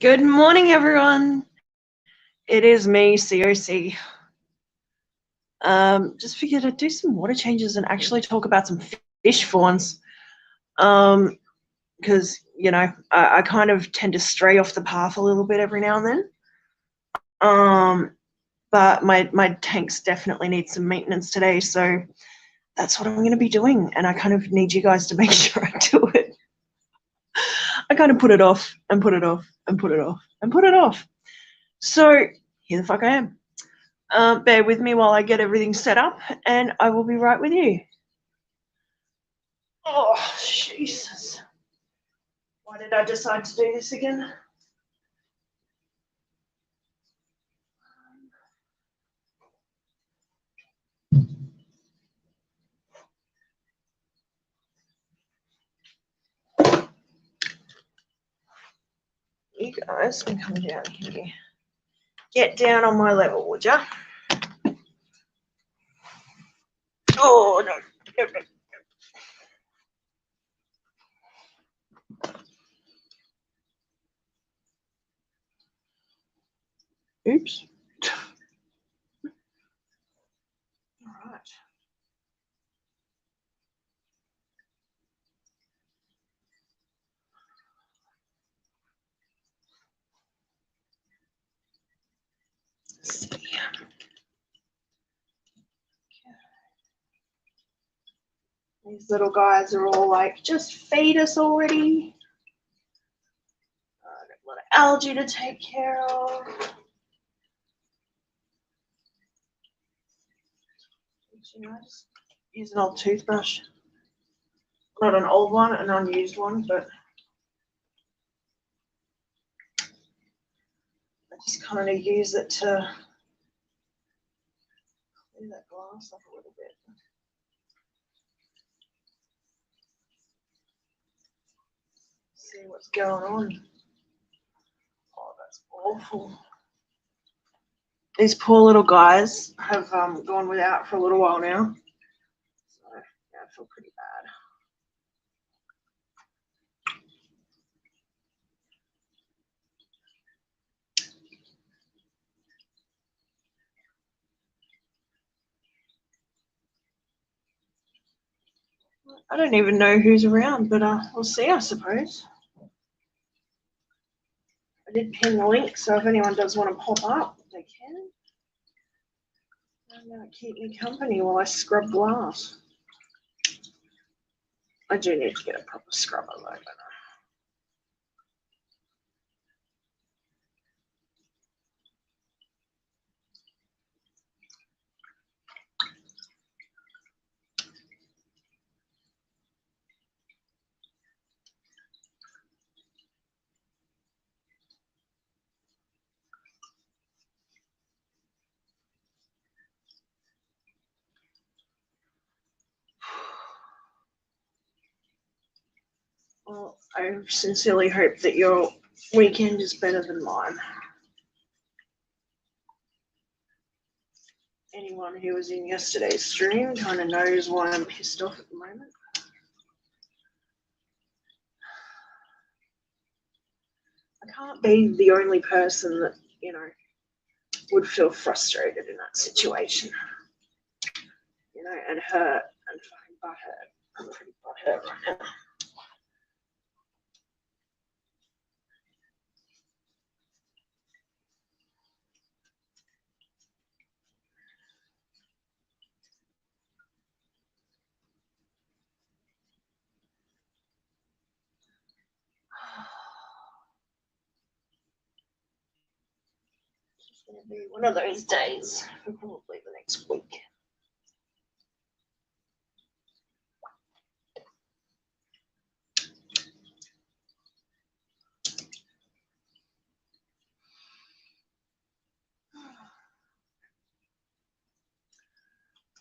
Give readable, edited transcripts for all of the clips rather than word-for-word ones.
Good morning, everyone. It is me, COC. Just figured I'd do some water changes and actually talk about some fish for once. Because, I kind of tend to stray off the path a little bit every now and then. But my tanks definitely need some maintenance today, so that's what I'm going to be doing. And I kind of need you guys to make sure I do it. I kind of put it off and put it off and put it off and put it off. So here the fuck I am. Bear with me while I get everything set up, and I will be right with you. Oh, Jesus. Why did I decide to do this again? You guys can come down here. Get down on my level, would ya? Oh, no. Oops. All right. Let's see. These little guys are all like, just feed us already. Got a lot of algae to take care of. I just use an old toothbrush. Not an old one, an unused one, but I just kind of use it to clean that glass up a little bit. See what's going on. Oh, that's awful. These poor little guys have gone without for a little while now. So, yeah, I feel pretty bad. I don't even know who's around, but we'll see, I suppose. I did pin the link, so if anyone does want to pop up, they can. And keep me company while I scrub glass. I do need to get a proper scrubber, though, don't I? Well, I sincerely hope that your weekend is better than mine. Anyone who was in yesterday's stream kind of knows why I'm pissed off at the moment. I can't be the only person that, would feel frustrated in that situation. And hurt and fucking butthurt. I'm pretty butthurt right now. It's going to be one of those days for probably the next week.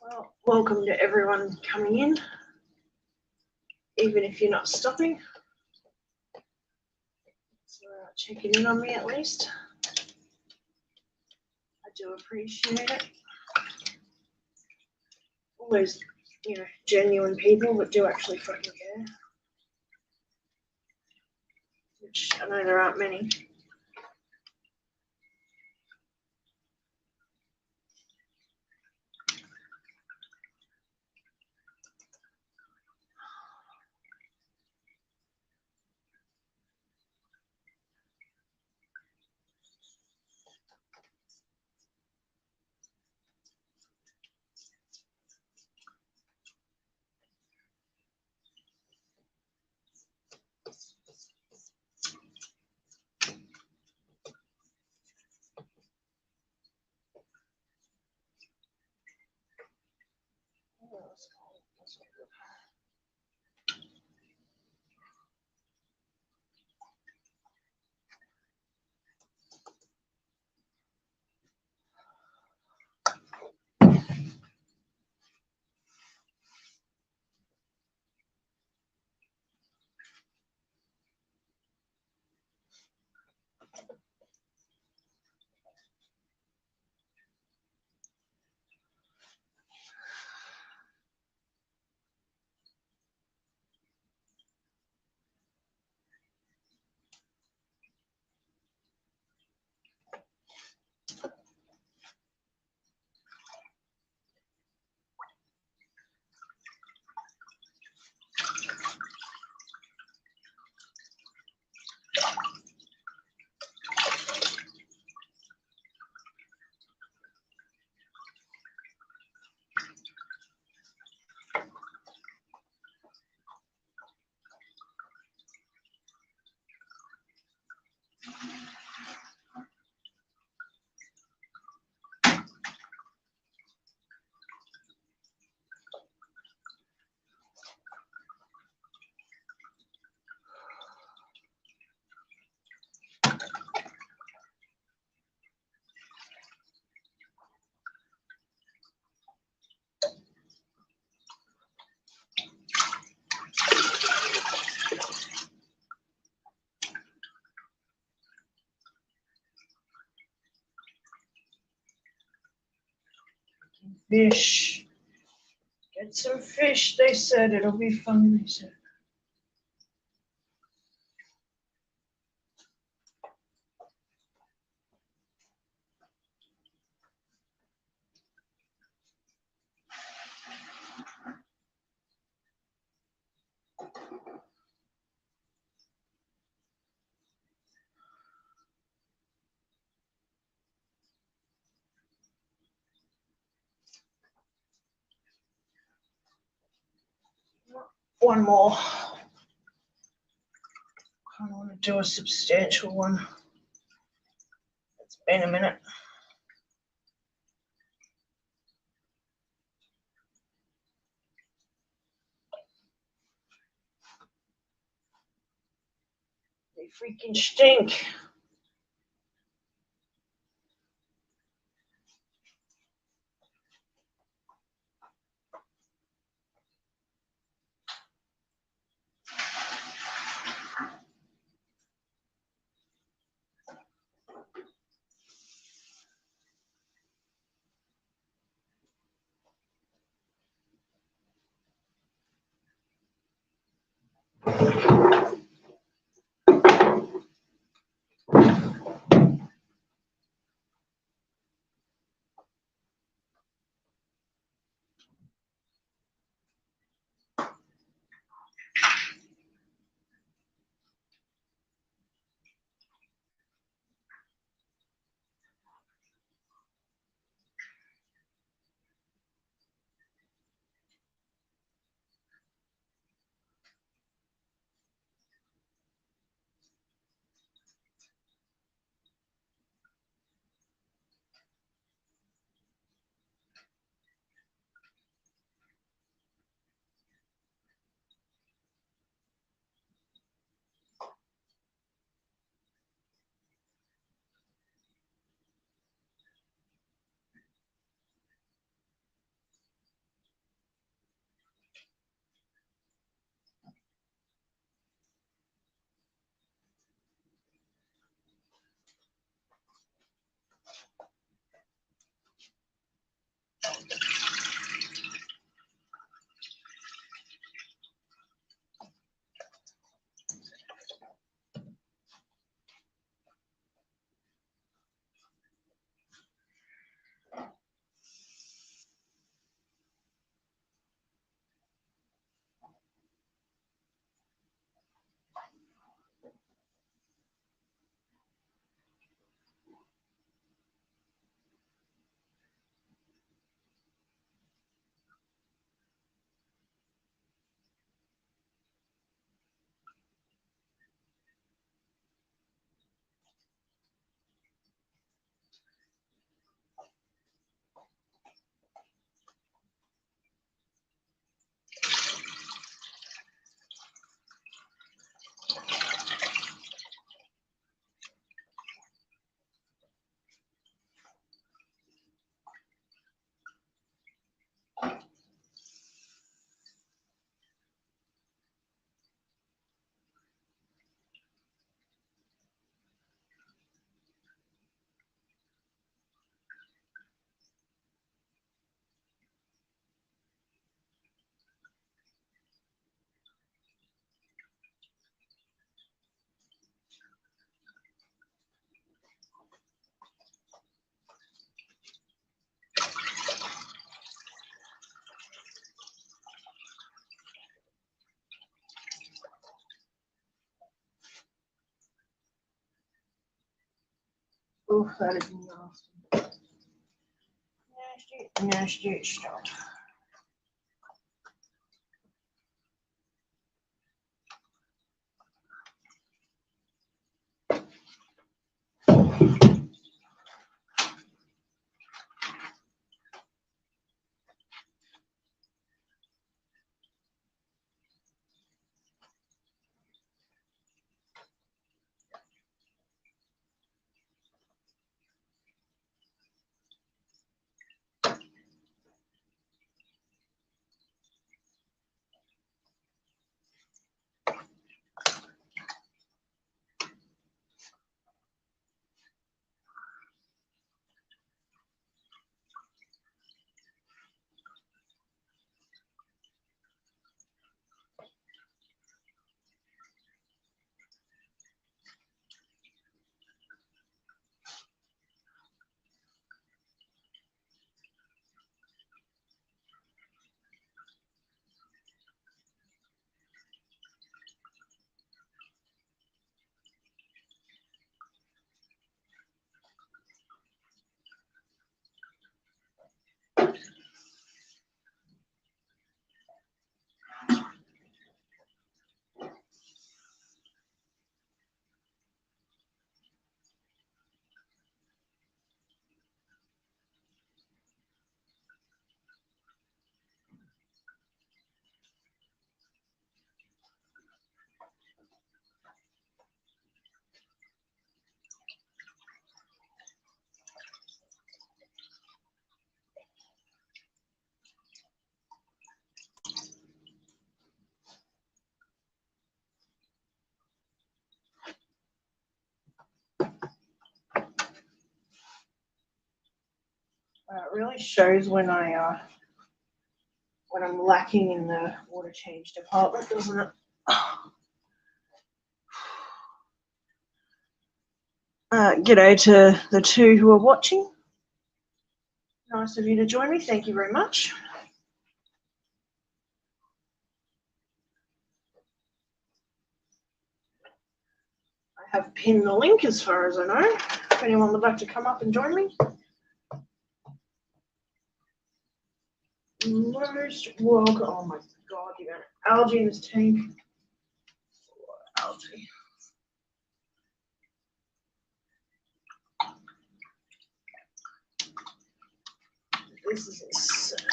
Well, welcome to everyone coming in, even if you're not stopping. So checking in on me at least. I do appreciate it. All those, genuine people that do actually fucking care. Which I know there aren't many. fish. Get some fish, they said. It'll be fun, they said. One more. I want to do a substantial one. It's been a minute. They freaking stink. Oof, that is nasty. Nasty, nasty stuff. It really shows when when I'm lacking in the water change department, doesn't it? G'day to the two who are watching. Nice of you to join me. Thank you very much. I have pinned the link as far as I know. If anyone would like to come up and join me. Most welcome. Oh my god, you got algae in this tank. Algae. This is insane.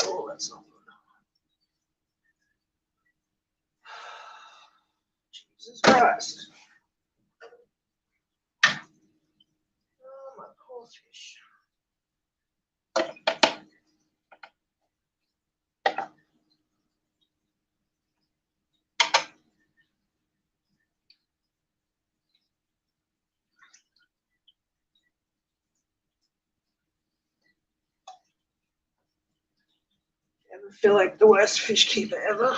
Oh, that's not good. Jesus Christ. Oh, my poor fish. Ever feel like the worst fish keeper ever?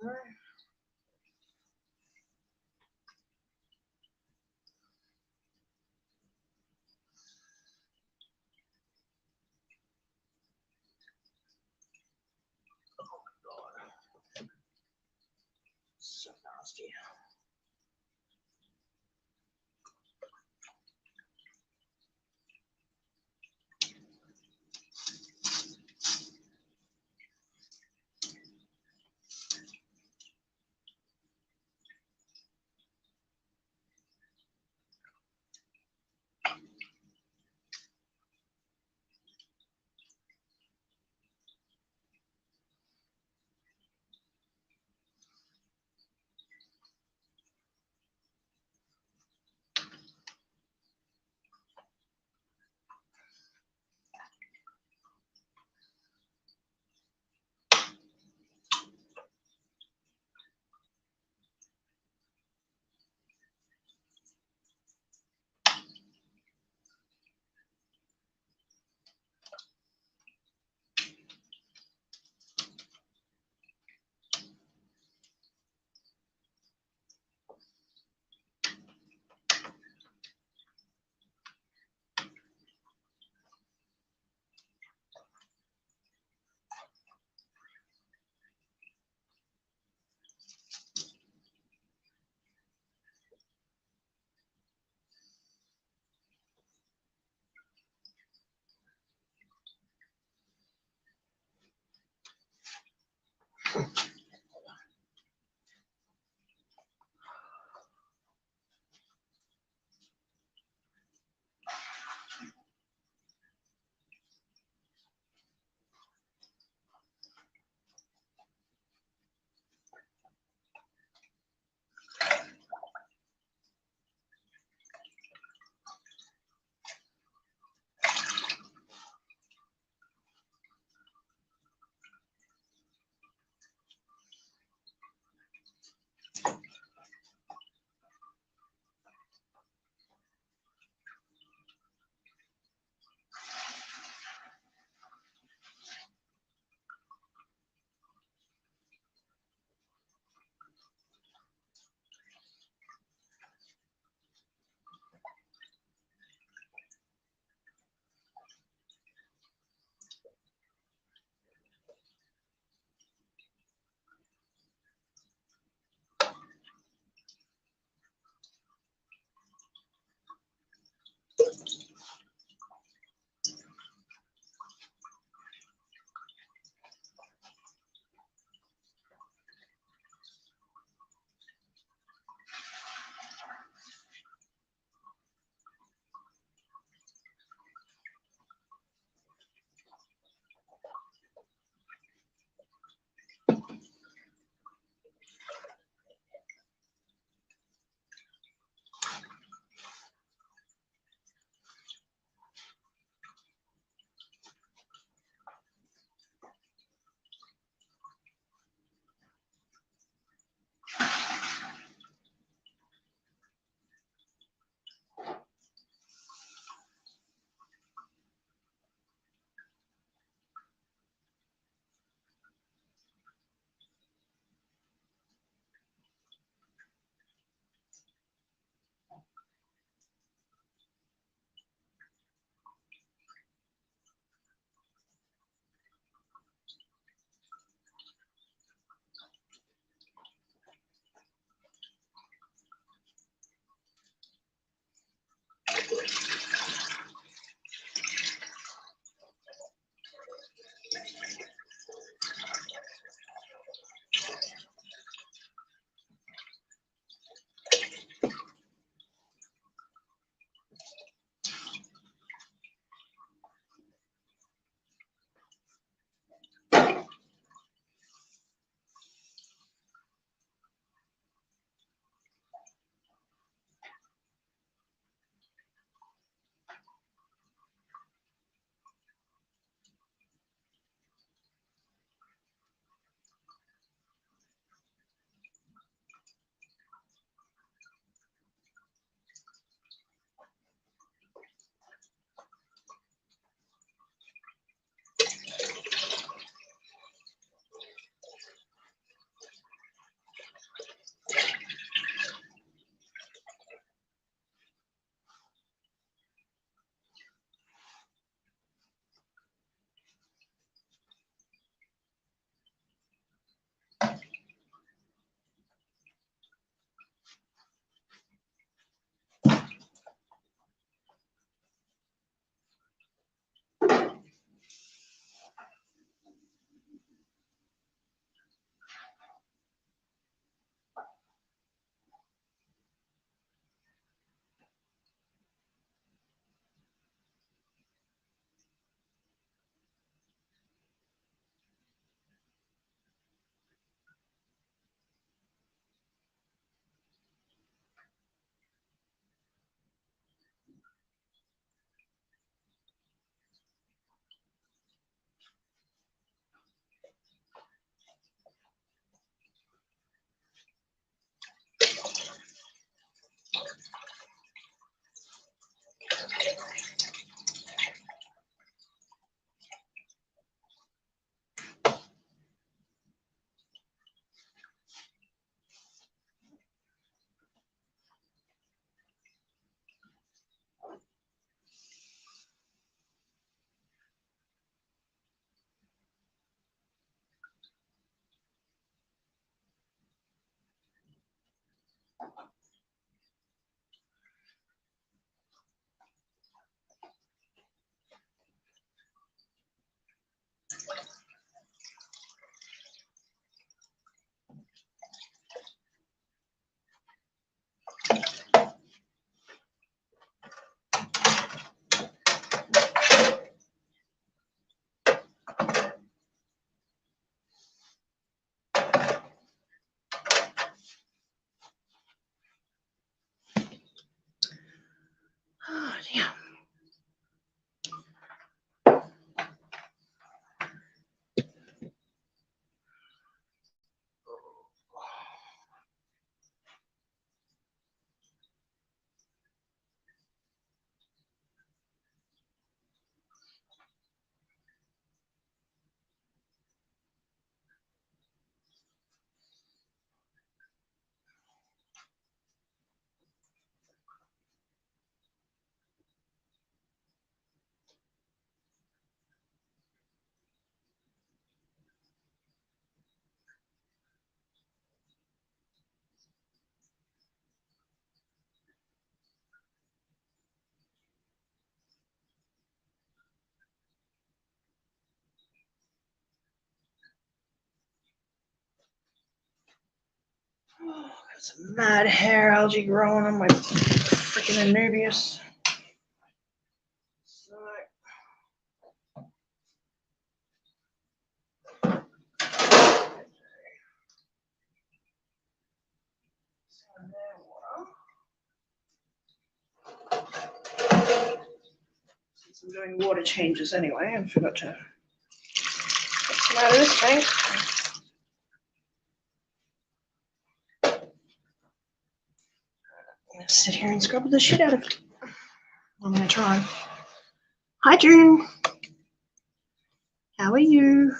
No. Oh my god. So nasty. There's a mad hair algae growing on my freaking Anubius. So, since I'm doing water changes anyway, I forgot to get some out of this tank. I'm gonna sit here and scrub the shit out of it. I'm gonna try. Hi, June. How are you?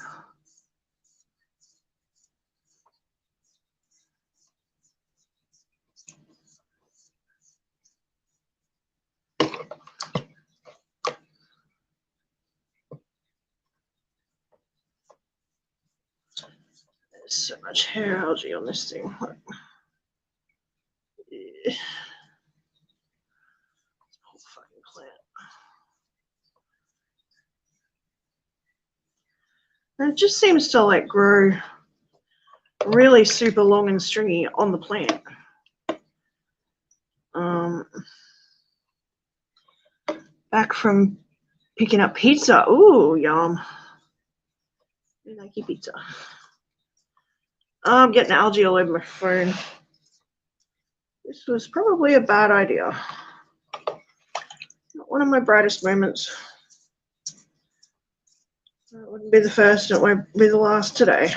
There's so much hair algae on this thing. This whole fucking plant. And it just seems to like grow really super long and stringy on the plant. Back from picking up pizza. Ooh, yum. I like your pizza. I'm getting algae all over my phone. This was probably a bad idea. Not one of my brightest moments. It wouldn't be the first, it won't be the last today.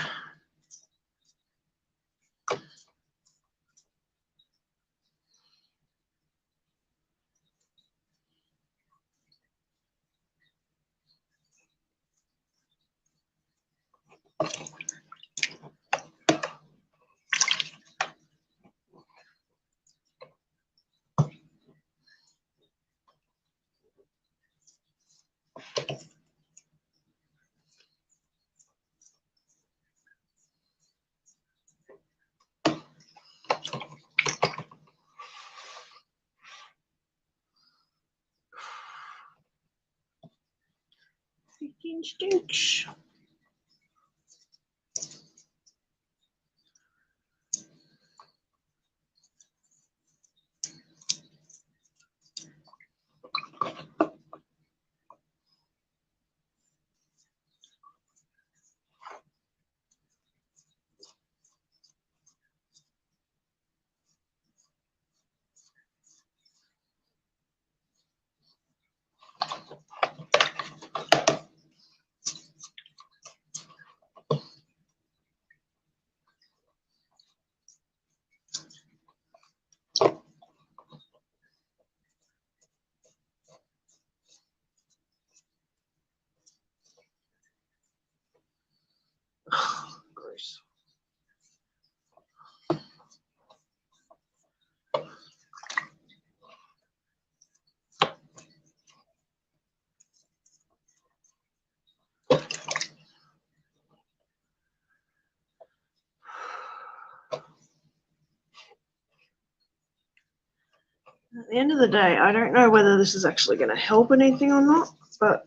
Freaking stinks. Gross. At the end of the day, I don't know whether this is actually going to help anything or not, but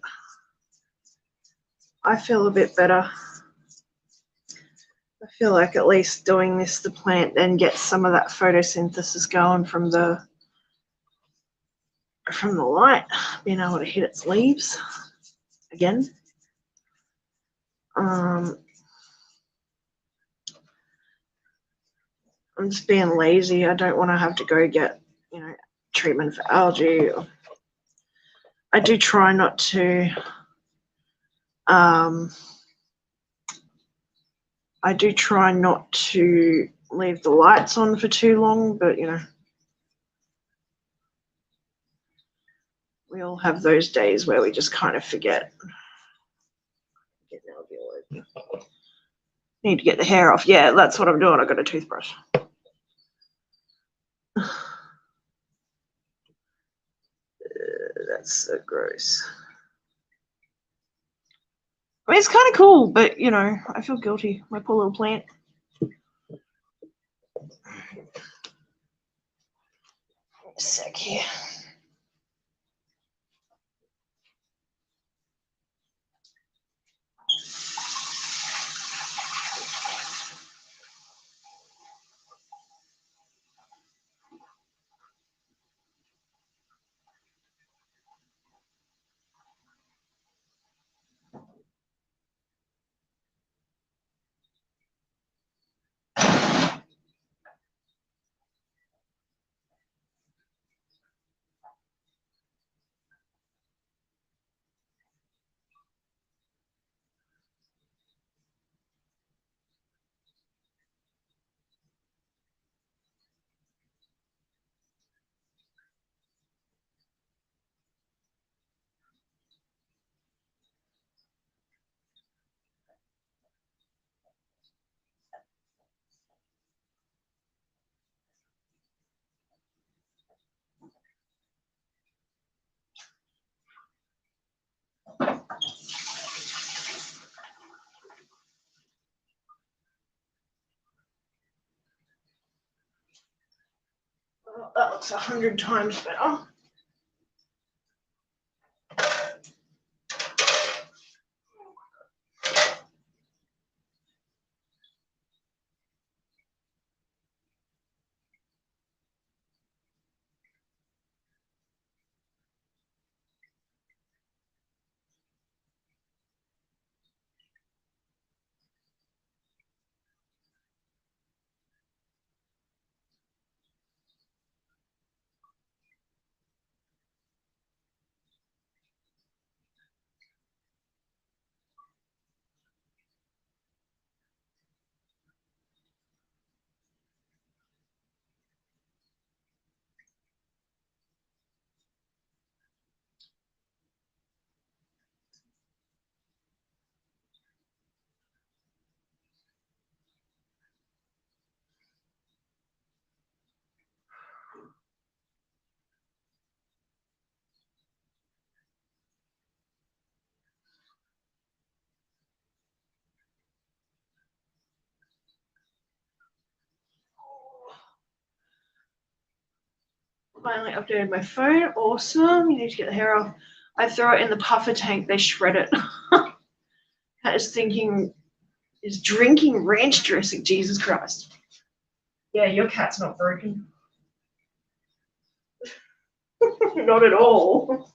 I feel a bit better. I feel like at least doing this, the plant then gets some of that photosynthesis going from the light, being able to hit its leaves again. I'm just being lazy. I don't want to have to go get, treatment for algae. I do try not to. I do try not to leave the lights on for too long, but we all have those days where we just kind of forget. Need to get the hair off. Yeah, that's what I'm doing. I got a toothbrush. That's so gross. I mean, it's kind of cool, but I feel guilty. My poor little plant. A sec here. Oh, that looks 100 times better. Finally updated my phone. Awesome. You need to get the hair off. I throw it in the puffer tank. They shred it. That is thinking, is drinking ranch dressing. Jesus Christ. Yeah, your cat's not broken. Not at all.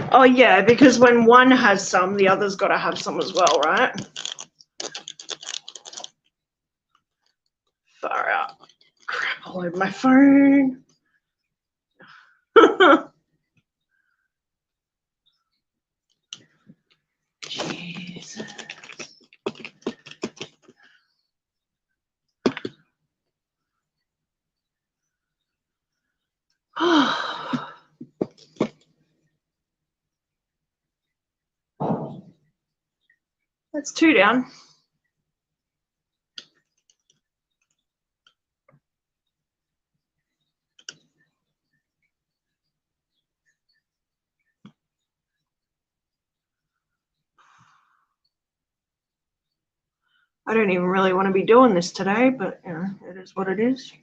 Oh yeah, because when one has some, the other's got to have some as well, right? Far out. Crap all over my phone. Jesus. That's 2 down. I don't even really want to be doing this today, but you know, it is what it is.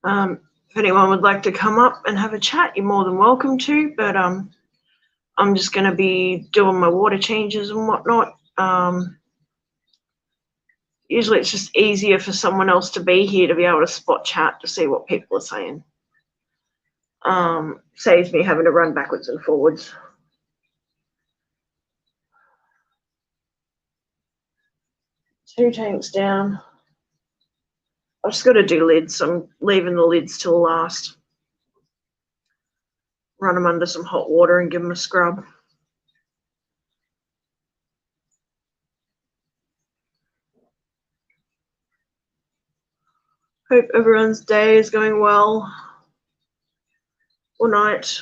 If anyone would like to come up and have a chat, you're more than welcome to, but I'm just going to be doing my water changes and whatnot. Usually it's just easier for someone else to be here to be able to spot chat to see what people are saying. Saves me having to run backwards and forwards. Two tanks down. I've just got to do lids. I'm leaving the lids till last. Run them under some hot water and give them a scrub. Hope everyone's day is going well. Or night.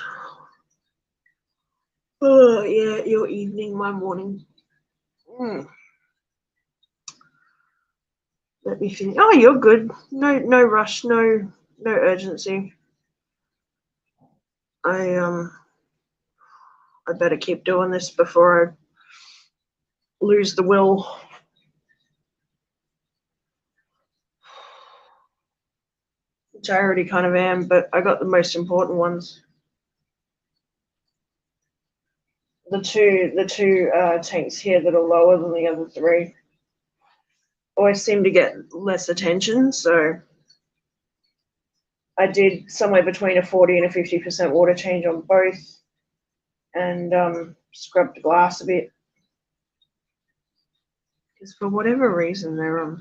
Oh, yeah, your evening, my morning. Let me finish. Oh, you're good. No rush. No urgency. I better keep doing this before I lose the will. Which I already kind of am, but I got the most important ones. The two tanks here that are lower than the other three always seem to get less attention, so I did somewhere between a 40 and a 50% water change on both, and scrubbed the glass a bit because for whatever reason they're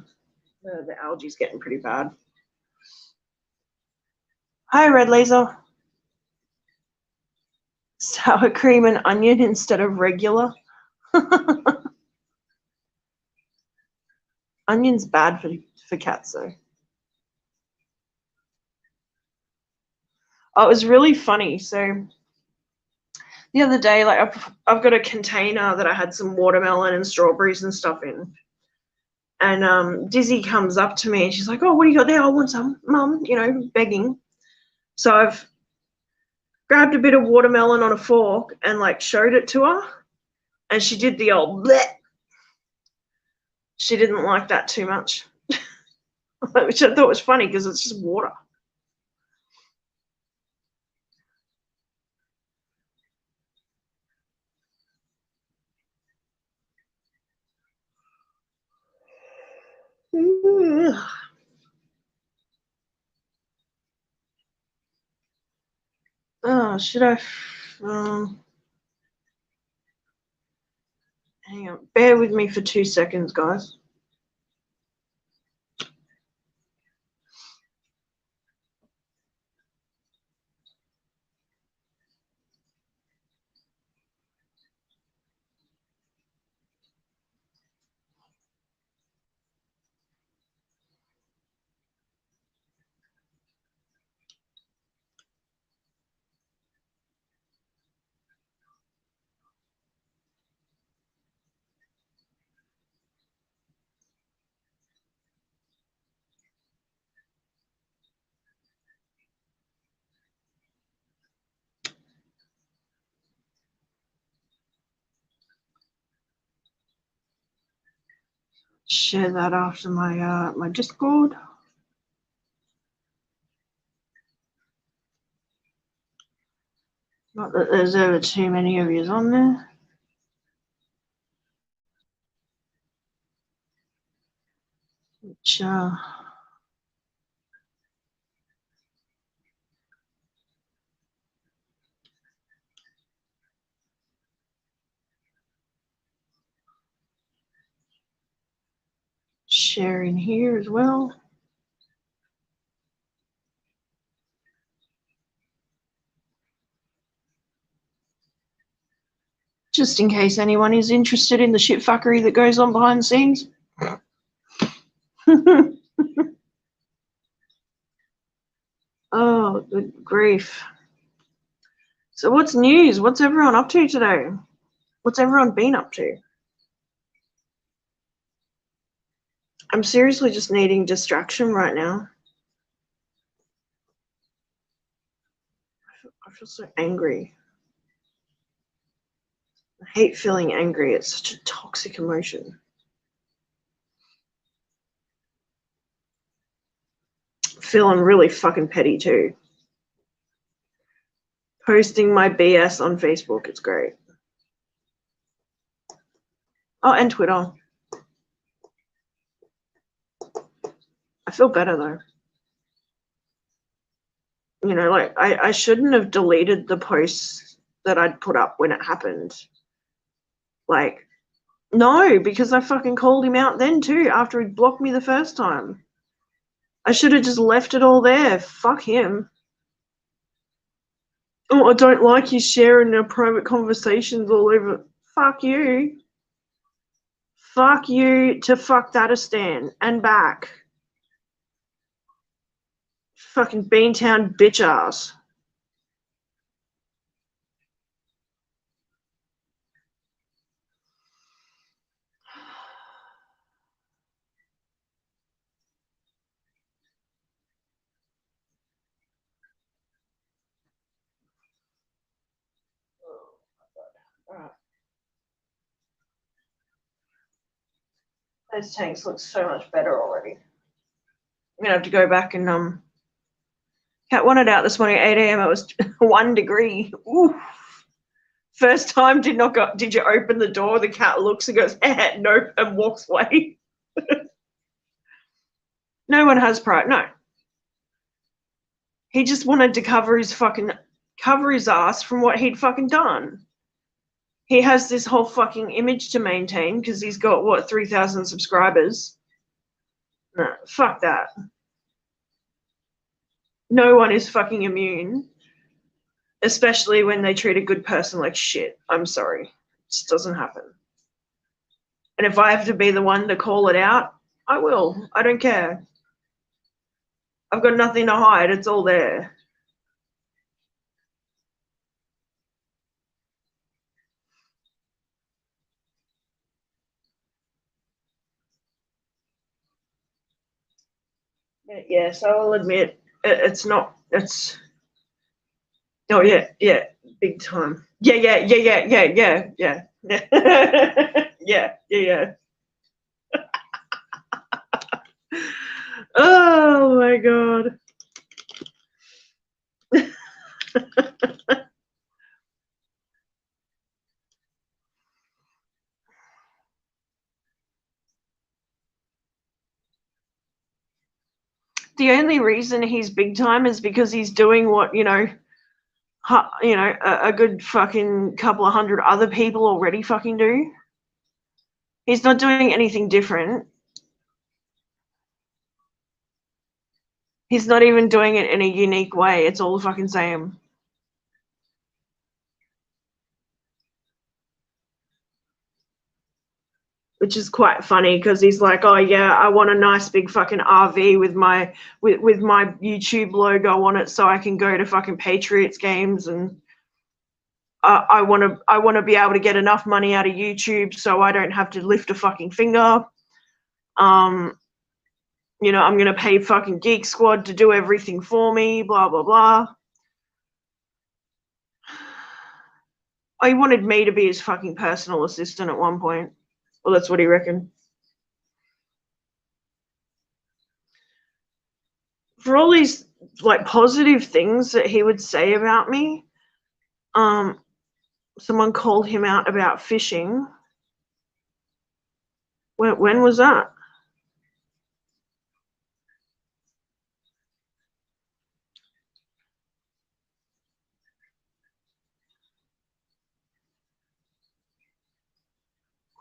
the algae's getting pretty bad. Hi, Red Laser. Sour cream and onion instead of regular. Onion's bad for cats though. Oh, it was really funny. So the other day, like I've got a container that I had some watermelon and strawberries and stuff in. And Dizzy comes up to me and she's like, "Oh, what do you got there? I want some, Mum," begging. So I've grabbed a bit of watermelon on a fork and like showed it to her, and she did the old bleh. She didn't like that too much, which I thought was funny because it's just water. Oh, should I? Hang on. Bear with me for 2 seconds, guys. Share that after my Discord. Not that there's ever too many of yous on there. Which share in here as well. Just in case anyone is interested in the shitfuckery that goes on behind the scenes. Oh, good grief. So what's news? What's everyone up to today? What's everyone been up to? I'm seriously just needing distraction right now. I feel so angry. I hate feeling angry. It's such a toxic emotion. Feeling really fucking petty too. Posting my BS on Facebook. It's great. Oh, and Twitter. I feel better though. Like I shouldn't have deleted the posts that I'd put up when it happened. Like, no, because I fucking called him out then too after he blocked me the first time. I should have just left it all there. Fuck him. Oh, I don't like you sharing our private conversations all over. Fuck you. Fuck you to fuck that a stand and back. Fucking Beantown bitch ass. Alright. Those tanks look so much better already. I'm gonna have to go back and Cat wanted out this morning at 8 a.m. It was 1 degree. Ooh. First time did you open the door? The cat looks and goes, nope, and walks away. No one has pride. No. He just wanted to cover his ass from what he'd fucking done. He has this whole fucking image to maintain because he's got 3,000 subscribers. No, fuck that. No one is fucking immune, especially when they treat a good person like shit. I'm sorry. It just doesn't happen. And if I have to be the one to call it out, I will. I don't care. I've got nothing to hide. It's all there. Yeah, so I'll admit it's not. It's. Oh yeah, big time. Yeah, yeah. Oh my god. The only reason he's big time is because he's doing what, a good fucking couple of hundred other people already fucking do. He's not doing anything different. He's not even doing it in a unique way. It's all the fucking same. Which is quite funny because he's like, oh yeah, I want a nice big fucking RV with my YouTube logo on it so I can go to fucking Patriots games, and I want to be able to get enough money out of YouTube so I don't have to lift a fucking finger. I'm gonna pay fucking Geek Squad to do everything for me, blah blah blah. Oh, he wanted me to be his fucking personal assistant at one point. Well, that's what he reckoned. For all these like positive things that he would say about me, someone called him out about fishing. When was that?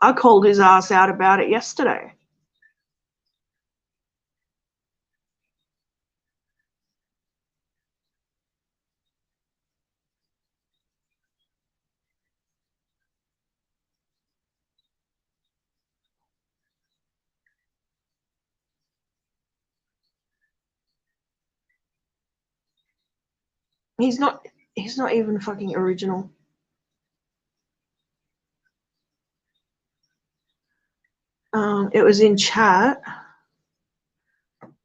I called his ass out about it yesterday. He's not even fucking original. It was in chat.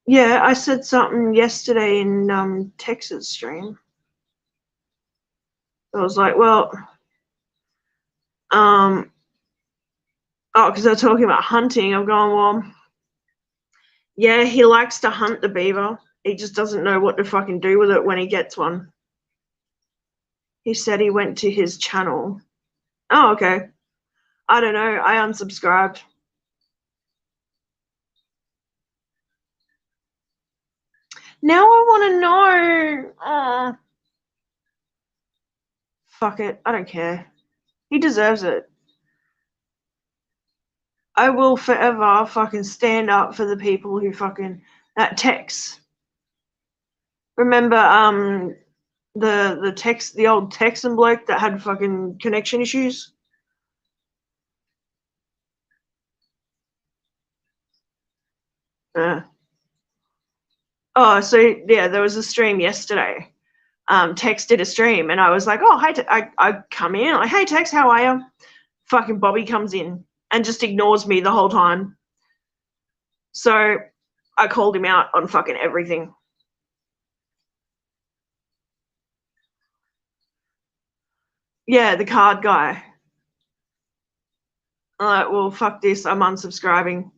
Yeah, I said something yesterday in Texas stream. I was like, well, because they're talking about hunting. I'm going, well, yeah, he likes to hunt the beaver. He just doesn't know what to fucking do with it when he gets one. He said he went to his channel. Oh, okay. I don't know. I unsubscribed. Now I want to know. Fuck it. I don't care. He deserves it. I will forever fucking stand up for the people who fucking Tex. Remember the old Texan bloke that had fucking connection issues? Oh, so yeah, there was a stream yesterday. Tex did a stream, and I was like, oh, hey, I come in, like, hey, Tex, how are you? Fucking Bobby comes in and just ignores me the whole time. So I called him out on fucking everything. Yeah, the card guy. Alright, well, fuck this. I'm unsubscribing.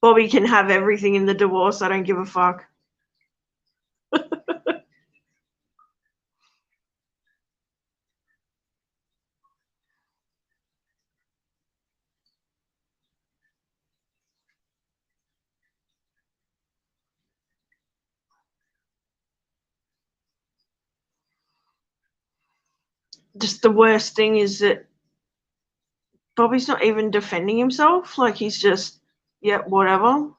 Bobby can have everything in the divorce. I don't give a fuck. Just the worst thing is that Bobby's not even defending himself. Like, he's just, yeah, whatever.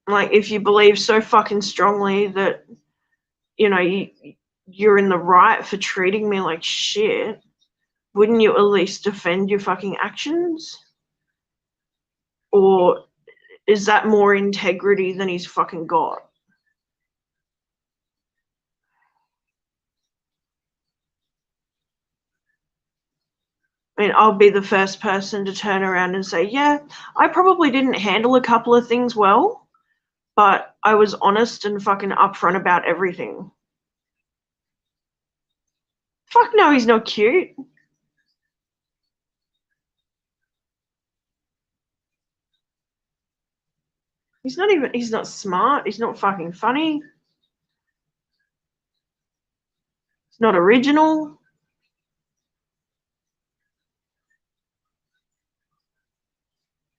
Like, if you believe so fucking strongly that, you know, you're in the right for treating me like shit, wouldn't you at least defend your fucking actions? Or is that more integrity than he's fucking got? I mean, I'll be the first person to turn around and say, yeah, I probably didn't handle a couple of things well, but I was honest and fucking upfront about everything. Fuck no, he's not cute. He's not smart. He's not fucking funny. He's not original.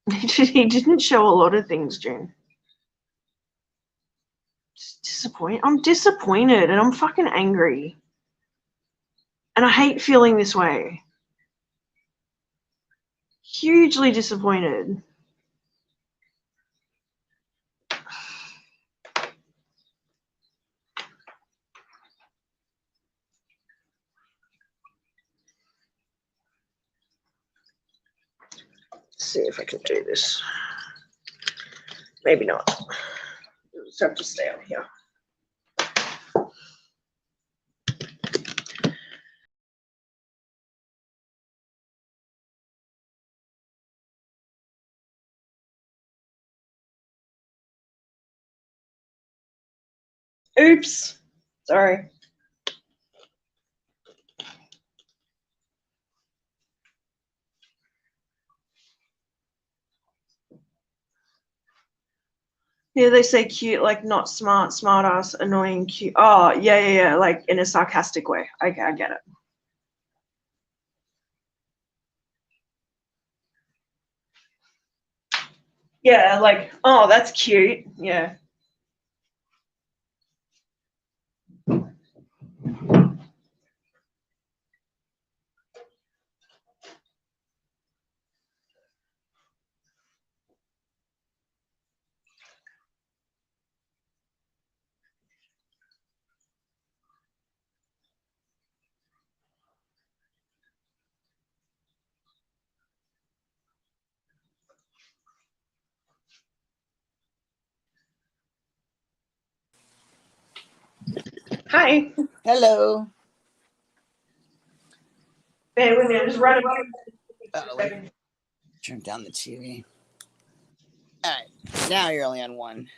He didn't show a lot of things, June. I'm disappointed and I'm fucking angry. And I hate feeling this way. Hugely disappointed. Let's see if I can do this. Maybe not. You'll just have to stay on here. Oops. Sorry. Yeah, they say cute, like not smart, smart ass, annoying, cute. Oh, yeah, like in a sarcastic way. Okay, I get it. Yeah, like, oh, that's cute. Yeah. Hi. Hello. Bear with me, I'm just running. Turn down the TV. All right, now you're only on one.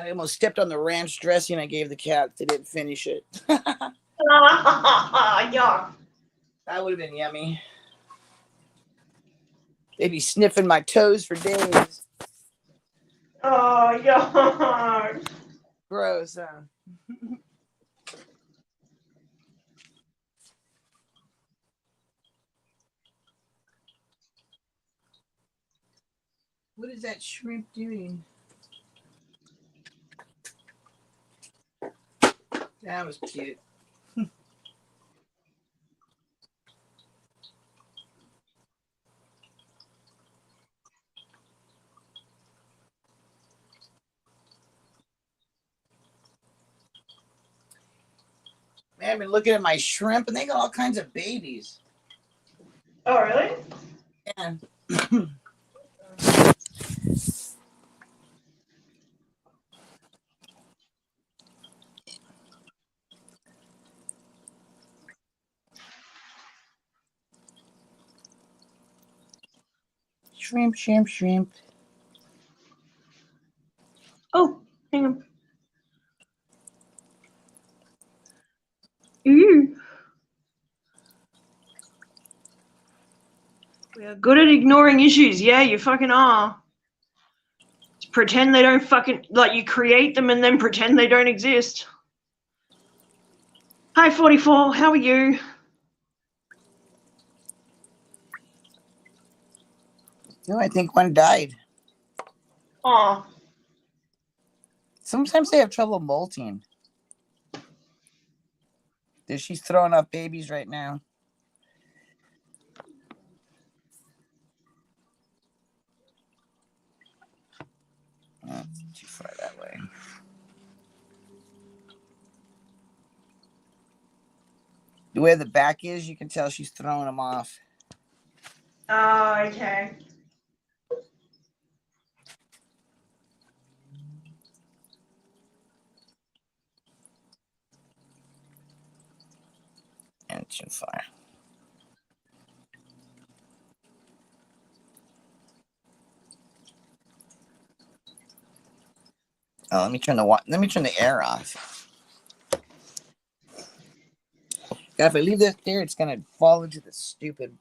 I almost stepped on the ranch dressing I gave the cat. They didn't finish it. Yuck. That would have been yummy. They'd be sniffing my toes for days. Oh, yuck. Gross, huh? What is that shrimp doing? That was cute. Man, I've been looking at my shrimp and they got all kinds of babies. Oh, really? Yeah. Shrimp, shrimp, shrimp. Oh, hang on. Ew. We are good at ignoring issues. Yeah, you fucking are. Just pretend they don't fucking, like, you create them and then pretend they don't exist. Hi, 44. How are you? No, I think one died. Oh. Sometimes they have trouble molting. She's throwing up babies right now. Oh, too far that way. The way the back is, you can tell she's throwing them off. Oh, okay. And too far. Oh, let me turn the air off. God, if I leave this there, it's gonna fall into the stupid.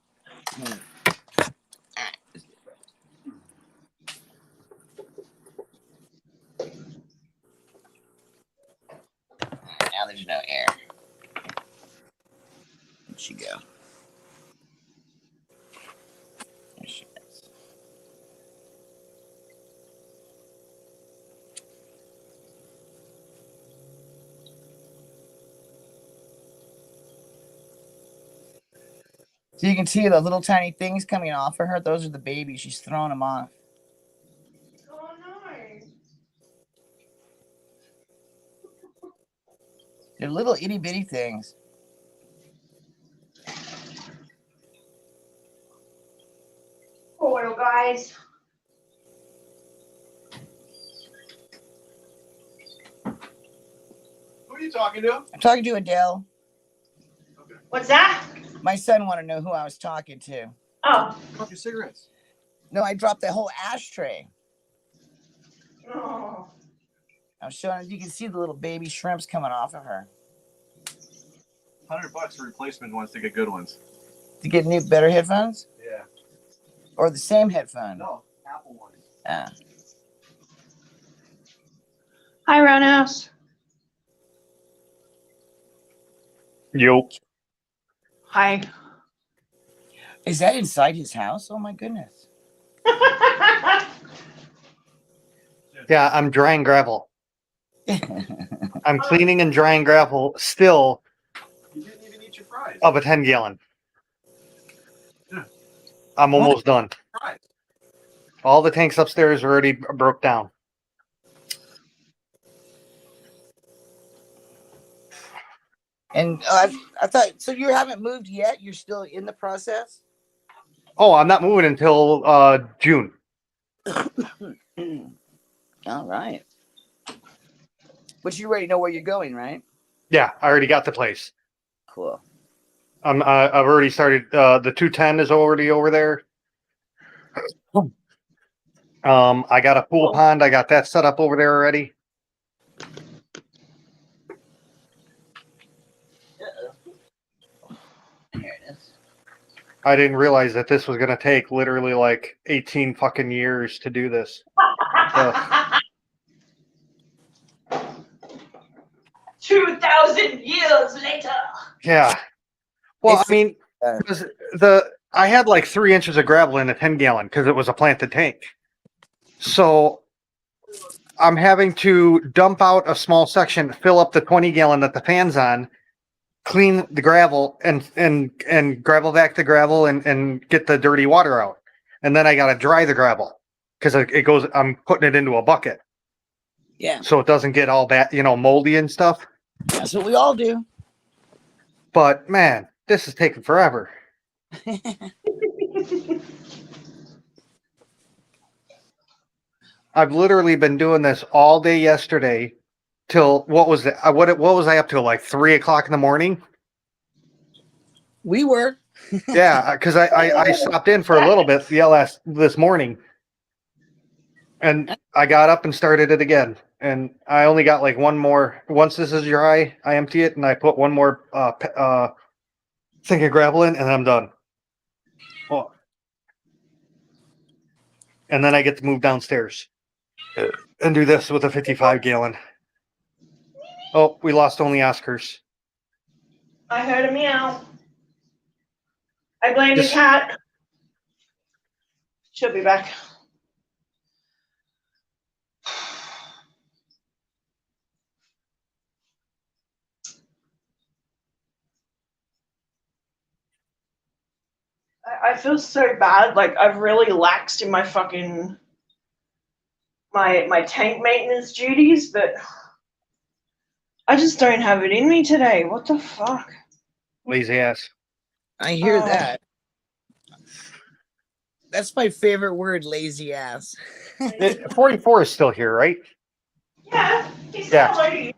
Now there's no air. Where'd she go? There she is. So you can see the little tiny things coming off of her. Those are the babies. She's throwing them off. Oh, no. They're little itty bitty things. Poor little guys. Who are you talking to? I'm talking to Adele. Okay. What's that? My son wanted to know who I was talking to. Oh. Drop your cigarettes. No, I dropped the whole ashtray. Oh. I'm showing you can see the little baby shrimps coming off of her. $100 for replacement ones to get good ones. To get new, better headphones? Yeah. Or the same headphone? No, Apple ones. Ah. Hi, Roundhouse. Yo. Hi. Is that inside his house? Oh my goodness. Yeah, I'm drying gravel. I'm cleaning and drying gravel still You didn't even eat your fries. of a 10-gallon. Yeah. I'm almost done. Fries. All the tanks upstairs already broke down. And I thought, so you haven't moved yet? You're still in the process? Oh, I'm not moving until June. All right. But you already know where you're going, right? Yeah, I already got the place. Cool. I've already started. The 210 is already over there. I got a pool pond. I got that set up over there already. Here it is. I didn't realize that this was going to take literally like 18 fucking years to do this. 2,000 years later. Yeah. Well, It's- I mean, 'cause I had like 3 inches of gravel in a 10-gallon because it was a planted tank. So I'm having to dump out a small section, fill up the 20-gallon that the fan's on, clean the gravel and gravel back the gravel and get the dirty water out. And then I got to dry the gravel because I'm putting it into a bucket. Yeah. So it doesn't get all that, moldy and stuff. That's what we all do. But man, this is taking forever. I've literally been doing this all day yesterday till what was I up to, like 3 o'clock in the morning? We were. Yeah, because I stopped in for a little bit this morning, and I got up and started it again. and I only got like one more. Once this is dry, I empty it and I put one more thing of gravel in, and then I'm done. Oh. And then I get to move downstairs and do this with a 55 gallon. Oh, we lost only Oscars. I heard a meow. I blame the Just- cat. She'll be back. I feel so bad. Like I've really laxed in my fucking my tank maintenance duties, but I just don't have it in me today. What the fuck? Lazy ass. I hear Oh. that. That's my favorite word, lazy ass. 44 is still here, right? Yeah, he's Yeah. loading.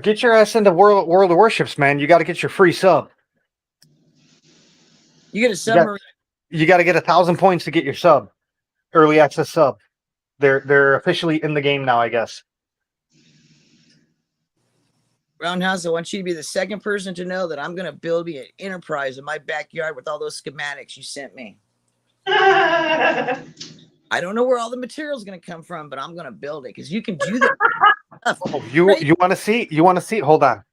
Get your ass into World of Warships, man. You got to get your free sub. You get a submarine. You got to get 1,000 points to get your sub. Early access sub. They're officially in the game now, I guess. Roundhouse, I want you to be the second person to know that I'm going to build me an enterprise in my backyard with all those schematics you sent me. I don't know where all the material is going to come from, but I'm going to build it because you can do that. Oh, you want to see? You want to see? Hold on.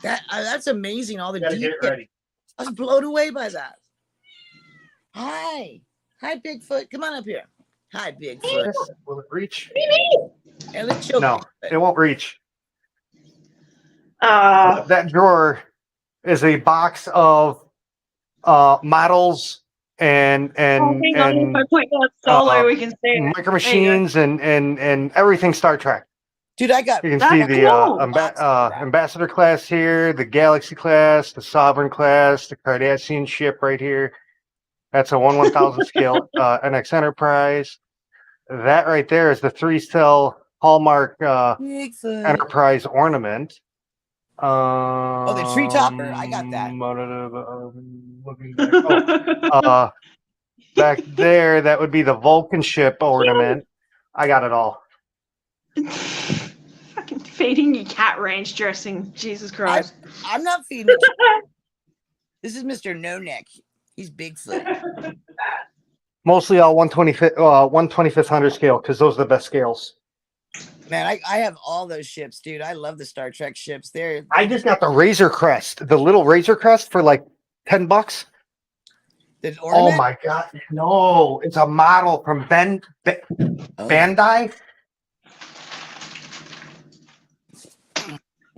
That's amazing. All the Gotta get it detail. ready. I was blown away by that. Hi, Bigfoot. Come on up here. Hi, Bigfoot. Will it reach? Hey, let's chill. No, it won't reach. Uh, That drawer is a box of models and hang on, if I put that solo, we can see it. micro machines and everything Star Trek. Dude, I got You can That's see the cool. Ambassador class here, the Galaxy class, the Sovereign class, the Cardassian ship right here. That's a 1/1000 scale NX Enterprise. That right there is the 3-cell Hallmark Bigfoot. Enterprise ornament. The tree topper. I got that. Looking back, back there, that would be the Vulcan ship ornament. I got it all. Fucking feeding you cat range dressing. Jesus Christ. I'm not feeding it. This is Mr. No Neck. He's Bigfoot. Mostly all 125th hundred scale because those are the best scales. Man, I have all those ships, dude. I love the Star Trek ships. I just got the Razor Crest, the little Razor Crest for like $10. The Oh ornament? my god, no! It's a model from Bandai.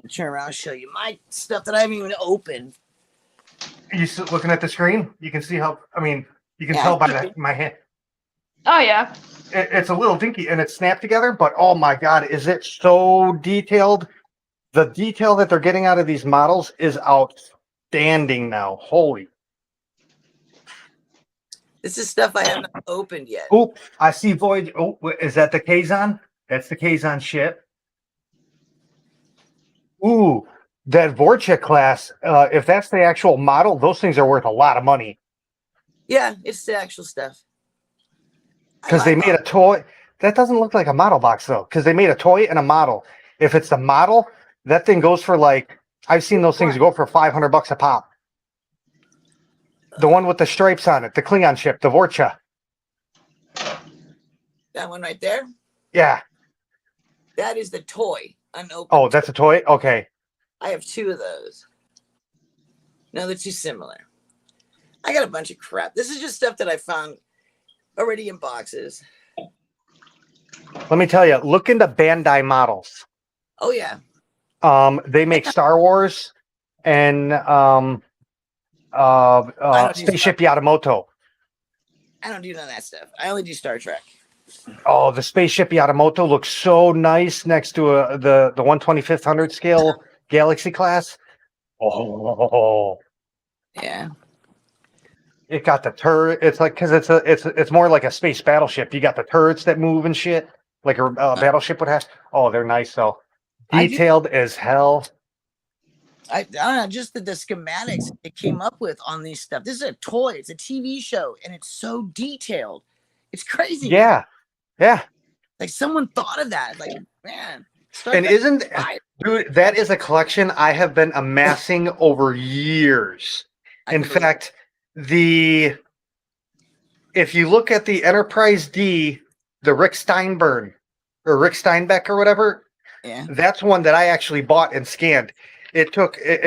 Turn around and show you my stuff that I haven't even opened. You looking at the screen? You can see how. I mean, you can tell by my hand. Oh yeah. It's a little dinky and it's snapped together, but oh my god, is it so detailed? The detail that they're getting out of these models is outstanding now. Holy. This is stuff I haven't opened yet. Oh, I see Void. Oh, is that the Kazon? That's the Kazon ship. Ooh, that Vorcha class. If that's the actual model, those things are worth a lot of money. Yeah, it's the actual stuff. Because they made a toy. That doesn't look like a model box though. Because they made a toy and a model. If it's the model, that thing goes for like, I've seen those things go for $500 a pop. The one with the stripes on it, the Klingon ship, the Vorcha. That one right there. Yeah. That is the toy. Unopened. Oh, that's a toy? Okay. I have two of those. No, they're too similar. I got a bunch of crap. This is just stuff that I found already in boxes. Let me tell you, look into Bandai models. Oh yeah. They make Star Wars and Spaceship Yamamoto. I don't do none of that stuff. I only do Star Trek. Oh, the Spaceship Yamamoto looks so nice next to the 125th hundred scale Galaxy class. Oh, Yeah. it got the turret. It's like because it's more like a space battleship. You got the turrets that move and shit, like a battleship would have. Oh, they're nice though. Detailed as hell. I don't know, just the schematics it came up with on these stuff. This is a toy. It's a TV show, and it's so detailed. It's crazy. Yeah. Like someone thought of that. Like, man. And dude, that is a collection I have been amassing over years. In fact, if you look at the Enterprise D, the Rick Steinbeck or whatever, yeah, that's one that I actually bought and scanned. It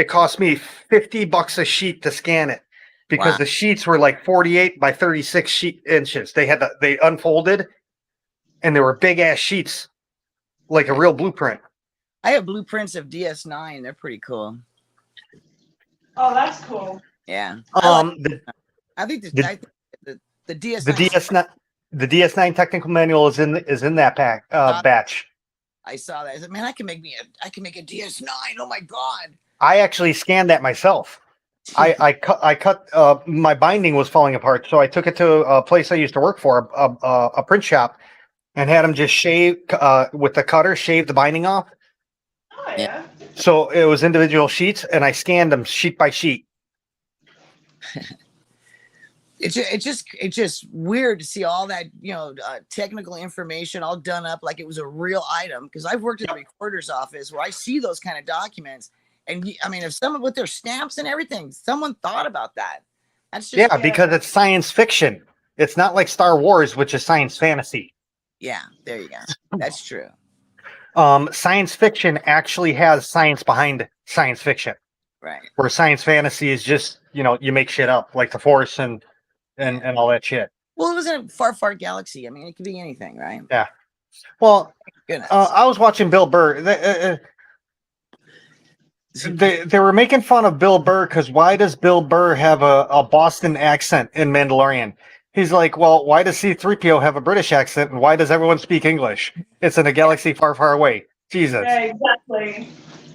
cost me $50 a sheet to scan it because the sheets were like 48 by 36 inches. They unfolded and they were big ass sheets, like a real blueprint. I have blueprints of DS9. They're pretty cool. Oh, that's cool. Yeah. I think the DS9 the DS9 technical manual is in that batch. I saw that. I said, man, I can make a DS9. Oh my god! I actually scanned that myself. I cut my binding was falling apart, so I took it to a place I used to work for, a print shop, and had them just shave with the cutter, shave the binding off. Oh yeah. So it was individual sheets, and I scanned them sheet by sheet. It's just weird to see all that technical information all done up like it was a real item. Because I've worked in the recorder's office where I see those kind of documents, and I mean, if someone with their stamps and everything, someone thought about that. That's just because it's science fiction. It's not like Star Wars, which is science fantasy. Yeah, there you go. That's true. Science fiction actually has science behind science fiction. Right. Where science fantasy is just, you make shit up, like the Force and all that shit. Well, it was in a far, far galaxy. I mean, it could be anything, right? Yeah. Well, I was watching Bill Burr. They were making fun of Bill Burr because why does Bill Burr have a Boston accent in Mandalorian? He's like, well, why does C-3PO have a British accent, and why does everyone speak English? It's in a galaxy far, far away. Jesus. Yeah, exactly.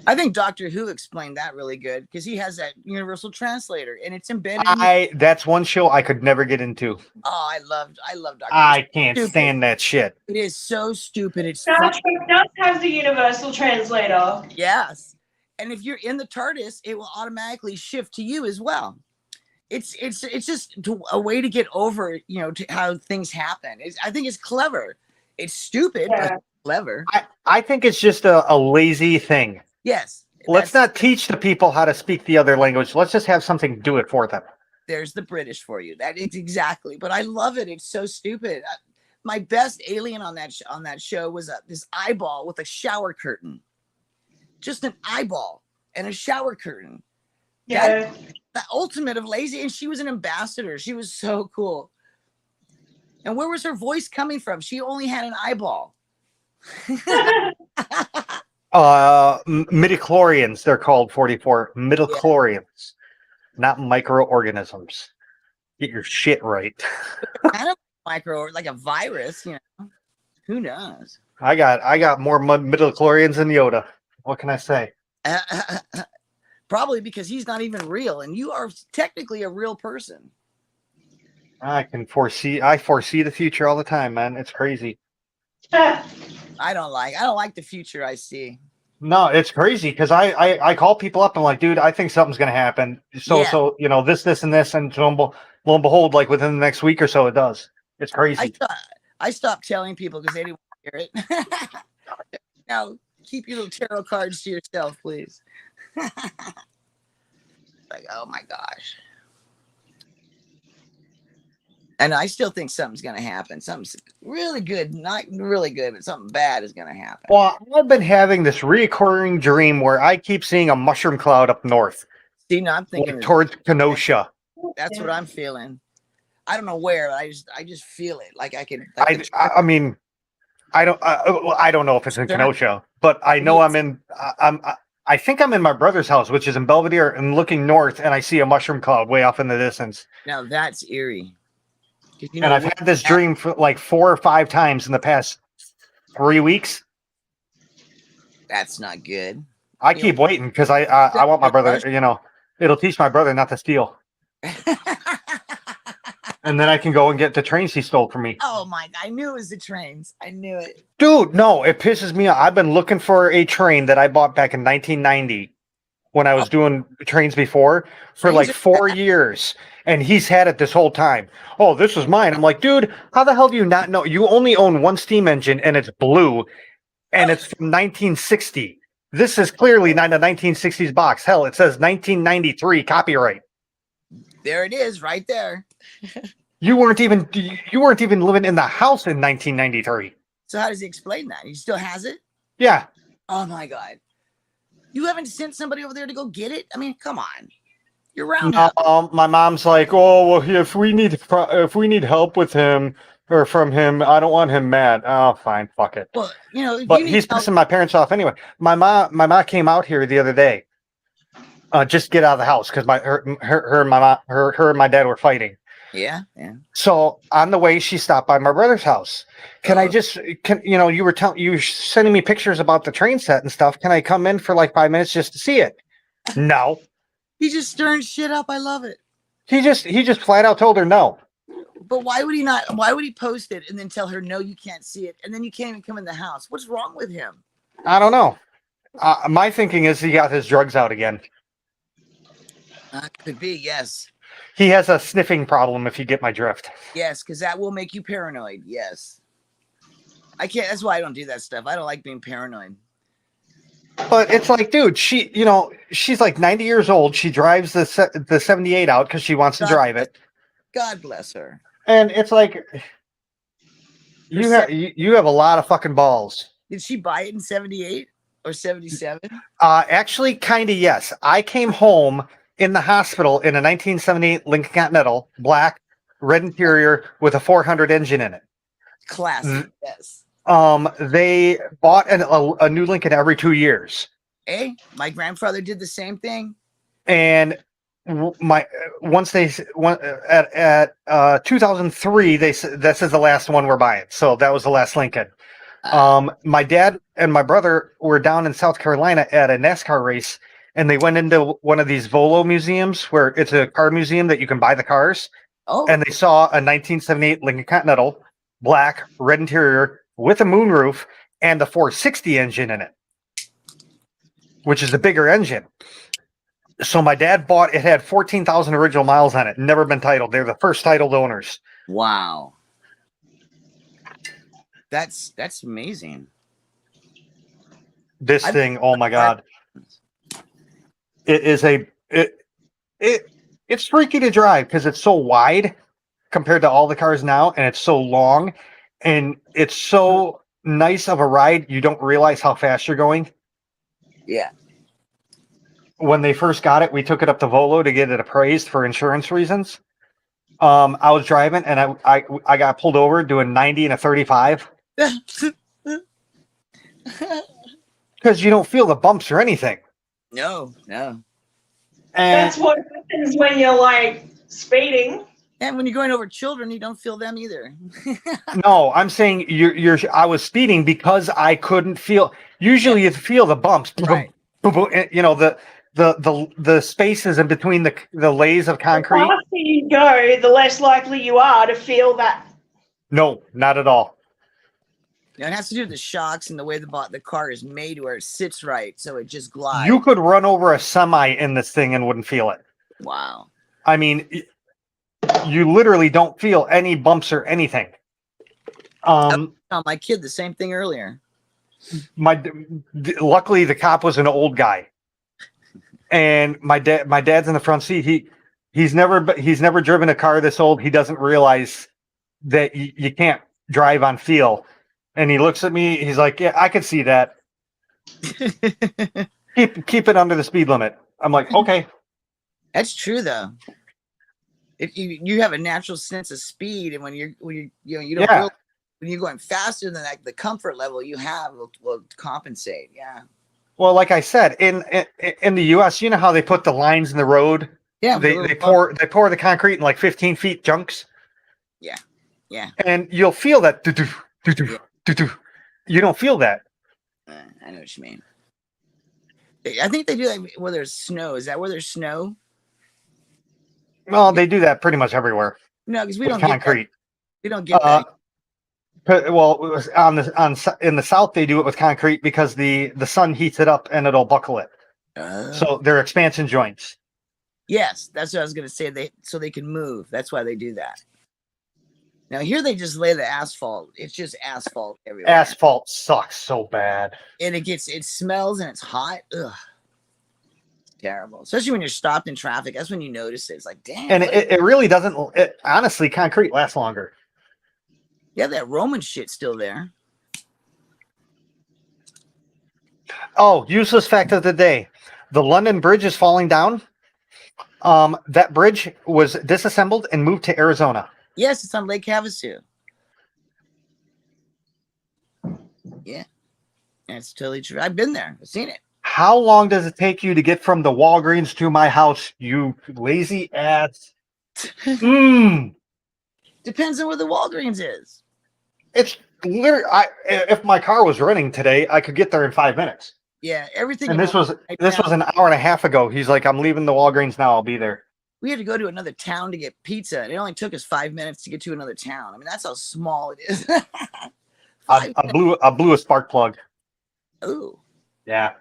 I think Doctor Who explained that really good because he has that universal translator, and it's embedded. That's one show I could never get into. Oh, I love Doctor Who. I can't stand that shit. It is so stupid. It's Star Trek does have the universal translator. Yes, and if you're in the TARDIS, it will automatically shift to you as well. It's just a way to get over, to how things happen. I think it's clever. It's stupid, but clever. I think it's just a lazy thing. Yes. Let's not teach the people how to speak the other language. Let's just have something do it for them. There's the British for you. That is exactly. But I love it. It's so stupid. My best alien on that show was this eyeball with a shower curtain. Just an eyeball and a shower curtain. Yeah. The ultimate of lazy, and she was an ambassador. She was so cool. And where was her voice coming from? She only had an eyeball. Midichlorians, they're called 44. Midichlorians, not microorganisms. Get your shit right. Kind of like a virus, Who knows? I got more midichlorians than Yoda. What can I say? Probably because he's not even real, and you are technically a real person. I foresee the future all the time, man. It's crazy. I don't like the future I see. No, it's crazy because I call people up and like, dude, I think something's gonna happen. So this and this, and lo and behold, like within the next week or so, it does. It's crazy. I stopped telling people because they didn't want to hear it. Now keep your little tarot cards to yourself, please. Like, oh my gosh. And I still think something's going to happen. Something's really good, not really good, but something bad is going to happen. Well, I've been having this recurring dream where I keep seeing a mushroom cloud up north. See, now I'm thinking towards Kenosha. That's what I'm feeling. I don't know where. I just feel it. Like I can. I mean, I don't know if it's in Kenosha, but I know I think I'm in my brother's house, which is in Belvedere, and looking north, and I see a mushroom cloud way off in the distance. Now that's eerie. And I've had this dream for like 4 or 5 times in the past 3 weeks. That's not good. I keep waiting because I want my brother. It'll teach my brother not to steal. And then I can go and get the trains he stole from me. Oh my! I knew it was the trains. I knew it. Dude, no, it pisses me off. I've been looking for a train that I bought back in 1990 when I was doing trains before for Trains like are 4 years, and he's had it this whole time. Oh, this was mine. I'm like, dude, how the hell do you not know? You only own one steam engine, and it's blue, and it's from 1960. This is clearly not a 1960s box. Hell, it says 1993 copyright. There it is, right there. You weren't even living in the house in 1993. So how does he explain that? He still has it? Yeah. Oh my God. You haven't sent somebody over there to go get it? I mean, come on. You're roundhouse. My mom's like, oh well, if we need help with him or from him, I don't want him mad. Oh, fine, fuck it. Well, you know, if But you need he's help, pissing my parents off anyway. My mom came out here the other day, just get out of the house because her and my dad were fighting. yeah. So on the way, she stopped by my brother's house. You were sending me pictures about the train set and stuff. Can I come in for like 5 minutes just to see it? No. He's just stirring shit up. I love it. He just flat out told her no. But why would he not? Why would he post it and then tell her, no, you can't see it? And then you can't even come in the house. What's wrong with him? I don't know. My thinking is he got his drugs out again. Could be, yes. He has a sniffing problem, if you get my drift. Yes, because that will make you paranoid. Yes. I can't. That's why I don't do that stuff. I don't like being paranoid. But it's like, dude, she's like 90 years old. She drives the 78 out because she wants to drive it. God bless her. And it's like, you have a lot of fucking balls. Did she buy it in 78 or 77? Actually, kind of, yes. I came home in the hospital in a 1978 Lincoln Continental, black, red interior with a 400 engine in it. Classic, yes. They bought a new Lincoln every 2 years. Hey, my grandfather did the same thing. And at 2003, they said this is the last one we're buying. So that was the last Lincoln. My dad and my brother were down in South Carolina at a NASCAR race, and they went into one of these Volo museums where it's a car museum that you can buy the cars. Oh, And they saw a 1978 Lincoln Continental, black, red interior with a moonroof and a 460 engine in it, which is a bigger engine. So my dad bought it, had 14,000 original miles on it, never been titled. They're the first titled owners. wow. That's amazing. This thing, oh my God. It's freaky to drive because it's so wide compared to all the cars now, and it's so long, and it's so nice of a ride. You don't realize how fast you're going. Yeah. When they first got it, we took it up to Volo to get it appraised for insurance reasons. I was driving and I got pulled over doing 90 and a 35 because you don't feel the bumps or anything. No. And That's what happens when you're like speeding. And when you're going over children, you don't feel them either. no, I'm saying I was speeding because I couldn't feel. Usually, you feel the bumps. Right. You know, the spaces in between the lays of concrete. The faster you go, the less likely you are to feel that. No, not at all. Now, it has to do with the shocks and the way the car is made where it sits right, so it just glides. You could run over a semi in this thing and wouldn't feel it. Wow. I mean, you literally don't feel any bumps or anything. I told my kid the same thing earlier. Luckily the cop was an old guy, and my dad's in the front seat. He's never driven a car this old. He doesn't realize that you can't drive on feel. And he looks at me. He's like, "Yeah, I can see that. keep it under the speed limit." I'm like, "Okay." That's true though. If you have a natural sense of speed, and when you don't really, when you're going faster than that, the comfort level you have will compensate. Yeah. Well, like I said, in the U.S., you know how they put the lines in the road? Yeah. They pour the concrete in like 15 feet chunks. Yeah. Yeah. And you'll feel that. You don't feel that. I know what you mean. I think they do that where there's snow. Is that where there's snow? Well, they do that pretty much everywhere. No, because we with don't concrete. Get that. We don't get that. Well, it was in the south they do it with concrete because the sun heats it up and it'll buckle it. So they're expansion joints. Yes, that's what I was gonna say. So they can move. That's why they do that. Now here they just lay the asphalt. It's just asphalt everywhere. Asphalt sucks so bad. And it smells and it's hot. Ugh. It's terrible. Especially when you're stopped in traffic. That's when you notice it. It's like, damn. And it really doesn't. Honestly, concrete lasts longer. Yeah, that Roman shit's still there. Oh, useless fact of the day. The London Bridge is falling down. That bridge was disassembled and moved to Arizona. Yes, it's on Lake Havasu. Yeah. That's totally true. I've been there. I've seen it. How long does it take you to get from the Walgreens to my house, you lazy ass? Depends on where the Walgreens is. It's literally, if my car was running today, I could get there in 5 minutes. Yeah, everything. And this was an hour and a half ago. He's like, I'm leaving the Walgreens now. I'll be there. We had to go to another town to get pizza, and it only took us 5 minutes to get to another town. I mean, that's how small it is. I blew a spark plug. Ooh, Yeah.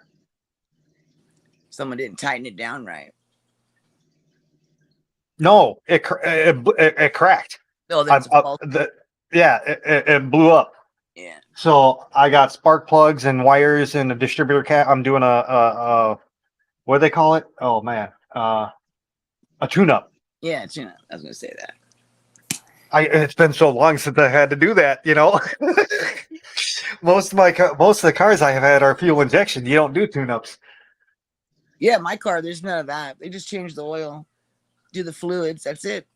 someone didn't tighten it down right. No, it cracked. Oh, that's it blew up. yeah. So I got spark plugs and wires and a distributor cap. I'm doing a what do they call it? Oh man, a tune-up. Yeah, it's, I was gonna say that. It's been so long since I had to do that. Most of the cars I have had are fuel injection. You don't do tune-ups. Yeah, my car, there's none of that. They just change the oil, do the fluids. That's it.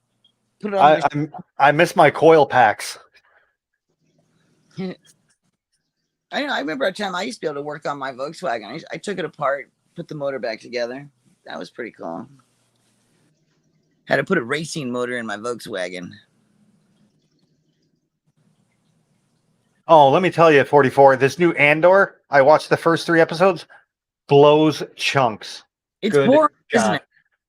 Put it on. I miss my coil packs. I remember a time I used to be able to work on my Volkswagen. I took it apart, put the motor back together. That was pretty cool. Had to put a racing motor in my Volkswagen. Oh, let me tell you, 44, this new Andor, I watched the first 3 episodes, blows chunks. It's Good boring, God. isn't it?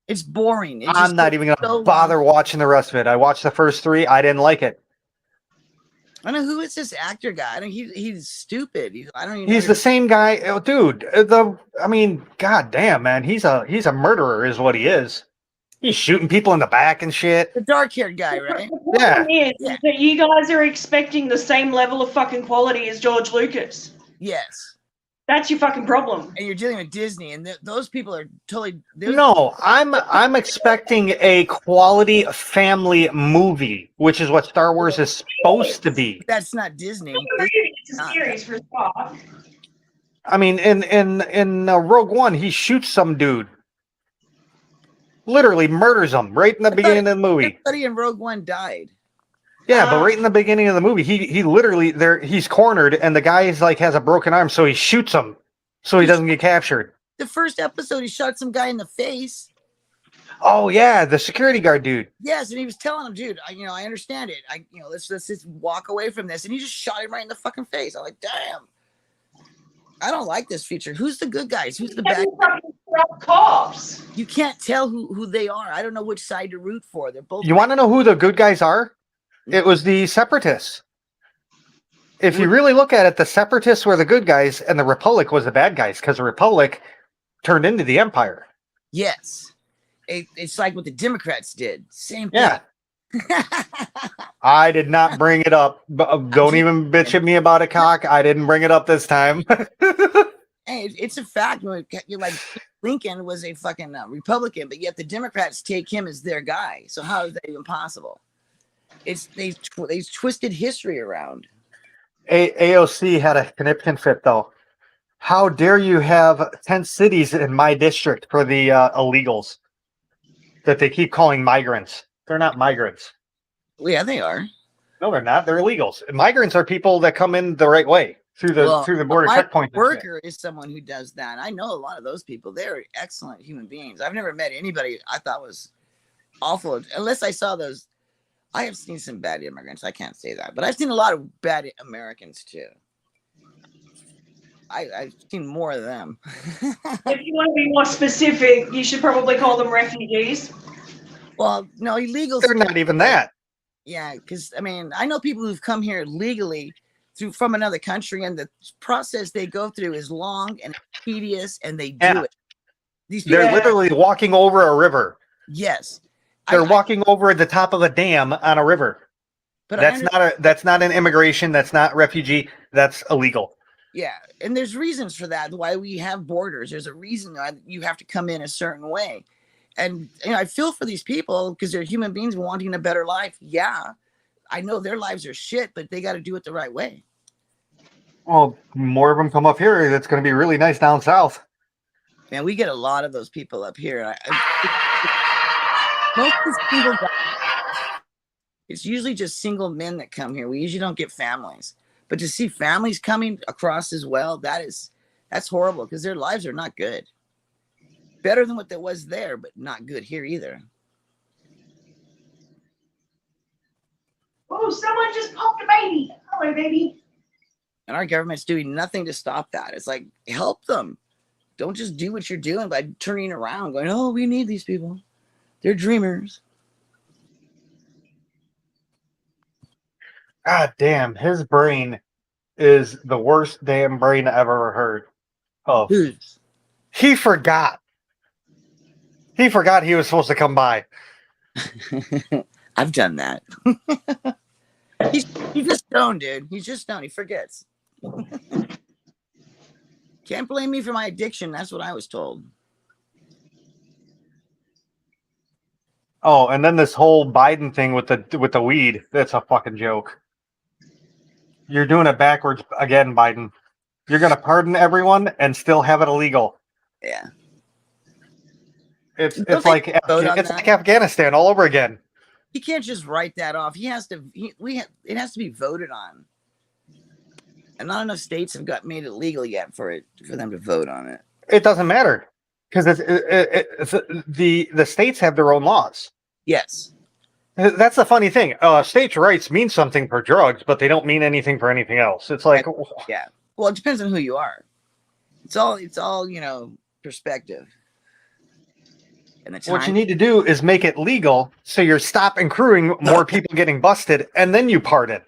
It's boring. I'm not even going to bother watching the rest of it. I watched the first 3. I didn't like it. I don't know who is this actor guy. He's stupid. I don't even. He's the same guy, dude. God damn, man, he's a murderer, is what he is. He's shooting people in the back and shit. The dark-haired guy, right? The problem is that you guys are expecting the same level of fucking quality as George Lucas. Yes. That's your fucking problem. And you're dealing with Disney, and those people are totally. No, I'm expecting a quality family movie, which is what Star Wars is supposed to be. That's not Disney. It's a series for Star. I mean, in Rogue One, he shoots some dude, literally murders him right in the beginning of the movie. Everybody in Rogue One died. Yeah, but right in the beginning of the movie, he literally he's cornered, and the guy is like has a broken arm, so he shoots him, so he doesn't get captured. The first episode, he shot some guy in the face. Oh yeah, the security guard dude. Yes, and he was telling him, dude, I understand it. Let's just walk away from this, and he just shot him right in the fucking face. I'm like, damn. I don't like this feature. Who's the good guys? Who's the bad guys? Cops. You can't tell who they are. I don't know which side to root for. They're both. You want to know who the good guys are? It was the Separatists. If you really look at it, the Separatists were the good guys, and the Republic was the bad guys, because the Republic turned into the Empire. Yes. It's like what the Democrats did. Same thing. Yeah. I did not bring it up. Don't even bitch at me about it, cock. I didn't bring it up this time. Hey, it's a fact. You're like Lincoln was a fucking Republican, but yet the Democrats take him as their guy. So how is that even possible? They twisted history around. AOC had a conniption fit, though. How dare you have 10 cities in my district for the illegals that they keep calling migrants? They're not migrants. Well, yeah, they are. No, they're not. They're illegals. Migrants are people that come in the right way through the border checkpoint. Worker is someone who does that. I know a lot of those people. They're excellent human beings. I've never met anybody I thought was awful, unless I saw those. I have seen some bad immigrants. I can't say that, but I've seen a lot of bad Americans too. I've seen more of them. If you want to be more specific, you should probably call them refugees. Well, no, illegals. They're not even that. Yeah, because I know people who've come here legally from another country, and the process they go through is long and tedious, and they do it. These people, They're Yeah. literally walking over a river. yes, They're walking over at the top of a dam on a river. but That's not an immigration. That's not refugee. That's illegal. yeah, and there's reasons for that. Why we have borders. There's a reason that you have to come in a certain way, and I feel for these people because they're human beings wanting a better life. Yeah, I know their lives are shit, but they got to do it the right way. Well, more of them come up here. That's going to be really nice down south. Man, we get a lot of those people up here. Most of these single guys, it's usually just single men that come here. We usually don't get families, but to see families coming across as well, that's horrible because their lives are not good. Better than what there was there, but not good here either. Oh, someone just popped a baby. Hello, baby. And our government's doing nothing to stop that. It's like, help them. Don't just do what you're doing by turning around going, oh, we need these people. They're dreamers. God damn, his brain is the worst damn brain I ever heard of. Who's? He forgot. He forgot he was supposed to come by. I've done that. He's just stoned, dude. He's just stoned. He forgets. Can't blame me for my addiction. That's what I was told. Oh, and then this whole Biden thing with the weed, that's a fucking joke. You're doing it backwards again, Biden. You're going to pardon everyone and still have it illegal. Yeah. It's like Afghanistan all over again. He can't just write that off. He has to. It has to be voted on, and not enough states have made it legal yet for them to vote on it. It doesn't matter because the states have their own laws. Yes, that's the funny thing. States' rights mean something for drugs, but they don't mean anything for anything else. It's like, yeah. Well, it depends on who you are. It's all perspective. And what you need to do is make it legal so you're stop accruing more people getting busted, and then you pardon.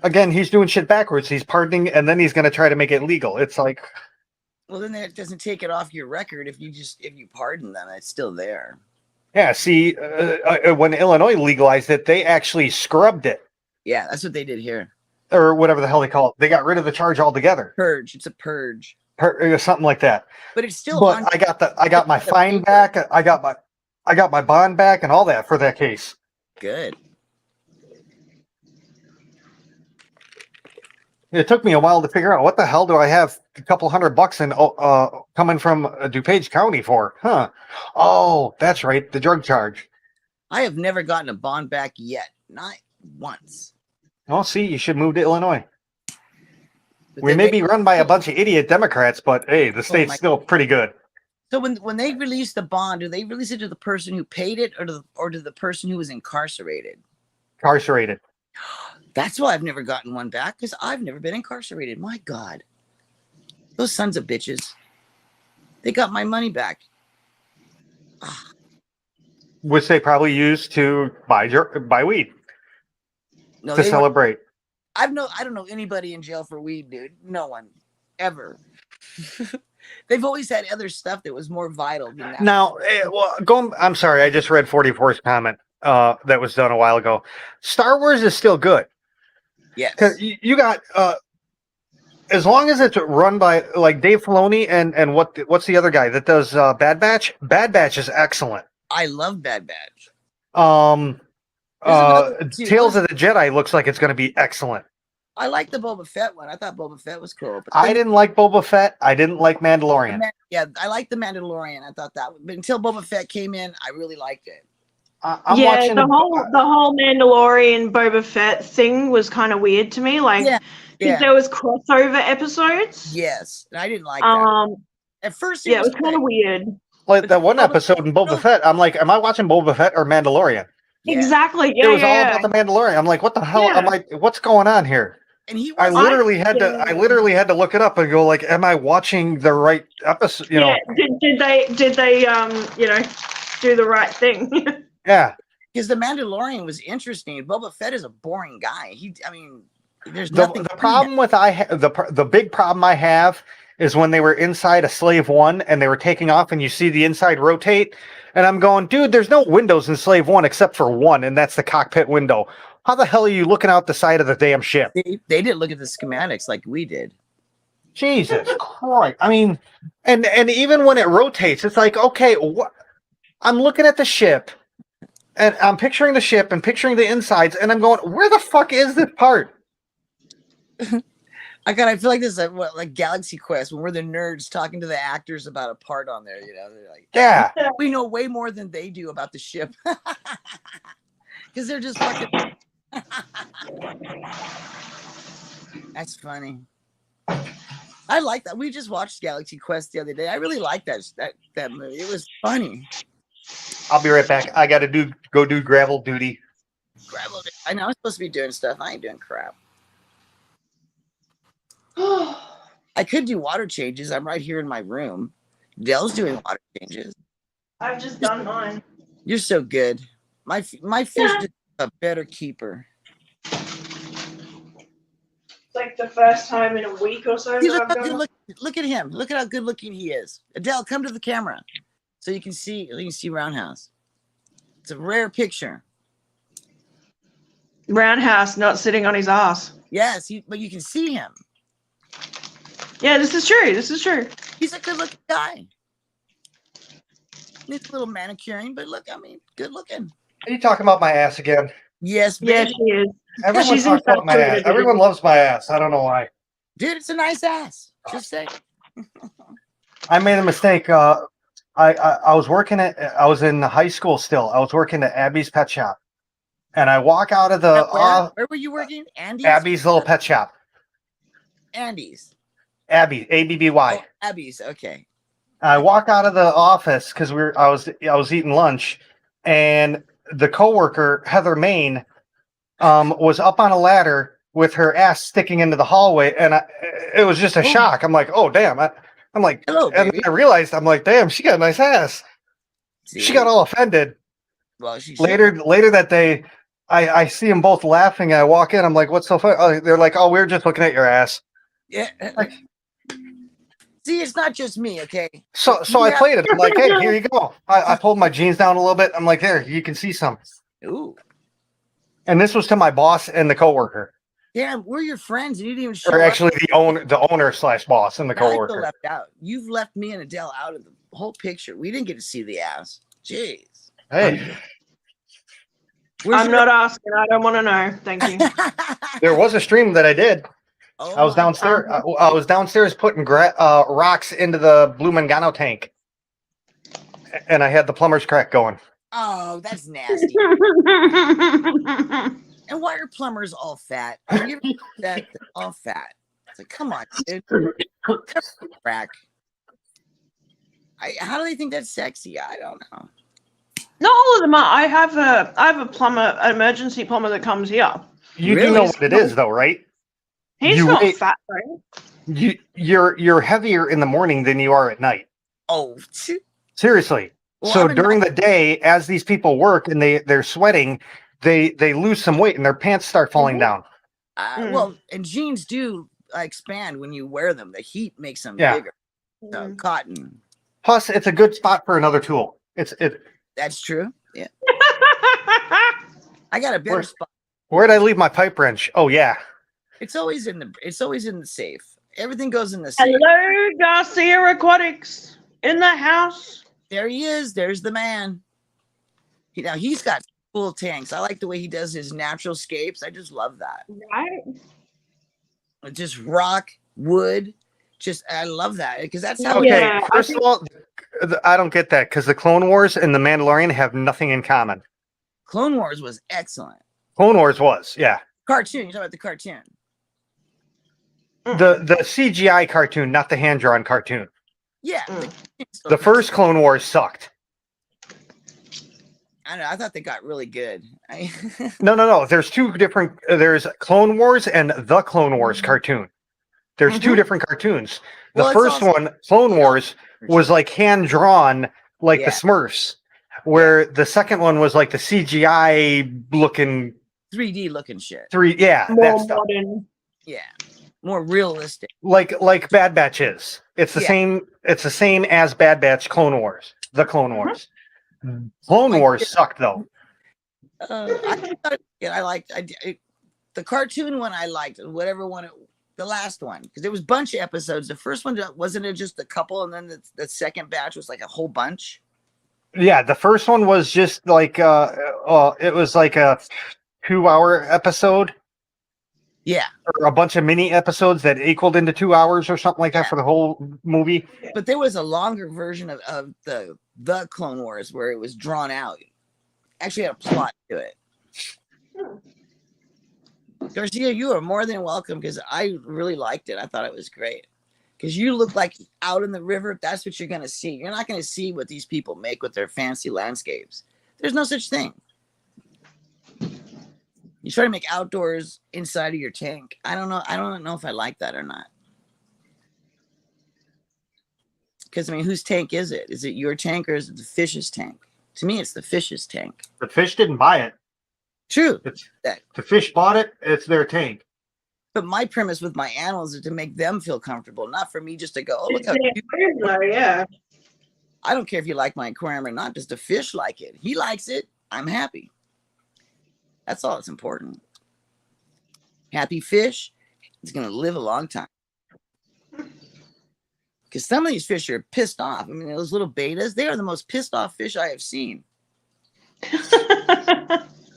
Again, he's doing shit backwards. He's pardoning, and then he's going to try to make it legal. It's like, well, then that doesn't take it off your record. If you pardon them, it's still there. Yeah. See, when Illinois legalized it, they actually scrubbed it. Yeah, that's what they did here, or whatever the hell they call it. They got rid of the charge altogether. Purge. It's a purge. Something like that. But it's still. But I got my fine back. I got my bond back and all that for that case. Good. It took me a while to figure out what the hell do I have a couple $100 in coming from DuPage County for? Huh? Oh, that's right, the drug charge. I have never gotten a bond back yet, not once. Oh, see, you should move to Illinois. We may be run by a bunch of idiot Democrats, but hey, the state's still pretty good. So when they release the bond, do they release it to the person who paid it, or to the person who was incarcerated? Incarcerated. That's why I've never gotten one back, because I've never been incarcerated. My God, those sons of bitches! They got my money back. Which they probably used to buy weed to celebrate. I don't know anybody in jail for weed, dude. No one, ever. They've always had other stuff that was more vital than that. Now, I'm sorry, I just read 44's comment that was done a while ago. Star Wars is still good. Yes. Because you got, as long as it's run by like Dave Filoni and what's the other guy that does Bad Batch? Bad Batch is excellent. I love Bad Batch. Tales of the Jedi looks like it's going to be excellent. I like the Boba Fett one. I thought Boba Fett was cool. But I didn't like Boba Fett. I didn't like Mandalorian. Yeah, I like the Mandalorian. I thought that, but until Boba Fett came in, I really liked it. I'm watching the whole Mandalorian Boba Fett thing was kind of weird to me. Like, there was crossover episodes. Yes, and I didn't like that. At first, it was kind of weird. Like that one episode in Boba Fett, I'm like, am I watching Boba Fett or Mandalorian? Yeah. Exactly. Yeah, it was all about the Mandalorian. I'm like, what the hell am I? What's going on here? And I literally had to look it up and go like, am I watching the right episode? You know, did they do the right thing? Yeah, because the Mandalorian was interesting. Boba Fett is a boring guy. There's nothing. The problem with the big problem I have is when they were inside a Slave 1 and they were taking off and you see the inside rotate. And I'm going, dude, there's no windows in Slave 1 except for one, and that's the cockpit window. How the hell are you looking out the side of the damn ship? They didn't look at the schematics like we did. Jesus Christ. I mean, and even when it rotates, it's like, okay, I'm looking at the ship and I'm picturing the ship and picturing the insides, and I'm going, where the fuck is this part? I feel like this is like Galaxy Quest when we're the nerds talking to the actors about a part on there. You know, they're like, Yeah. we know way more than they do about the ship because they're just fucking. That's funny. I like that. We just watched Galaxy Quest the other day. I really like that movie. It was funny. I'll be right back. I got to go do gravel duty. Gravel. I know I'm supposed to be doing stuff. I ain't doing crap. I could do water changes. I'm right here in my room. Dell's doing water changes. I've just done mine. You're so good. My fish is a better keeper. It's like the first time in a week or so. See, that I've done look at him. Look at how good looking he is. Adele, come to the camera so you can see Roundhouse. It's a rare picture. Roundhouse not sitting on his ass. Yes, but you can see him. Yeah, this is true. This is true. He's a good looking guy. Needs a little manicuring, but look, I mean, good looking. Are you talking about my ass again? Yes, Yeah, baby. she is. Everyone She's talks about my ass. infatuated. Everyone loves my ass. I don't know why. Dude, it's a nice ass. Just say. I made a mistake. I was working I was in high school still. I was working at Abby's Pet Shop. And I walk out of the Where were you working? Andy's? Abby's little pet shop. Andy's. Abby, ABBY. Oh, Abby's, okay. I walk out of the office because I was eating lunch, and the coworker Heather Main was up on a ladder with her ass sticking into the hallway, and it was just a shock. I'm like, oh damn! I'm like, hello, and baby. I realized I'm like, damn, she got a nice ass. See? She got all offended. Well, she Later that day, I see them both laughing. I walk in. I'm like, what's so funny? Oh, they're like, oh, we were just looking at your ass. Yeah. See, it's not just me, okay? So I played it. I'm like, hey, here you go. I pulled my jeans down a little bit. I'm like, there, you can see some. Ooh. And this was to my boss and the coworker. Damn, we're your friends. You didn't even show Or actually up. the owner / boss and the I feel coworker. left out. You've left me and Adele out of the whole picture. We didn't get to see the ass. Jeez. Hey, I'm not asking. I don't want to know. Thank you. there was a stream that I did. Oh, I was downstairs. I was downstairs putting rocks into the Blue Mangano tank, and I had the plumber's crack going. Oh, that's nasty. And why are plumbers all fat? Have you ever heard that? They're all fat. It's like, come on, dude. Crack. How do they think that's sexy? I don't know. Not all of them are. I have a plumber, an emergency plumber that comes here. You Really? do know what it is, though, right? He's You not wait. fat, right? You're heavier in the morning than you are at night. Oh, Seriously. Well, So I'm during the day, as these people work and they're sweating, they lose some weight and their pants start falling down. well, and jeans do expand when you wear them. The heat makes them Yeah. bigger. So cotton. Plus, it's a good spot for another tool. That's true. Yeah. I got a better spot. Where'd I leave my pipe wrench? Oh yeah. It's always in the safe. Everything goes in the safe. Hello, Garcia Aquatics in the house. There he is. There's the man. Now he's got full tanks. I like the way he does his natural scapes. I just love that. Right. Just rock, wood. I love that because that's how. Okay. Yeah, First of all, I don't get that because the Clone Wars and the Mandalorian have nothing in common. Clone Wars was excellent. Clone Wars was, yeah. Cartoon. You're talking about the cartoon. The CGI cartoon, not the hand drawn cartoon. Yeah. The first Clone Wars sucked. I don't know. I thought they got really good. No. There's two different. There's Clone Wars and the Clone Wars cartoon. There's two different cartoons. The Well, first one, Clone Wars, was like hand drawn, like Yeah. the Smurfs, where the second one was like the CGI looking 3D looking shit. that More stuff. modern. Yeah. more realistic. Like Bad Batch is. It's the Yeah. same. It's the same as Bad Batch Clone Wars. The Clone Wars. Clone Like, Wars sucked though. I liked the cartoon one. I liked whatever one. The last one, because there was a bunch of episodes. The first one wasn't it just a couple, and then the second batch was like a whole bunch. Yeah, the first one was just like it was like a 2-hour episode. Yeah, Or a bunch of mini episodes that equaled into 2 hours or something like that for the whole movie. but there was a longer version of the Clone Wars where it was drawn out. Actually, had a plot to it. Garcia, you are more than welcome because I really liked it. I thought it was great. Because you look like out in the river, that's what you're going to see. You're not going to see what these people make with their fancy landscapes. There's no such thing. You try to make outdoors inside of your tank. I don't know. I don't know if I like that or not. Because, I mean, whose tank is it? Is it your tank or is it the fish's tank? To me, it's the fish's tank. The fish didn't buy it. True. The fish bought it. It's their tank. But my premise with my animals is to make them feel comfortable, not for me just to go, oh, look It's how an cute. aquarium though, yeah. I don't care if you like my aquarium or not. Does the fish like it? He likes it. I'm happy. That's all that's important. Happy fish is going to live a long time. Because some of these fish are pissed off. I mean, those little betas, they are the most pissed off fish I have seen.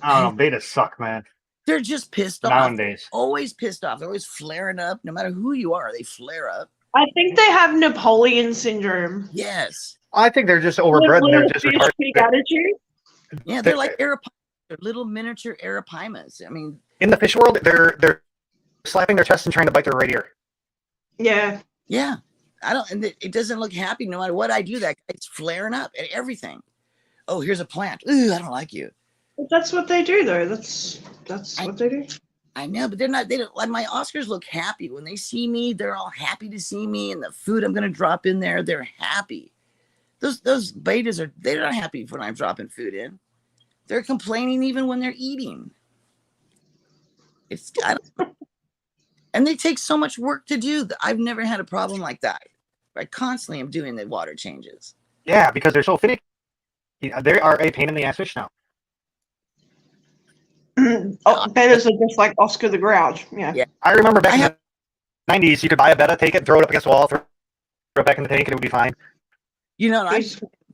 I don't know. Betas suck, man. They're just pissed off. Nowadays. Always pissed off. They're always flaring up. No matter who you are, they flare up. I think they have Napoleon syndrome. Yes. I think they're just overbred and they're Little just fish, retarded. big attitude. Yeah, they're like arapaima. They're little miniature arapaimas. I mean, In the fish world, they're slapping their chest and trying to bite their right ear. Yeah. yeah. I don't, and it doesn't look happy no matter what I do. That it's flaring up at everything. Oh, here's a plant. Ooh, I don't like you. But that's what they do though. That's what they do. I know, but they're not. They don't. Like my Oscars look happy when they see me. They're all happy to see me, and the food I'm gonna drop in there, they're happy. Those betas are. They're not happy when I'm dropping food in. They're complaining even when they're eating. It's and they take so much work to do. I've never had a problem like that. I constantly am doing the water changes. Yeah, because they're so finicky. They are a pain in the ass fish now. Oh, betas are just like Oscar the Grouch. Yeah. I remember back in the 90s, you could buy a betta, take it, throw it up against the wall, throw it back in the tank, and it would be fine. You know,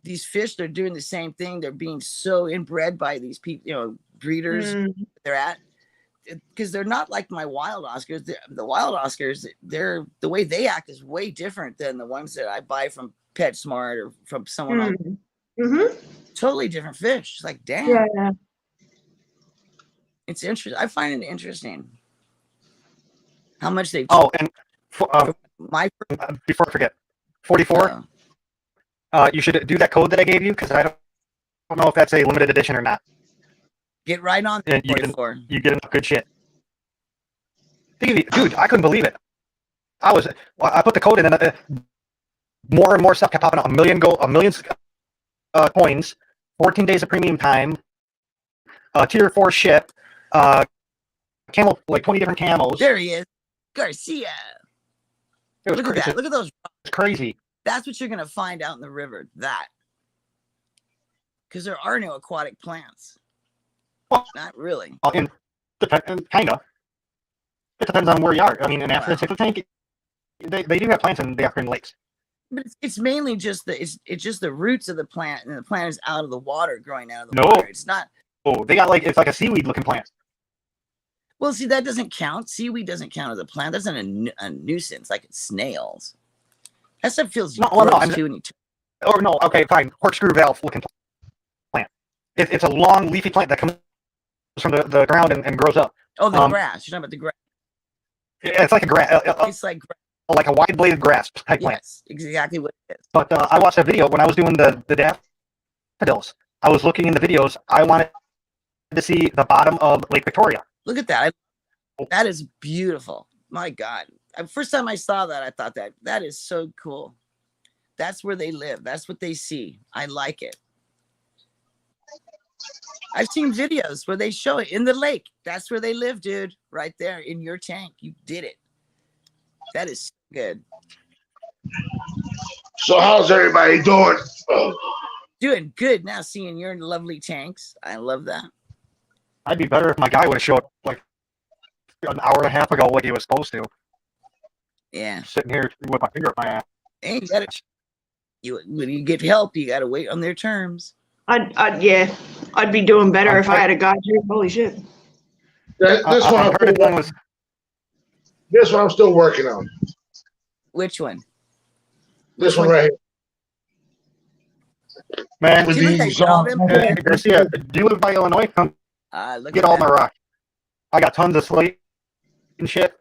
these fish, they're doing the same thing. They're being so inbred by these people, you know, breeders they're at. Because they're not like my wild Oscars. The wild Oscars, they're the way they act is way different than the ones that I buy from PetSmart or from someone else. Mm-hmm. Totally different fish. It's like, damn. Yeah. It's interesting. I find it interesting how much they've. Oh, and my before I forget, 44. You should do that code that I gave you because I don't know if that's a limited edition or not. Get right on And 44. you get enough good shit. Dude, I couldn't believe it. I put the code in, and more and more stuff kept popping up. A million coins, 14 days of premium time, tier 4 ship, camel, like 20 different camels. There he is, Garcia. It was Look at that. Look at those. It's crazy. That's what you're gonna find out in the river. That because there are no aquatic plants. Well, not really. Kind of. It depends on where you are. I mean, in Africa, the tank, they do have plants in the African lakes. But it's mainly just it's just the roots of the plant, and the plant is out of the water, growing out of the No. water. It's not. Oh, they got it's like a seaweed looking plant. Well, see, that doesn't count. Seaweed doesn't count as a plant. That's not a nuisance like it's snails. That stuff feels gross too. Or no, okay, fine. Corkscrew valve looking plant. It's a long leafy plant that comes from the ground and grows up. Oh, the grass. You're talking about the grass. It's like a grass. It's like a wide bladed grass type plant. Yes, exactly what it is. But I watched a video when I was doing the daffodils. I was looking in the videos. I wanted to see the bottom of Lake Victoria. Look at that. That is beautiful. My God. First time I saw that, I thought that is so cool. That's where they live. That's what they see. I like it. I've seen videos where they show it in the lake. That's where they live, dude. Right there in your tank. You did it. That is good. So how's everybody doing? Doing good now. Seeing your lovely tanks, I love that. I'd be better if my guy would have showed up like an hour and a half ago, like he was supposed to. Yeah. Sitting here with my finger up my ass. Hey, when you get help, you gotta wait on their terms. I'd be doing better if I had a guy too. Holy shit. This one I'm still working on. Which one? This one right here. Man, With See, look, these, I got all them hey, Garcia, do you live by Illinois? Come look get at all that. my rock. I got tons of slate and shit.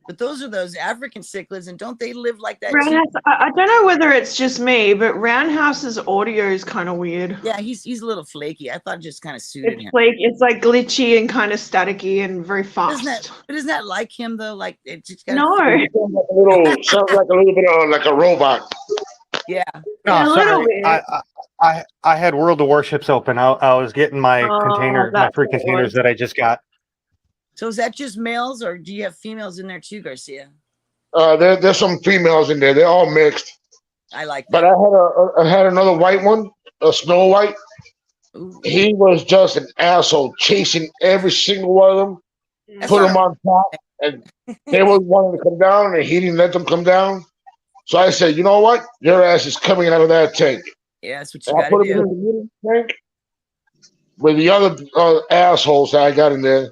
But those are those African cichlids, and don't they live like that too? Roundhouse, I don't know whether it's just me, but Roundhouse's audio is kind of weird. Yeah, he's a little flaky. I thought it just kind of suited him. It's like glitchy and kind of staticky and very fast. Isn't that like him though? Like it just got No. sounds like a little bit of like a robot. Yeah. No, Yeah, a little sorry. bit. I had World of Warships open. I was getting my container, my that's free what it containers was. that I just got. So is that just males, or do you have females in there too, Garcia? There's some females in there. They're all mixed. I like But that. I had another white one, a Snow White. Ooh. He was just an asshole, chasing every single one of them, That's put all them on top, and they were wanting to come down, and he didn't let them come down. So I said, you know what? Your ass is coming out of that tank. Yeah, that's what you And I got put to him in do. the middle tank with the other assholes that I got in there.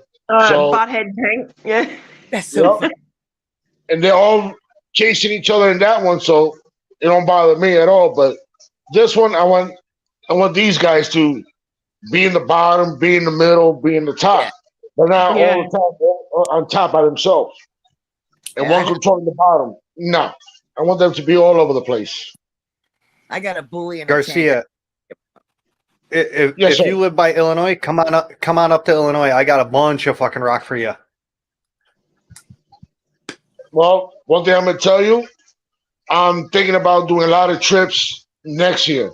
So- Butthead tank. Yeah. That's so Yep. funny. And they're all chasing each other in that one, so it don't bother me at all. But this one, I want these guys to be in the bottom, be in the middle, be in the top. Yeah. They're not Yeah. all the top on top by themselves. And Yeah, one controlling the bottom. No, I want them to be all over the place. I got a bully in a Garcia, if Yes, sir. you live by Illinois, come on up to Illinois. I got a bunch of fucking rock for you. Well, one thing I'm gonna tell you, I'm thinking about doing a lot of trips next year.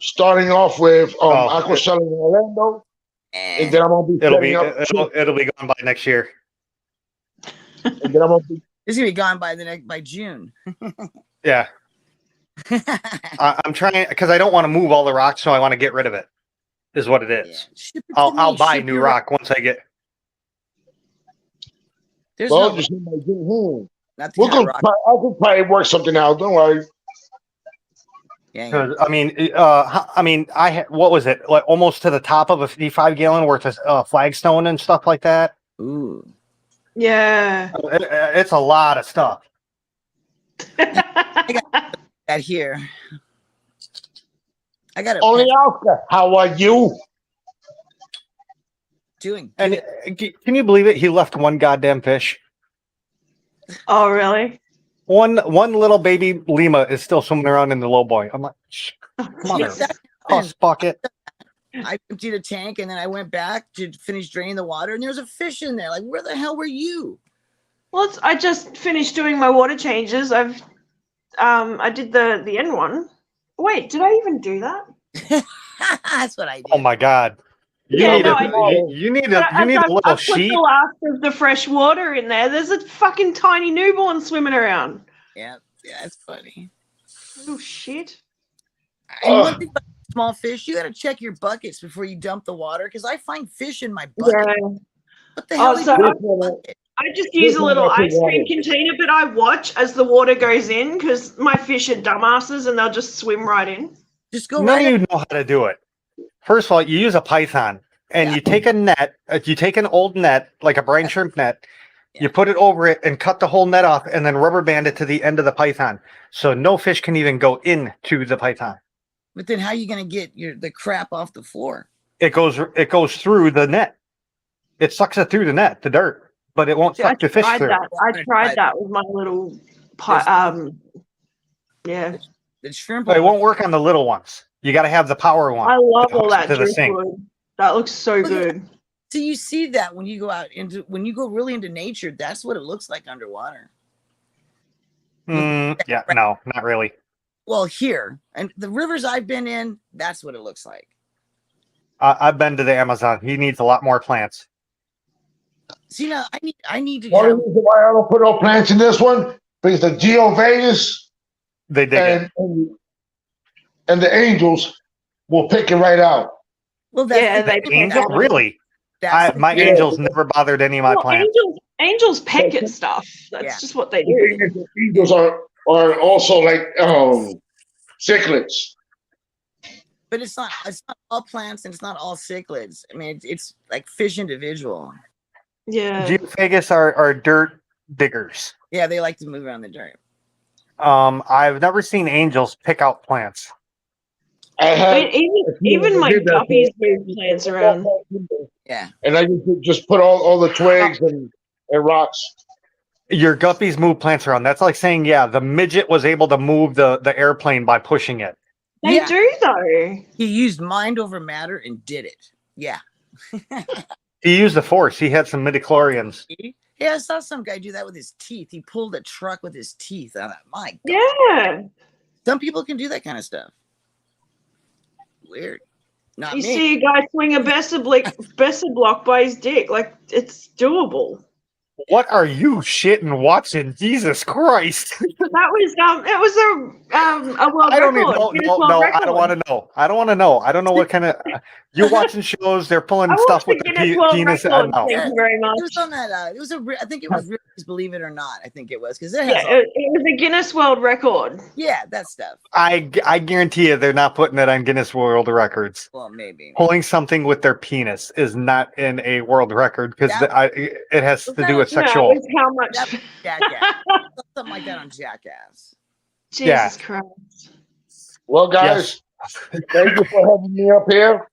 Starting off with Aqua Selling in Orlando, tank. and then I'm gonna be It'll setting be up. it'll be gone by next year. And then I'm gonna be, It's gonna be gone by June. Yeah, I'm trying because I don't want to move all the rocks, so I want to get rid of it. Is what it is. Yeah. Ship it to I'll me, buy ship new your- rock once I get. There's well, no just need my June. not the I kind of rock. could probably work something out. Don't worry. Yeah, yeah. 'Cause, I mean, I had, what was it, like almost to the top of a 55 gallon worth of flagstone and stuff like that. Ooh. Yeah. It's a lot of stuff. That here. I got Only it Oscar, how are you? doing And good. can you believe it? He left one goddamn fish. Oh, really? One little baby lima is still swimming around in the low boy. I'm like, come on, Yeah, there, that puss bucket. I emptied a tank and then I went back to finish draining the water and there was a fish in there. Like, where the hell were you? Well, I just finished doing my water changes. I did the end one. Wait, did I even do that? That's what I did. Oh my god. You Yeah, need no, you need a little I've put sheet. the last of the fresh water in there. There's a fucking tiny newborn swimming around. Yeah, that's funny. Oh shit. And one thing about small fish, you got to check your buckets before you dump the water because I find fish in my bucket. Yeah. What the hell? Oh, is so in my I- bucket? I just use a little Listen, ice cream container, but I watch as the water goes in because my fish are dumbasses and they'll just swim right in. Just go None right of in. you know how to do it. First of all, you use a python and Yeah. you take a net, you take an old net, like a brine shrimp net, Yeah. you put it over it and cut the whole net off and then rubber band it to the end of the python. So no fish can even go into the python. But then how are you going to get the crap off the floor? It goes through the net. It sucks it through the net, the dirt, but it won't See, I suck the fish tried through. that. I tried that with my little yeah. The shrimp. But it won't work on the little ones. You got to have the power one. I love that all hooks it that to the sink. driftwood. That looks so Look at good. So you see that when you go out when you go really into nature, that's what it looks like underwater. Yeah, no, not really. Well, here and the rivers I've been in, that's what it looks like. I've been to the Amazon. He needs a lot more plants. See, now I need to One have. reason why I don't put no plants in this one because the Geo Vegas They dig it. and the Angels will pick it right out. Well, that's Yeah, the they thing. pick Angel, out. really? That's My the thing. Yeah. angels never bothered any of my Well, plants. angels peck at stuff. That's Yeah. just what they The do. thing is, the Angels are also like cichlids. But it's not all plants and it's not all cichlids. I mean, it's like fish individual. Yeah. Geophagus are dirt diggers. Yeah, they like to move around the dirt. I've never seen angels pick out plants. I I had mean, even my did that guppies move plants around. Yeah. and I just put all the twigs and rocks. Your guppies move plants around. That's like saying, yeah, the midget was able to move the airplane by pushing it. They Yeah. do though. He used mind over matter and did it. Yeah. He used the force. He had some midichlorians. Yeah, I saw some guy do that with his teeth. He pulled a truck with his teeth. I thought, my God. Yeah. Some people can do that kind of stuff. Weird. Not You me. see a guy swing a Besser block by his dick. Like, it's doable. What are you shitting watching? Jesus Christ! That was it was a world I don't even record. know. Guinness No, World no, I Record. don't want to know. I don't want to know. I don't know what kind of you're watching shows. They're pulling I stuff watched with the the Guinness World penis. Record. No. Thank you very much. It was on that. It was I think it was Ripley's Believe It or Not. I think it was because it has. Yeah, all, it was a Guinness World Record. yeah, that stuff. I guarantee you, they're not putting it on Guinness World Records. Well, maybe. Pulling something with their penis is not in a world record because it has to do with No, sexual. it's how much. That- Jackass. Something like that on Jackass. Jesus Yeah. Christ. Well, guys, thank you for having me up here,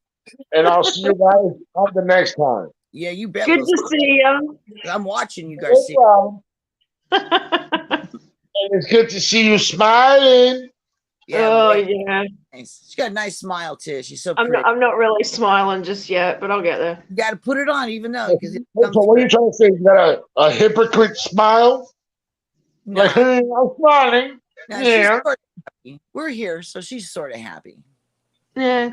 and I'll see you guys on the next time. Yeah, you bet. Good Will. to see you. I'm watching you guys. No See. problem. And it's good to see you smiling. Yeah, Oh right. yeah. Nice. She's got a nice smile too. She's so I'm pretty. not really smiling just yet, but I'll get there. You got to put it on, even though because it So what are you trying to say? You got a hypocrite smile? Like, hey, I'm smiling. Yeah. We're here, so she's sort of happy. Yeah.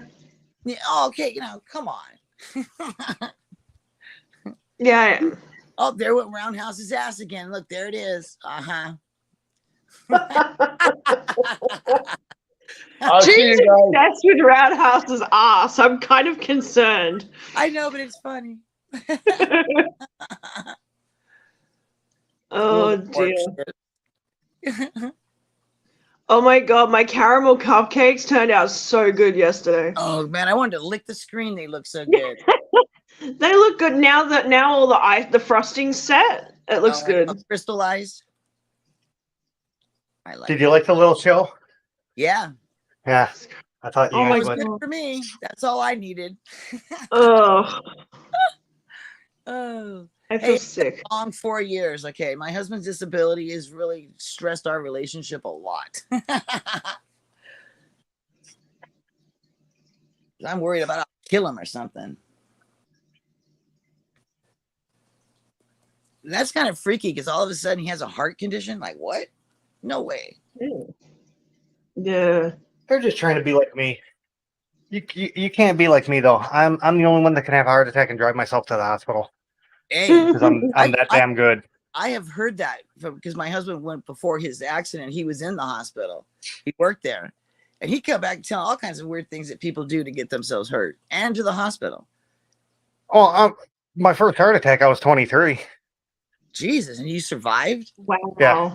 Yeah. Oh, okay. Come on. Yeah, I am. Oh, there went Roundhouse's ass again. Look, there it is. Uh-huh. I'll see She's you guys. obsessed with Roundhouse's ass. I'm kind of concerned. I know, but it's funny. Oh dear. Oh my god, my caramel cupcakes turned out so good yesterday. Oh man, I wanted to lick the screen. They look so good. They look good now all the frosting's set. It looks good. Crystallized. I like Did it. you like the little show? Yeah. Yeah, I thought you Oh my guys It was would. good for me. That's all I needed. Oh, Oh. I feel sick. Long 4 years. Okay. My husband's disability has really stressed our relationship a lot. I'm worried about I'll kill him or something. And that's kind of freaky because all of a sudden he has a heart condition. Like, what? No way. Yeah. They're just trying to be like me. You can't be like me though. I'm the only one that can have a heart attack and drive myself to the hospital Hey, because I'm that damn good. I have heard that because my husband went before his accident. He was in the hospital. He worked there. And he come back and tell all kinds of weird things that people do to get themselves hurt and to the hospital. Oh, my first heart attack, I was 23. Jesus. And you survived? Wow. Yeah.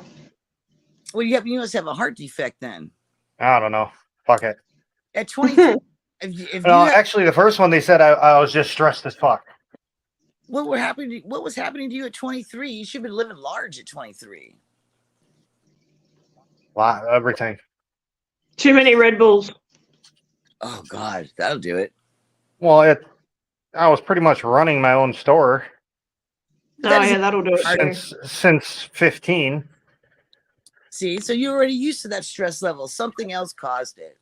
Well, you must have a heart defect then. I don't know. Fuck it. At 23. if No, you had, actually, the first one they said I was just stressed as fuck. what was happening to you at 23? You should have been living large at 23. Wow, everything. Too many Red Bulls. Oh God, that'll do it. Well, I was pretty much running my own store Oh That is- yeah, that'll do it. since 15. See, so you're already used to that stress level. Something else caused it.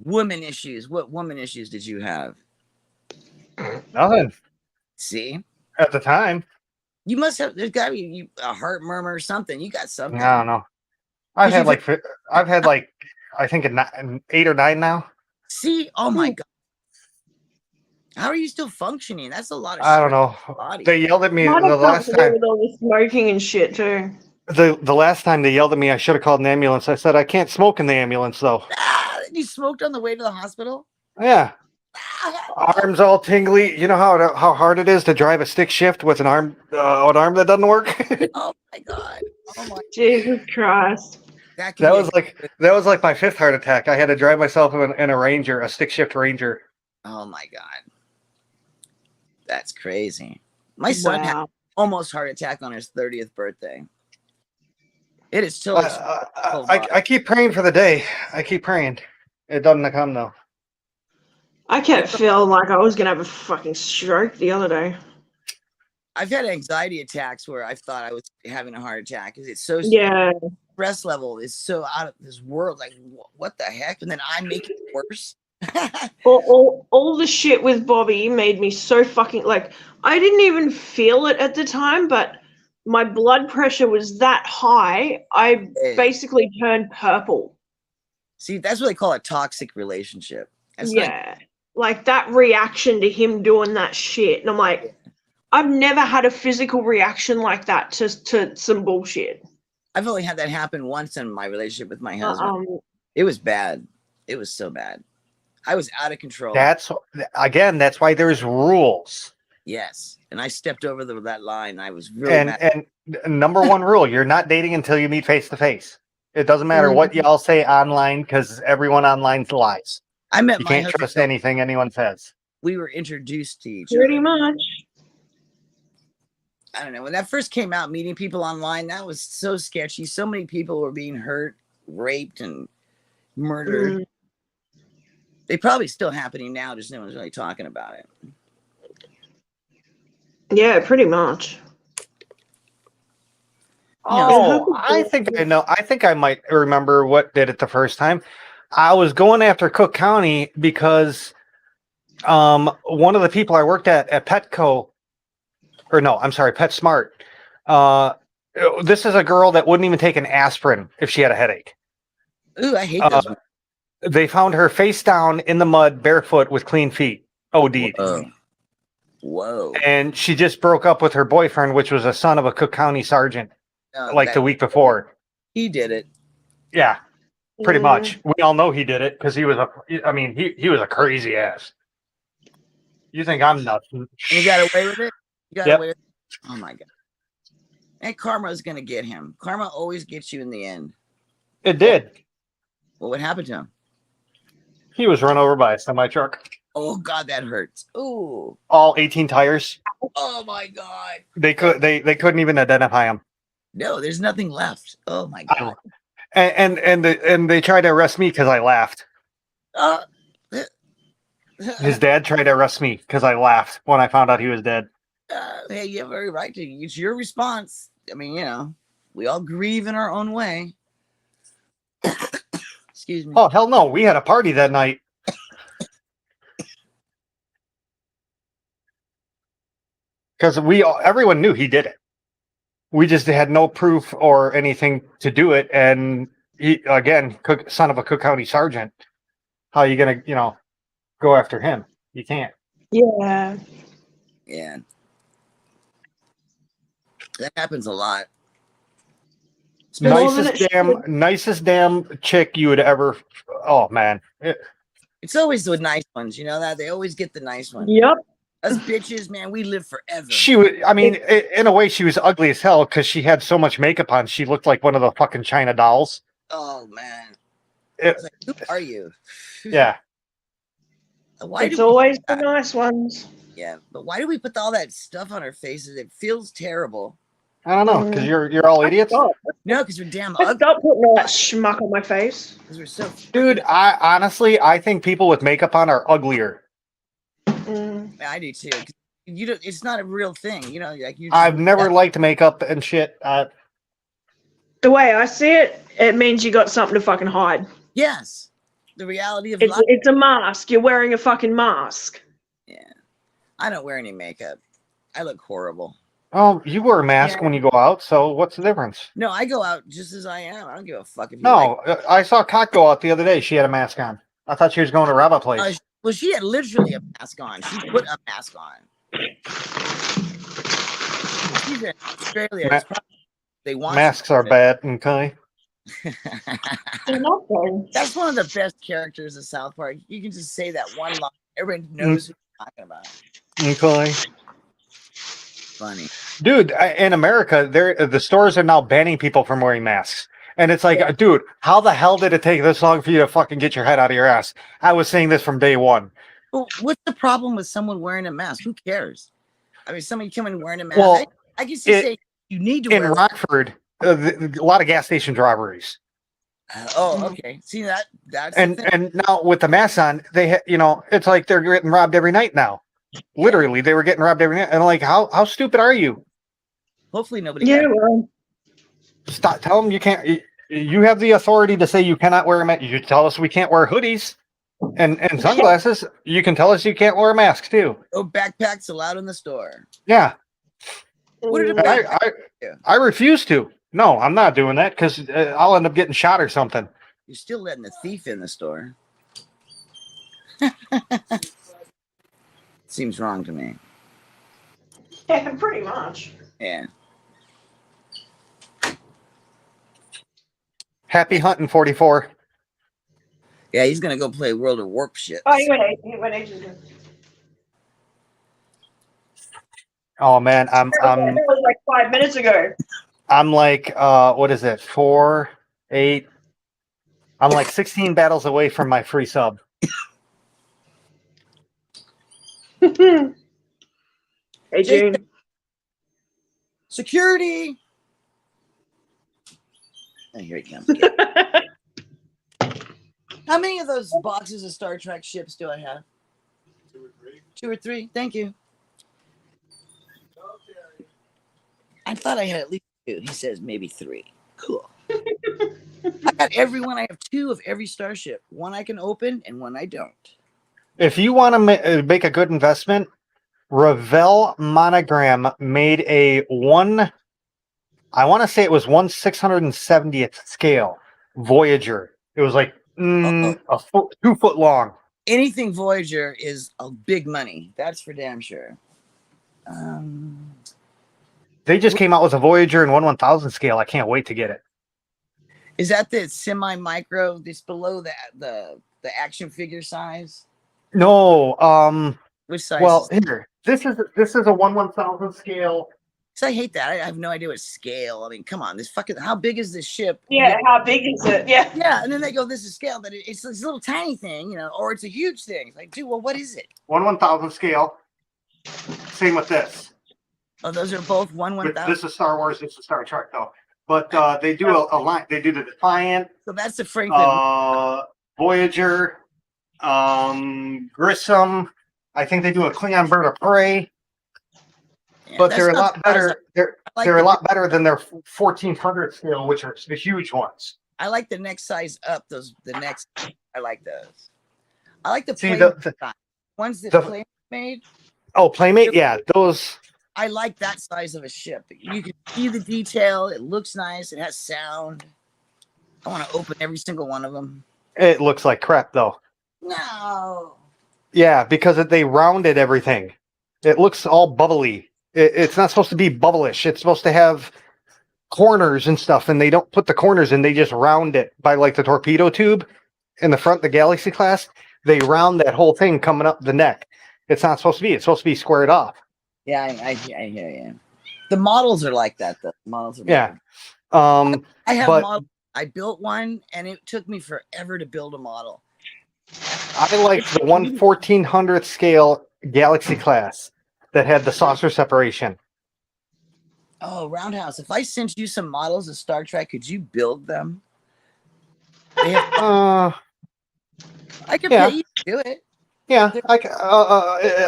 Woman issues. What woman issues did you have? Nothing See, at the time. you must have. There's got to be a heart murmur or something. You got something. I don't know. I've had like I think an 8 or 9 now. See, oh my God. How are you still functioning? That's a lot of I don't stress know. on the body. They yelled at me Might the have last something to do time. with all the smoking and shit too. The last time they yelled at me, I should have called an ambulance. I said I can't smoke in the ambulance though. You smoked on the way to the hospital? Yeah, Ah, arms all tingly. You know how hard it is to drive a stick shift with an arm that doesn't work. oh my god. Oh my. Jesus Christ. That can that was like my 5th heart attack. I had to drive myself in a Ranger, a stick shift Ranger. Oh my god. That's crazy. My son had Wow. almost heart attack on his 30th birthday. It is still I keep praying for the day. I keep praying. It doesn't come though. I kept feeling like I was gonna have a fucking stroke the other day. I've had anxiety attacks where I thought I was having a heart attack because it's so Yeah. stress level is so out of this world. Like what the heck? And then I make it worse. All the shit with Bobby made me so fucking like I didn't even feel it at the time, but my blood pressure was that high. I basically turned purple. See, that's what they call a toxic relationship. That's Yeah. Like that reaction to him doing that shit. And I'm like, I've never had a physical reaction like that to some bullshit. I've only had that happen once in my relationship with my husband. It was bad. It was so bad. I was out of control. That's why there's rules. Yes. And I stepped over that line. I was really mad. And number one rule, you're not dating until you meet face to face. It doesn't matter what y'all say online because everyone online lies. I met You my can't husband. trust anything anyone says. We were introduced to each Pretty other. much. I don't know. When that first came out, meeting people online, that was so sketchy. So many people were being hurt, raped, and murdered. They probably still happening now, just no one's really talking about it. Yeah, pretty much. Oh, I think I know. I think I might remember what did it the first time. I was going after Cook County because one of the people I worked at Petco, or no, I'm sorry, PetSmart. This is a girl that wouldn't even take an aspirin if she had a headache. Ooh, I hate those. They found her face down in the mud, barefoot with clean feet. OD'd. Whoa. And she just broke up with her boyfriend, which was a son of a Cook County sergeant, the week before. He did it. Yeah, pretty much. We all know he did it because he was he was a crazy ass. You think I'm nuts? And you got away with it? You got away with it? Oh my god. And karma is gonna get him. Karma always gets you in the end. It did. Well, what happened to him? He was run over by a semi truck. Oh god, that hurts. Ooh. All 18 tires. Oh my god. They couldn't even identify him. No, there's nothing left. Oh my god. And they tried to arrest me because I laughed. His dad tried to arrest me because I laughed when I found out he was dead. Hey, you have every right to. It's your response. I mean, we all grieve in our own way. Excuse me. Oh hell no! We had a party that night. Because everyone knew he did it. We just had no proof or anything to do it. And he, again, son of a Cook County sergeant. How are you going to, go after him? You can't. Yeah. Yeah. That happens a lot. Nicest damn chick you would ever. Oh man. It's always the nice ones, you know that? They always get the nice ones. Yep. Us bitches, man, we live forever. She was, in a way, she was ugly as hell because she had so much makeup on. She looked like one of the fucking China dolls. Oh, man. Like, who are you? Yeah. It's always the nice ones. Yeah, but why do we put all that stuff on our faces? It feels terrible. I don't know, because you're all idiots? No, because we're damn ugly. Stop putting all that schmuck on my face. Because we're so... Dude, I think people with makeup on are uglier. I do too. It's not a real thing, I've never liked makeup and shit. The way I see it, it means you got something to fucking hide. Yes, the reality of life. It's a mask. You're wearing a fucking mask. Yeah, I don't wear any makeup. I look horrible. Oh, you wear a mask when you go out, so what's the difference? No, I go out just as I am. I don't give a fuck if you I saw Cock go out the other day. She had a mask on. I thought she was going to rob a place. Well, she had literally a mask on. She put a mask on. She's in Australia. It's probably, they want Masks are bad, okay? They're not though. That's one of the best characters of South Park. You can just say that one line. Everybody knows who you're talking about. Okay. Funny. Dude, in America, the stores are now banning people from wearing masks. And it's like, Yeah. dude, how the hell did it take this long for you to fucking get your head out of your ass? I was saying this from day one. Well, what's the problem with someone wearing a mask? Who cares? I mean, somebody coming wearing a mask. Well, I can see say you need to in wear Rockford, a lot of gas station robberies. Oh, okay. See that's And the thing. and now with the masks on, it's like they're getting robbed every night now. Literally, they were getting robbed every night. And I'm like, how stupid are you? Hopefully nobody. Yeah, got well, Stop. Tell them you can't. You have the authority to say you cannot wear a mask. You tell us we can't wear hoodies and sunglasses. You can tell us you can't wear a mask too. no backpacks allowed in the store. Yeah, What did I refuse to. No, I'm not doing that because I'll end up getting shot or something. You're still letting the thief in the store. Seems wrong to me. yeah, pretty much. Yeah. Happy hunting, 44. Yeah, he's gonna go play World of Warp shit. Oh, he went ages ago. Oh man, That was like 5 minutes ago. I'm like, what is it? 4, 8. I'm like 16 battles away from my free sub. Hey, June. Security. Oh, here he comes. How many of those boxes of Star Trek ships do I have? 2 or 3. 2 or 3. Thank you. I thought I had at least 2. He says maybe 3. Cool. I got every one. I have 2 of every starship. One I can open and one I don't. If you want to make a good investment, Revell Monogram made a I want to say it was 1/670th scale Voyager. It was like 2 foot long. Anything Voyager is a big money. That's for damn sure. They just came out with a Voyager in 1/1000 scale. I can't wait to get it. Is that the semi-micro? This below the action figure size? No, Which size? well, here. This is a 1/1000 scale. So I hate that. I have no idea what scale. I mean, come on. This fucking. How big is this ship? Yeah, how big is it? Yeah. Yeah, and then they go, "This is scale," but it's this little tiny thing, or it's a huge thing. It's like, dude, well, what is it? 1/1000 scale. Same with this. Oh, those are both But 1/1000. this is Star Wars. This is Star Trek, though. But they do a line. They do the Defiant, So that's the Franklin. Voyager, Grissom. I think they do a Klingon Bird of Prey. Yeah, But that's they're a not lot better. They're I like they're a the- lot better than their 1400 scale, which are the huge ones. I like the next size up. I like those. I like the See, Playmate the- size. Ones that the- Playmate made. Oh, Playmate, yeah, those. I like that size of a ship. You can see the detail. It looks nice. It has sound. I want to open every single one of them. It looks like crap, though. No. Yeah, because they rounded everything. It looks all bubbly. It's not supposed to be bubblish. It's supposed to have corners and stuff, and they don't put the corners in. They just round it by like the torpedo tube in the front, the Galaxy class. They round that whole thing coming up the neck. It's not supposed to be. It's supposed to be squared off. Yeah, I hear you. The models are like that, though. Models are Yeah. I have but- models. I built one, and it took me forever to build a model. I like the 1/1400th scale Galaxy class that had the saucer separation. Oh, Roundhouse, if I sent you some models of Star Trek, could you build them? They have, I could yeah. pay you to do it. Yeah,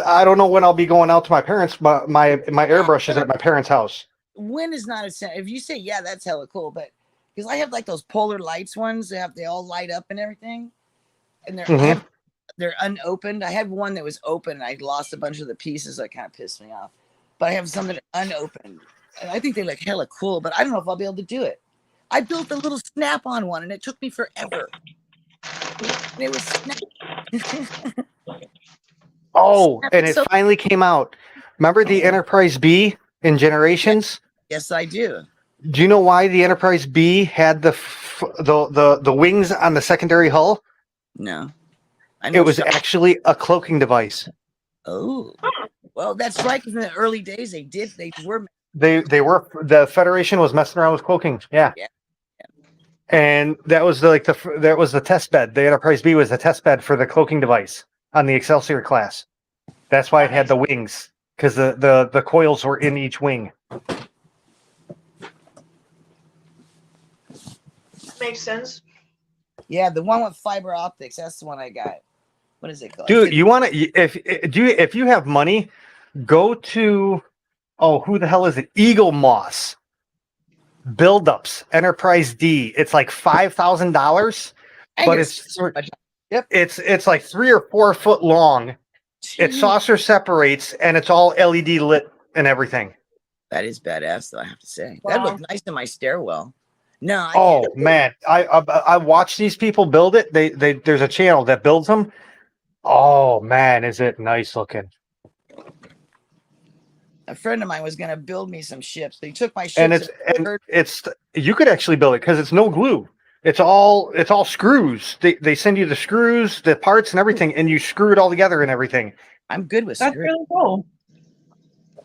I don't know when I'll be going out to my parents, but my airbrush is at my parents' house. When is not a sen- if you say yeah, that's hella cool, but because I have like those polar lights ones, they all light up and everything, and they're unopened. I had one that was open, and I lost a bunch of the pieces. That kind of pissed me off. But I have some that are unopened, and I think they look hella cool. But I don't know if I'll be able to do it. I built a little snap-on one, and it took me forever. And it was snap. Oh, Snap and it it so- finally came out. Remember the Enterprise B in Generations? Yes, I do. Do you know why the Enterprise B had the wings on the secondary hull? No, I It know. was actually a cloaking device. Oh, well, that's right. Because in the early days, they were. The Federation was messing around with cloaking. Yeah. Yeah. And that was that was the test bed. The Enterprise B was the test bed for the cloaking device on the Excelsior class. That's why it had the wings, because the coils were in each wing. Makes sense. Yeah, the one with fiber optics. That's the one I got. What is it called? Dude, you want to if you have money, go to who the hell is it? Eagle Moss Buildups Enterprise D. It's like $5,000, but it's like 3 or 4 foot long. It saucer separates and it's all LED lit and everything. That is badass, though, I have to say. Wow. That looked nice in my stairwell. No, I Oh can't. man, I watch these people build it. They there's a channel that builds them. Oh man, is it nice looking? A friend of mine was going to build me some ships, but he took my ships. And it's you could actually build it because it's no glue. It's all screws. They send you the screws, the parts, and everything, and you screw it all together and everything. I'm good with That's screws. really cool.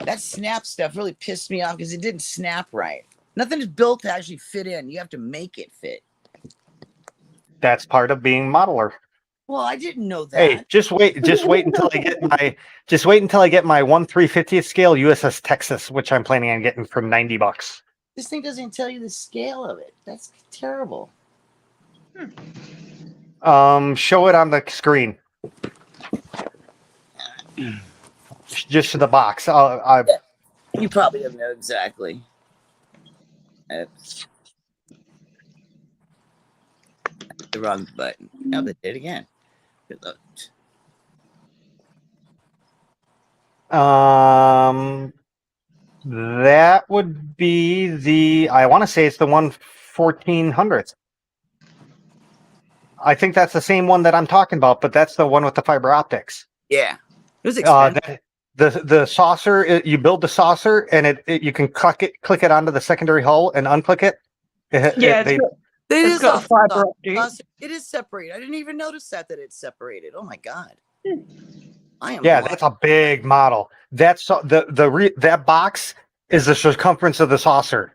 That snap stuff really pissed me off because it didn't snap right. Nothing is built to actually fit in. You have to make it fit. That's part of being modeler. Well, I didn't know that. Hey, just wait until I get my 1/350th scale USS Texas, which I'm planning on getting for $90. This thing doesn't tell you the scale of it. That's terrible. Show it on the screen. Just to the box. You probably don't know exactly. That's the wrong button. Now they did it again. Good luck. That would be I want to say it's the 1/1400th. I think that's the same one that I'm talking about, but that's the one with the fiber optics. Yeah. It was expensive. The saucer, you build the saucer and you can click it onto the secondary hull and unclick it. It's got fiber optic. It is separated. I didn't even notice that it's separated. Oh my god. That's a big model. That's that box is the circumference of the saucer.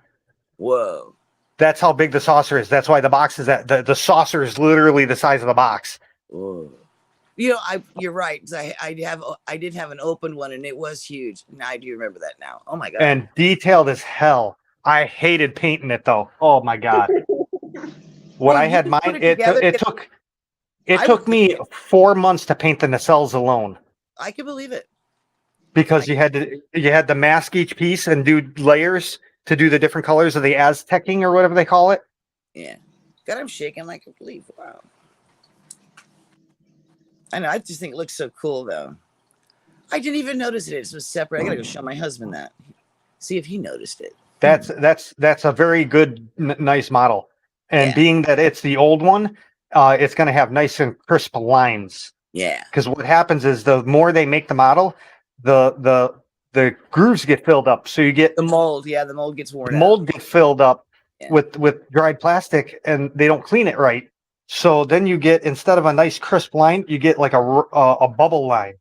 Whoa. That's how big the saucer is. That's why the box is the saucer is literally the size of the box. Whoa. You know, you're right. I did have an open one and it was huge. Now I do remember that now. Oh my god. And detailed as hell. I hated painting it though. Oh my god. When I had mine, it took me 4 months to paint the nacelles alone. I can believe it. Because you had to mask each piece and do layers to do the different colors of the Aztecing or whatever they call it. Yeah. God, I'm shaking like a leaf. Wow. I know. I just think it looks so cool, though. I didn't even notice it was separate. I gotta go show my husband that. See if he noticed it. That's a very good, nice model. And being that it's the old one, it's going to have nice and crisp lines. Yeah. Because what happens is the more they make the model, the grooves get filled up. So you get the mold. Yeah, the mold gets worn. Mold gets filled up with dried plastic, and they don't clean it right. So then you get, instead of a nice crisp line, you get like a bubble line.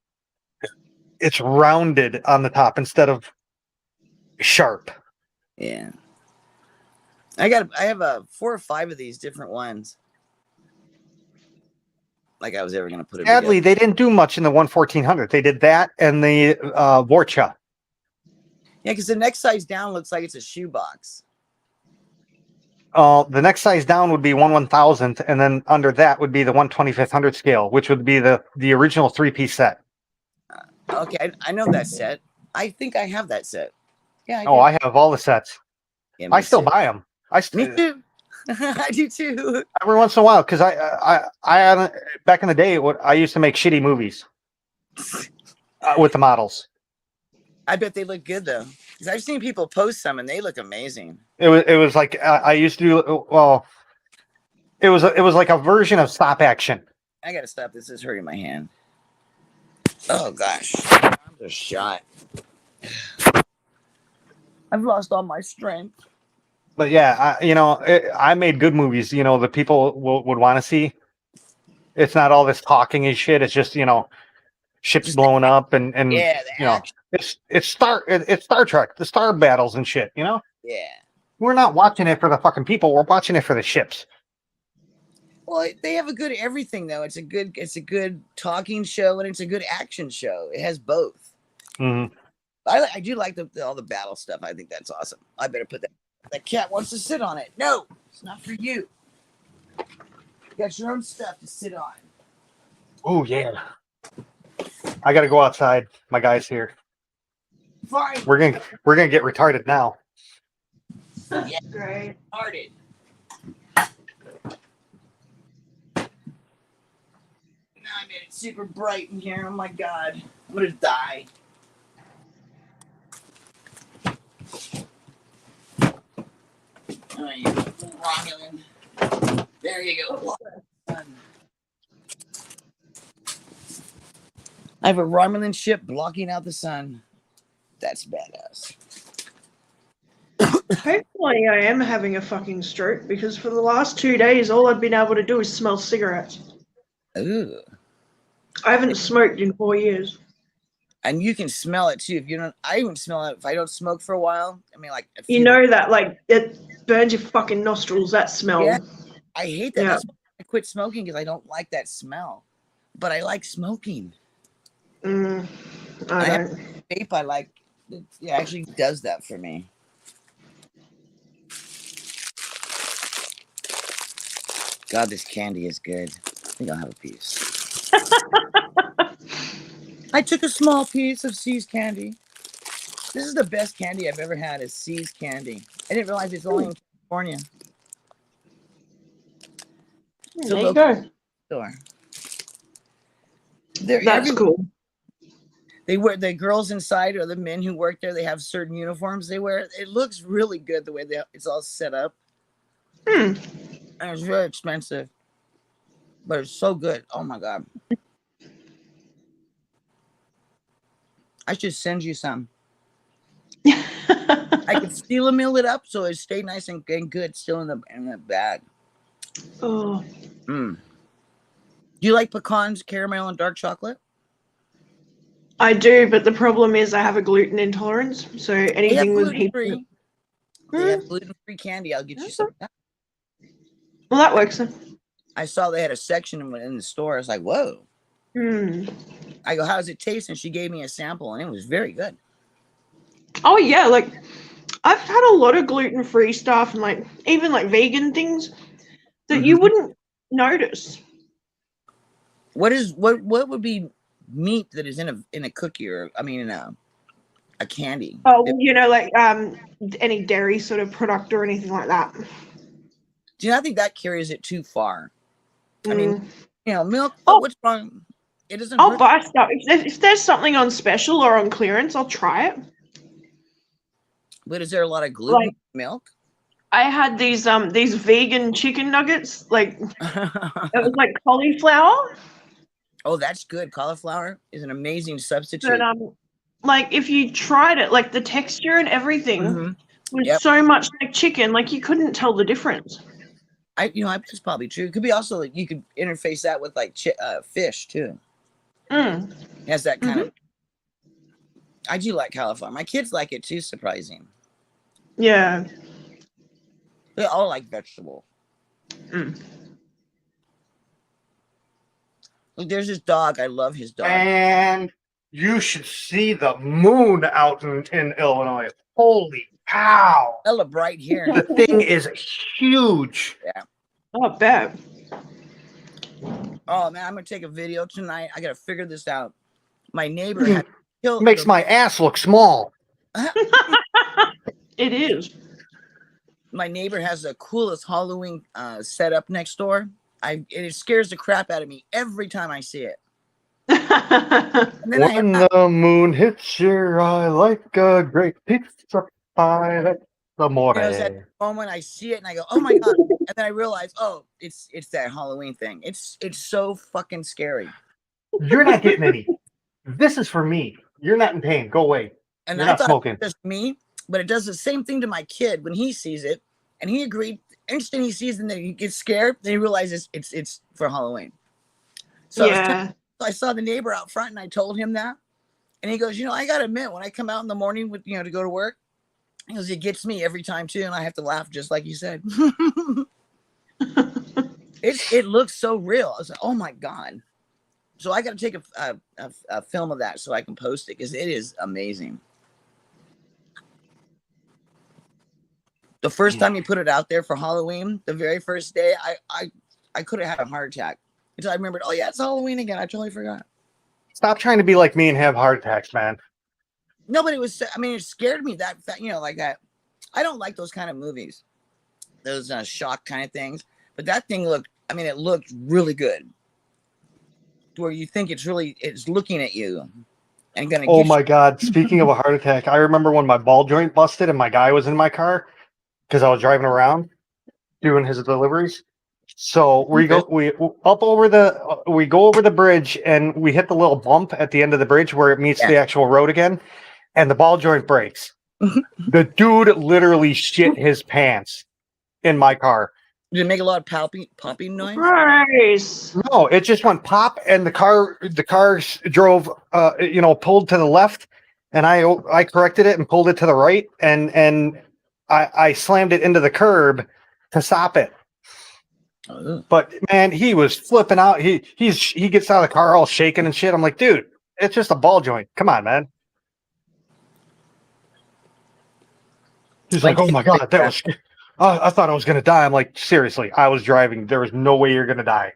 It's rounded on the top instead of sharp. Yeah. I have 4 or 5 of these different ones. Like I was ever going to put it. Sadly, they didn't do much in the 1/1400. They did that and the Vorcha. Yeah, because the next size down looks like it's a shoebox. The next size down would be 1/1000th, and then under that would be the 1/2500 scale, which would be the original 3-piece set. Okay, I know that set. I think I have that set. Yeah. I have all the sets. Yeah, I still buy them. Me too. I do too. Every once in a while, because I back in the day, I used to make shitty movies with the models. I bet they look good though, because I've seen people post some and they look amazing. It was like I used to do. Well, it was like a version of stop action. I gotta stop. This is hurting my hand. Oh gosh, my arms are shot. I've lost all my strength. But yeah, I made good movies. The people would want to see. It's not all this talking and shit. It's just ships Just blowing up and yeah, the action. it's Star Trek, the star battles and shit. Yeah. We're not watching it for the fucking people. We're watching it for the ships. Well, they have a good everything though. It's a good talking show and it's a good action show. It has both. Mm-hmm. I do like all the battle stuff. I think that's awesome. I better put that. That cat wants to sit on it. No, it's not for you. You got your own stuff to sit on. Oh yeah. I gotta go outside. My guy's here. Fine. We're gonna get retarded now. Yeah, Great. started. Now I made it super bright in here. Oh my god, I'm gonna die. Oh, you Romulan. There you go. I have a Romulan ship blocking out the sun. That's badass. Hopefully, I am having a fucking stroke because for the last 2 days, all I've been able to do is smell cigarettes. Ooh. I haven't smoked in 4 years. And you can smell it too. If you don't, I even smell it if I don't smoke for a while. I mean, like You know that, like, it burns your fucking nostrils, that smell. Yeah. I hate that. Yeah. That's why I quit smoking because I don't like that smell. But I like smoking. I I have don't. vape. I like. It actually does that for me. God, this candy is good. I think I'll have a piece. I took a small piece of C's candy. This is the best candy I've ever had. Is C's candy. I didn't realize it's only in California. It's a There you local go. store. They're That's cool. They wear the girls inside or the men who work there. They have certain uniforms they wear. It looks really good the way it's all set up. And it's very expensive, but it's so good. Oh my god! I should send you some. I could steal and mill it up so it stay nice and good still in the bag. Oh, Do you like pecans, caramel, and dark chocolate? I do, but the problem is I have a gluten intolerance. So They have anything with gluten heat. free. They have gluten-free candy. I'll get you some. Well, that works. I saw they had a section in the store. I was like, whoa. I go, how does it taste? And she gave me a sample, and it was very good. Oh yeah, like I've had a lot of gluten-free stuff and like even like vegan things that you wouldn't notice. What would be meat that is in a cookie or I mean in a candy? Oh, like any dairy sort of product or anything like that. Do you not think that carries it too far? I mean, milk. Oh. What's wrong? It doesn't. I'll buy stuff if there's something on special or on clearance. I'll try it. But is there a lot of gluten in milk? I had these vegan chicken nuggets, like it was like cauliflower. Oh, that's good. Cauliflower is an amazing substitute. But like if you tried it, like the texture and everything was so much like chicken, like you couldn't tell the difference. It's probably true. It could be also like you could interface that with like fish too. It has that kind of. I do like cauliflower. My kids like it too. Surprising. Yeah. They all like vegetables. Look, there's this dog. I love his dog. And you should see the moon out in Illinois. Holy cow! Hella bright here. The thing is huge. Yeah. Oh, I bet. Oh man, I'm gonna take a video tonight. I gotta figure this out. My neighbor had killed. Makes my ass look small. It is. My neighbor has the coolest Halloween setup next door. It scares the crap out of me every time I see it. And then When the moon hits your eye like a great pizza pie, that's amore. At the moment I see it and I go, oh my god, and then I realize, oh, it's that Halloween thing. It's so fucking scary. You're not getting any This is for me. You're not in pain. Go away. And You're I not thought smoking. it was just me, but it does the same thing to my kid when he sees it, and he agreed. Instant he sees it, and then he gets scared. Then he realizes it's for Halloween. So I saw the neighbor out front, and I told him that, and he goes, I gotta admit, when I come out in the morning with to go to work, he goes, it gets me every time too, and I have to laugh just like you said. It looks so real. I was like, oh my god. So I got to take a film of that so I can post it because it is amazing. The first time you put it out there for Halloween, the very first day, I could have had a heart attack until I remembered. Oh yeah, it's Halloween again. I totally forgot. Stop trying to be like me and have heart attacks, man. No, but it was. I mean, it scared me that like that. I don't like those kind of movies, those shock kind of things. But that thing looked. I mean, it looked really good. Where you think it's looking at you and gonna. Oh my god! Speaking of a heart attack, I remember when my ball joint busted and my guy was in my car because I was driving around doing his deliveries. So we go over the bridge and we hit the little bump at the end of the bridge where it meets the actual road again, and the ball joint breaks. The dude literally shit his pants in my car. Did it make a lot of popping noise? Nice. No, it just went pop, and the car drove, pulled to the left, and I corrected it and pulled it to the right, and I slammed it into the curb to stop it. Oh. But man, he was flipping out. He gets out of the car all shaking and shit. I'm like, dude, it's just a ball joint. Come on, man. He's like, oh my god, that was. I thought I was going to die. I'm like, seriously, I was driving. There was no way you're going to die.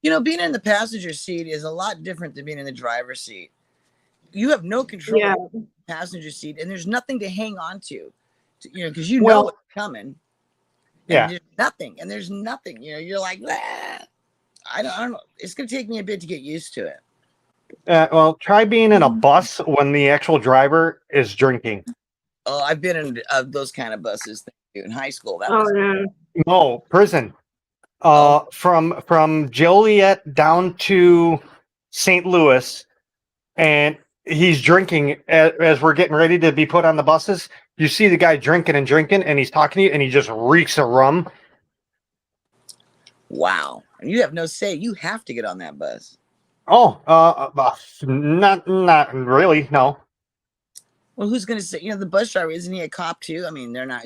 Being in the passenger seat is a lot different than being in the driver's seat. You have no control of the passenger seat, and there's nothing to hang on to, because know what's coming. And there's nothing. You're like, I don't know. It's going to take me a bit to get used to it. Well, try being in a bus when the actual driver is drinking. Oh, I've been in those kind of buses in high school. No, prison. From Joliet down to St. Louis, and he's drinking as we're getting ready to be put on the buses. You see the guy drinking, and he's talking to you, and he just reeks of rum. Wow. And you have no say. You have to get on that bus. Oh, not really, no. Well, who's going to say, the bus driver, isn't he a cop too? I mean, they're not.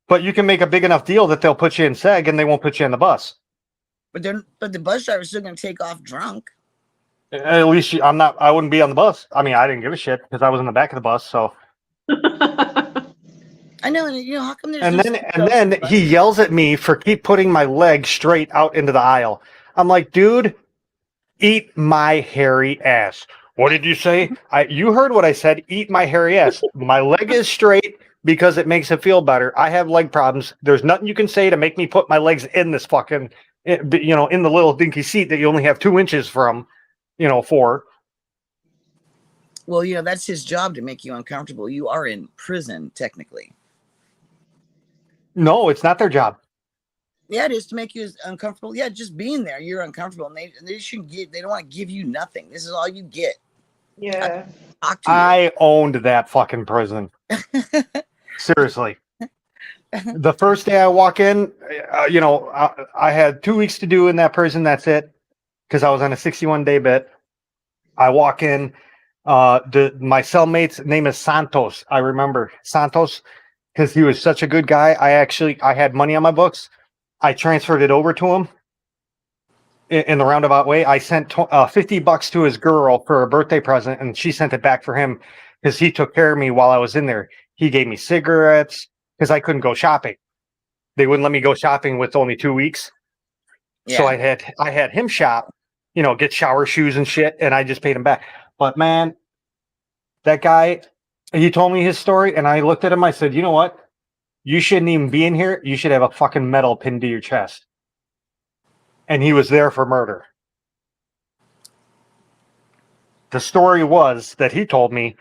But you can make a big enough deal that they'll put you in SEG and they won't put you in the bus. But the bus driver's still going to take off drunk. At least I wouldn't be on the bus. I mean, I didn't give a shit because I was in the back of the bus. So. I know, and how come there's and then he yells at me for keep putting my leg straight out into the aisle. I'm like, dude, eat my hairy ass. What did you say? You heard what I said. Eat my hairy ass. My leg is straight because it makes it feel better. I have leg problems. There's nothing you can say to make me put my legs in this fucking, in the little dinky seat that you only have 2 inches from, for. Well, that's his job to make you uncomfortable. You are in prison, technically. No, it's not their job. Yeah, it is to make you uncomfortable. Yeah, just being there, you're uncomfortable, and they shouldn't they don't want to give you nothing. This is all you get. Yeah. I owned that fucking prison. Seriously. The first day I walk in, I had 2 weeks to do in that prison. That's it. Because I was on a 61-day bit. I walk in. My cellmate's name is Santos. I remember Santos because he was such a good guy. I had money on my books. I transferred it over to him in the roundabout way. I sent $50 to his girl for a birthday present, and she sent it back for him because he took care of me while I was in there. He gave me cigarettes because I couldn't go shopping. They wouldn't let me go shopping with only 2 weeks. Yeah. So I had him shop, get shower shoes and shit, and I just paid him back. But man, that guy, he told me his story, and I looked at him. I said, you know what? You shouldn't even be in here. You should have a fucking medal pinned to your chest. And he was there for murder. The story was that he told me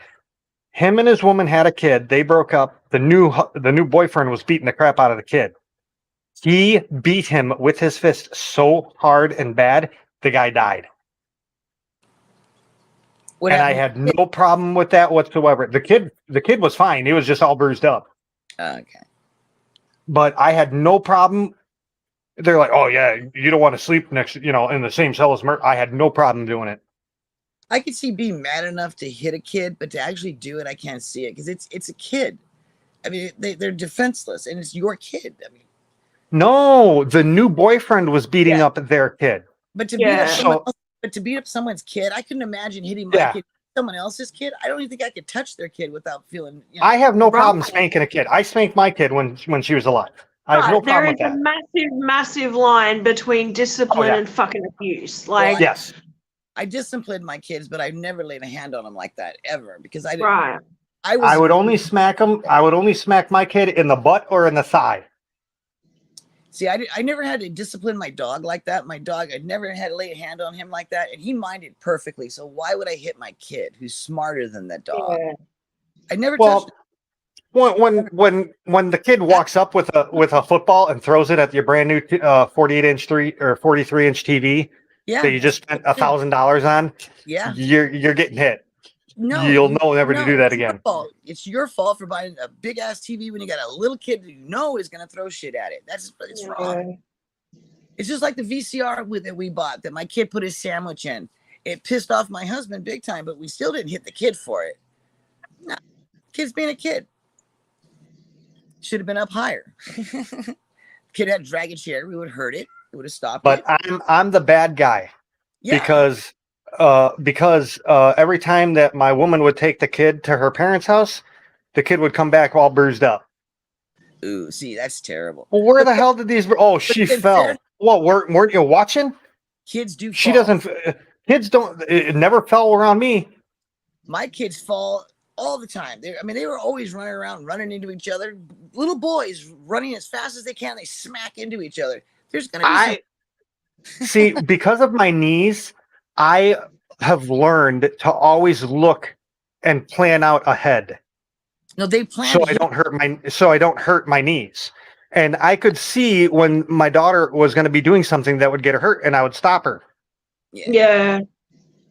him and his woman had a kid. They broke up. The new boyfriend was beating the crap out of the kid. He beat him with his fist so hard and bad, the guy died. What and I happened? had no problem with that whatsoever. The kid was fine. He was just all bruised up, Okay. but I had no problem. They're like, "Oh yeah, you don't want to sleep next, in the same cell as Mert." I had no problem doing it. I could see being mad enough to hit a kid, but to actually do it, I can't see it because it's a kid. I mean, they're defenseless, and it's your kid. I mean, No, the new boyfriend was beating Yeah. up their kid. but to Yeah. beat up someone's kid, I couldn't imagine hitting my Yeah. kid, someone else's kid. I don't even think I could touch their kid without feeling. I have no problem Right. spanking a kid. I spanked my kid when she was alive. I have no Right, there problem is with a that. massive line between discipline yeah. and fucking abuse. Well, Like, Yes. I disciplined my kids, but I've never laid a hand on them like that ever because I didn't. right. I would only smack him. I would only smack my kid in the butt or in the thigh. See, I never had to discipline my dog like that. My dog, I never had to lay a hand on him like that, and he minded perfectly. So why would I hit my kid who's smarter than that dog? Yeah. I never Well, touched when the kid walks up with a football and throws it at your brand new 48-inch 43-inch TV Yeah. that you just spent $1,000 on, Yeah. you're getting hit. No, You'll know never to do that it's your again. fault. It's your fault for buying a big ass TV when you got a little kid that is going to throw shit at it. It's wrong. It's just like the VCR that we bought that my kid put his sandwich in. It pissed off my husband big time, but we still didn't hit the kid for it. No, kid's being a kid. Should have been up higher. Kid had dragon chair, we would have hurt it. It would have stopped But it. I'm the bad guy because every time that my woman would take the kid to her parents' house, the kid would come back all bruised up. Ooh, see, that's terrible. Well, where the hell did these? Oh, she fell. Well, weren't you watching? Kids do. She fall. doesn't. Kids don't. It never fell around me. My kids fall all the time. They were always running around, running into each other. Little boys running as fast as they can. They smack into each other. There's gonna be see, because of my knees, I have learned to always look and plan out ahead. No, they plan so I don't hurt my knees. And I could see when my daughter was going to be doing something that would get her hurt, and I would stop her. Yeah.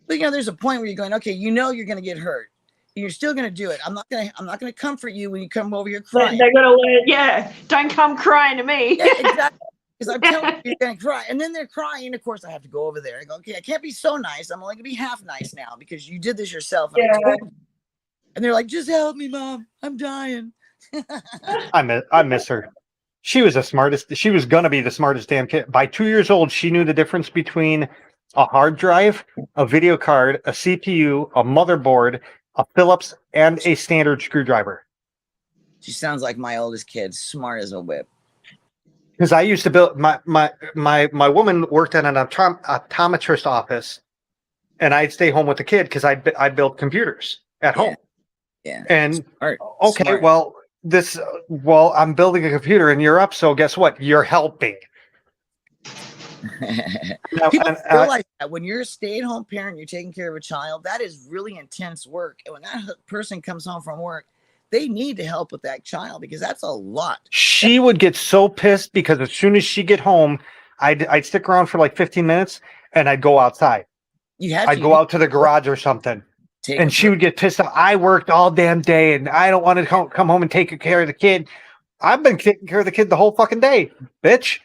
But there's a point where you're going, okay, you're going to get hurt. You're still going to do it. I'm not going to comfort you when you come over here crying. They're going to learn. Yeah. Don't come crying to me. Yeah, exactly. Because I'm telling you, you're going to cry. And then they're crying. Of course, I have to go over there. I go, okay, I can't be so nice. I'm only going to be half nice now because you did this yourself. And, and they're like, just help me, Mom. I'm dying. I miss her. She was the smartest. She was going to be the smartest damn kid. By 2 years old, she knew the difference between a hard drive, a video card, a CPU, a motherboard, a Phillips, and a standard screwdriver. She sounds like my oldest kid, smart as a whip. Because I used to build my woman worked at an optometrist office, and I'd stay home with the kid because I built computers at home. Yeah. And Smart. okay, Smart. well, I'm building a computer and you're up, so guess what? You're helping. Now, People realize that when you're a stay-at-home parent, you're taking care of a child, that is really intense work. And when that person comes home from work, they need to help with that child because that's a lot. She would get so pissed because as soon as she get home, I'd stick around for like 15 minutes and I'd go outside. I'd go out to the garage or something. And she would get pissed off. I worked all damn day and I don't want to come home and take care of the kid. I've been taking care of the kid the whole fucking day, bitch.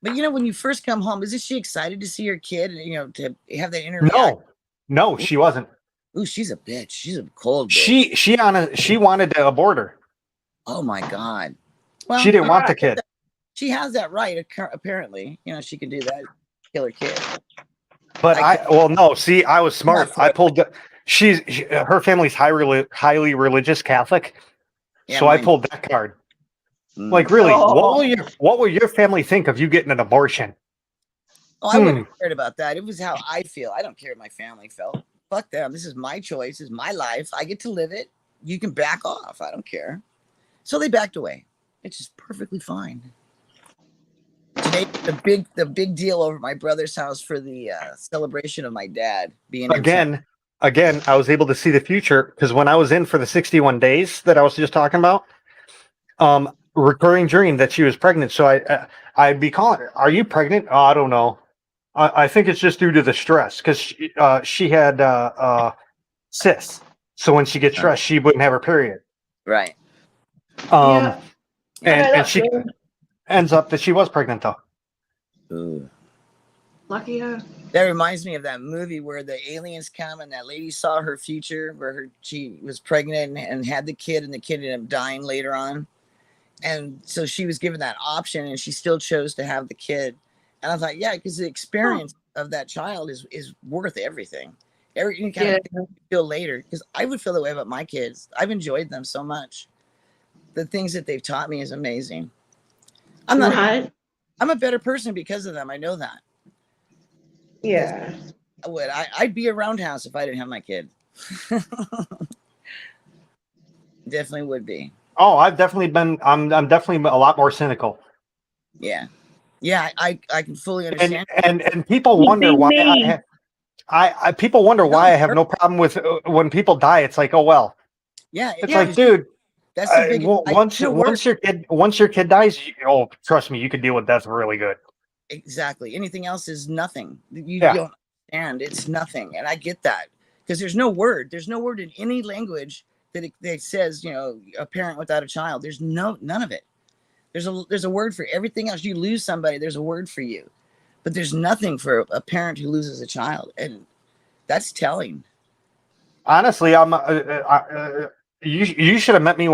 But when you first come home, isn't she excited to see her kid and to have that interaction? No, she wasn't. Ooh, she's a bitch. She's a cold bitch. She wanted to abort her. Oh my God. Well, she didn't want the kid. She has that right, apparently. She can do that. Kill her kid. But I was smart. I pulled her family's highly religious Catholic. Yeah, so I pulled that card. Like, really, what will your family think of you getting an abortion? Oh, I wouldn't have cared about that. It was how I feel. I don't care what my family felt. Fuck them. This is my choice. This is my life. I get to live it. You can back off. I don't care. So they backed away. It's just perfectly fine. Today, the big deal over at my brother's house for the celebration of my dad being again. I was able to see the future because when I was in for the 61 days that I was just talking about, recurring dream that she was pregnant. So I'd be calling her, "Are you pregnant?" Oh, I don't know. I think it's just due to the stress because she had cis. So when she gets stressed, she wouldn't have her period. Right. Yeah. And that's she good. ends up that she was pregnant though. Ooh. Lucky her. That reminds me of that movie where the aliens come and that lady saw her future, where she was pregnant and had the kid, and the kid ended up dying later on. And so she was given that option, and she still chose to have the kid. And I thought, yeah, because the experience of that child is worth everything. You kind of feel later, because I would feel that way about my kids. I've enjoyed them so much. The things that they've taught me is amazing. I'm a better person because of them. I know that. Yeah. I'd be a roundhouse if I didn't have my kid. Definitely would be. Oh, I've definitely been. I'm definitely a lot more cynical. Yeah, I can fully understand. And people wonder why I people wonder why I have no problem with when people die. It's like, oh well. Yeah, it's like, dude. That's the biggest. Once your kid dies, trust me, you can deal with death really good. Exactly. Anything else is nothing. You don't understand. It's nothing, and I get that because there's no word. There's no word in any language that says a parent without a child. There's none of it. There's a word for everything else. You lose somebody, there's a word for you, but there's nothing for a parent who loses a child, and that's telling. Honestly, you should have met me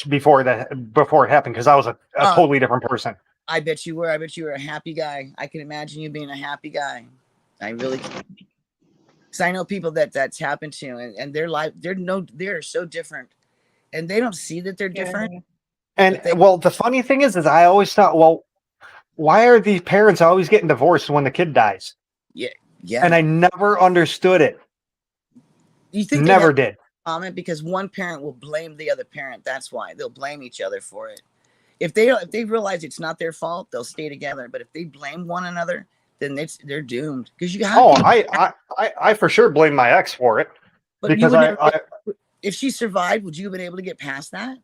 before it happened, because I was a totally different person. I bet you were. I bet you were a happy guy. I can imagine you being a happy guy. I really can. Because I know people that's happened to, and their life, they're so different, and they don't see that they're different. And the funny thing is I always thought, well, why are these parents always getting divorced when the kid dies? Yeah. And I never understood it. You think never did? Comment because one parent will blame the other parent. That's why they'll blame each other for it. If they realize it's not their fault, they'll stay together. But if they blame one another, then they're doomed. Because you have. I for sure blame my ex for it. But because if she survived, would you have been able to get past that?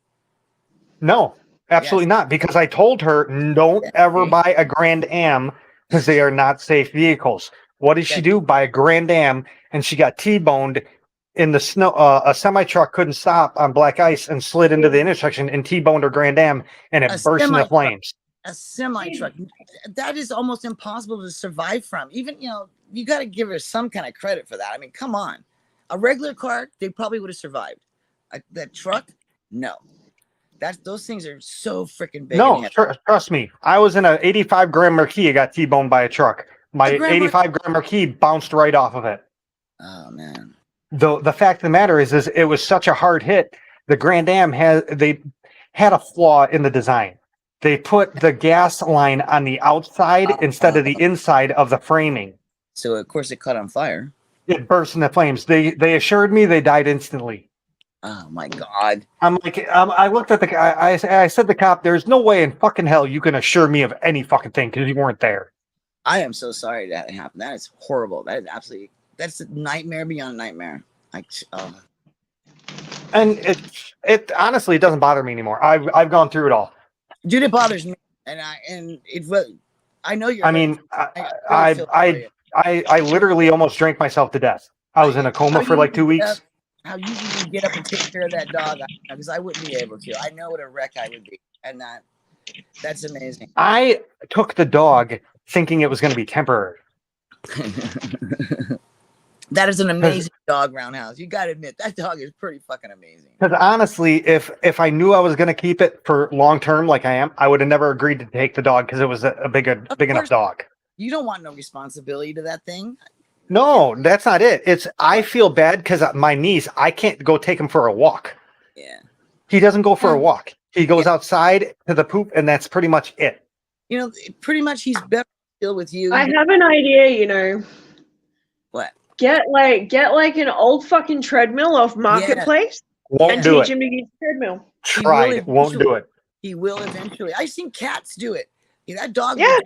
No, absolutely not. Because I told her, don't ever buy a Grand Am because they are not safe vehicles. What did she do? Buy a Grand Am, and she got T-boned in the snow. A semi truck couldn't stop on black ice and slid into the intersection and T-boned her Grand Am, and it burst into flames. A semi truck, that is almost impossible to survive from. Even you got to give her some kind of credit for that. I mean, come on, a regular car, they probably would have survived. That truck, no. Those things are so freaking big. No, trust me. I was in an 85 Grand Marquis. I got T-boned by a truck. My 85 Grand Marquis bounced right off of it. Oh man. The fact of the matter is it was such a hard hit. The Grand Am had a flaw in the design. They put the gas line on the outside instead of the inside of the framing. So of course it caught on fire. It burst into flames. They assured me they died instantly. Oh my God. I'm like, I looked at the guy. I said to the cop, there's no way in fucking hell you can assure me of any fucking thing because you weren't there. I am so sorry that happened. That is horrible. That's a nightmare beyond nightmare. And it honestly, it doesn't bother me anymore. I've gone through it all. Dude, it bothers me. I know you're. I mean, I literally almost drank myself to death. I was in a coma for like 2 weeks. How you can get up and take care of that dog, because I wouldn't be able to. I know what a wreck I would be, and that's amazing. I took the dog thinking it was going to be temporary. That is an amazing dog, Roundhouse. You got to admit, that dog is pretty fucking amazing. Because honestly, if I knew I was going to keep it for long term like I am, I would have never agreed to take the dog because it was a big enough dog. You don't want no responsibility to that thing. No, that's not it. I feel bad because my niece, I can't go take him for a walk. Yeah. He doesn't go for a walk. He goes outside to the poop, and that's pretty much it. Pretty much he's better still with you. I have an idea, What? Get like an old fucking treadmill off Marketplace and teach him to use treadmill. Tried, won't do it. He will eventually. I've seen cats do it. That dog. Yeah.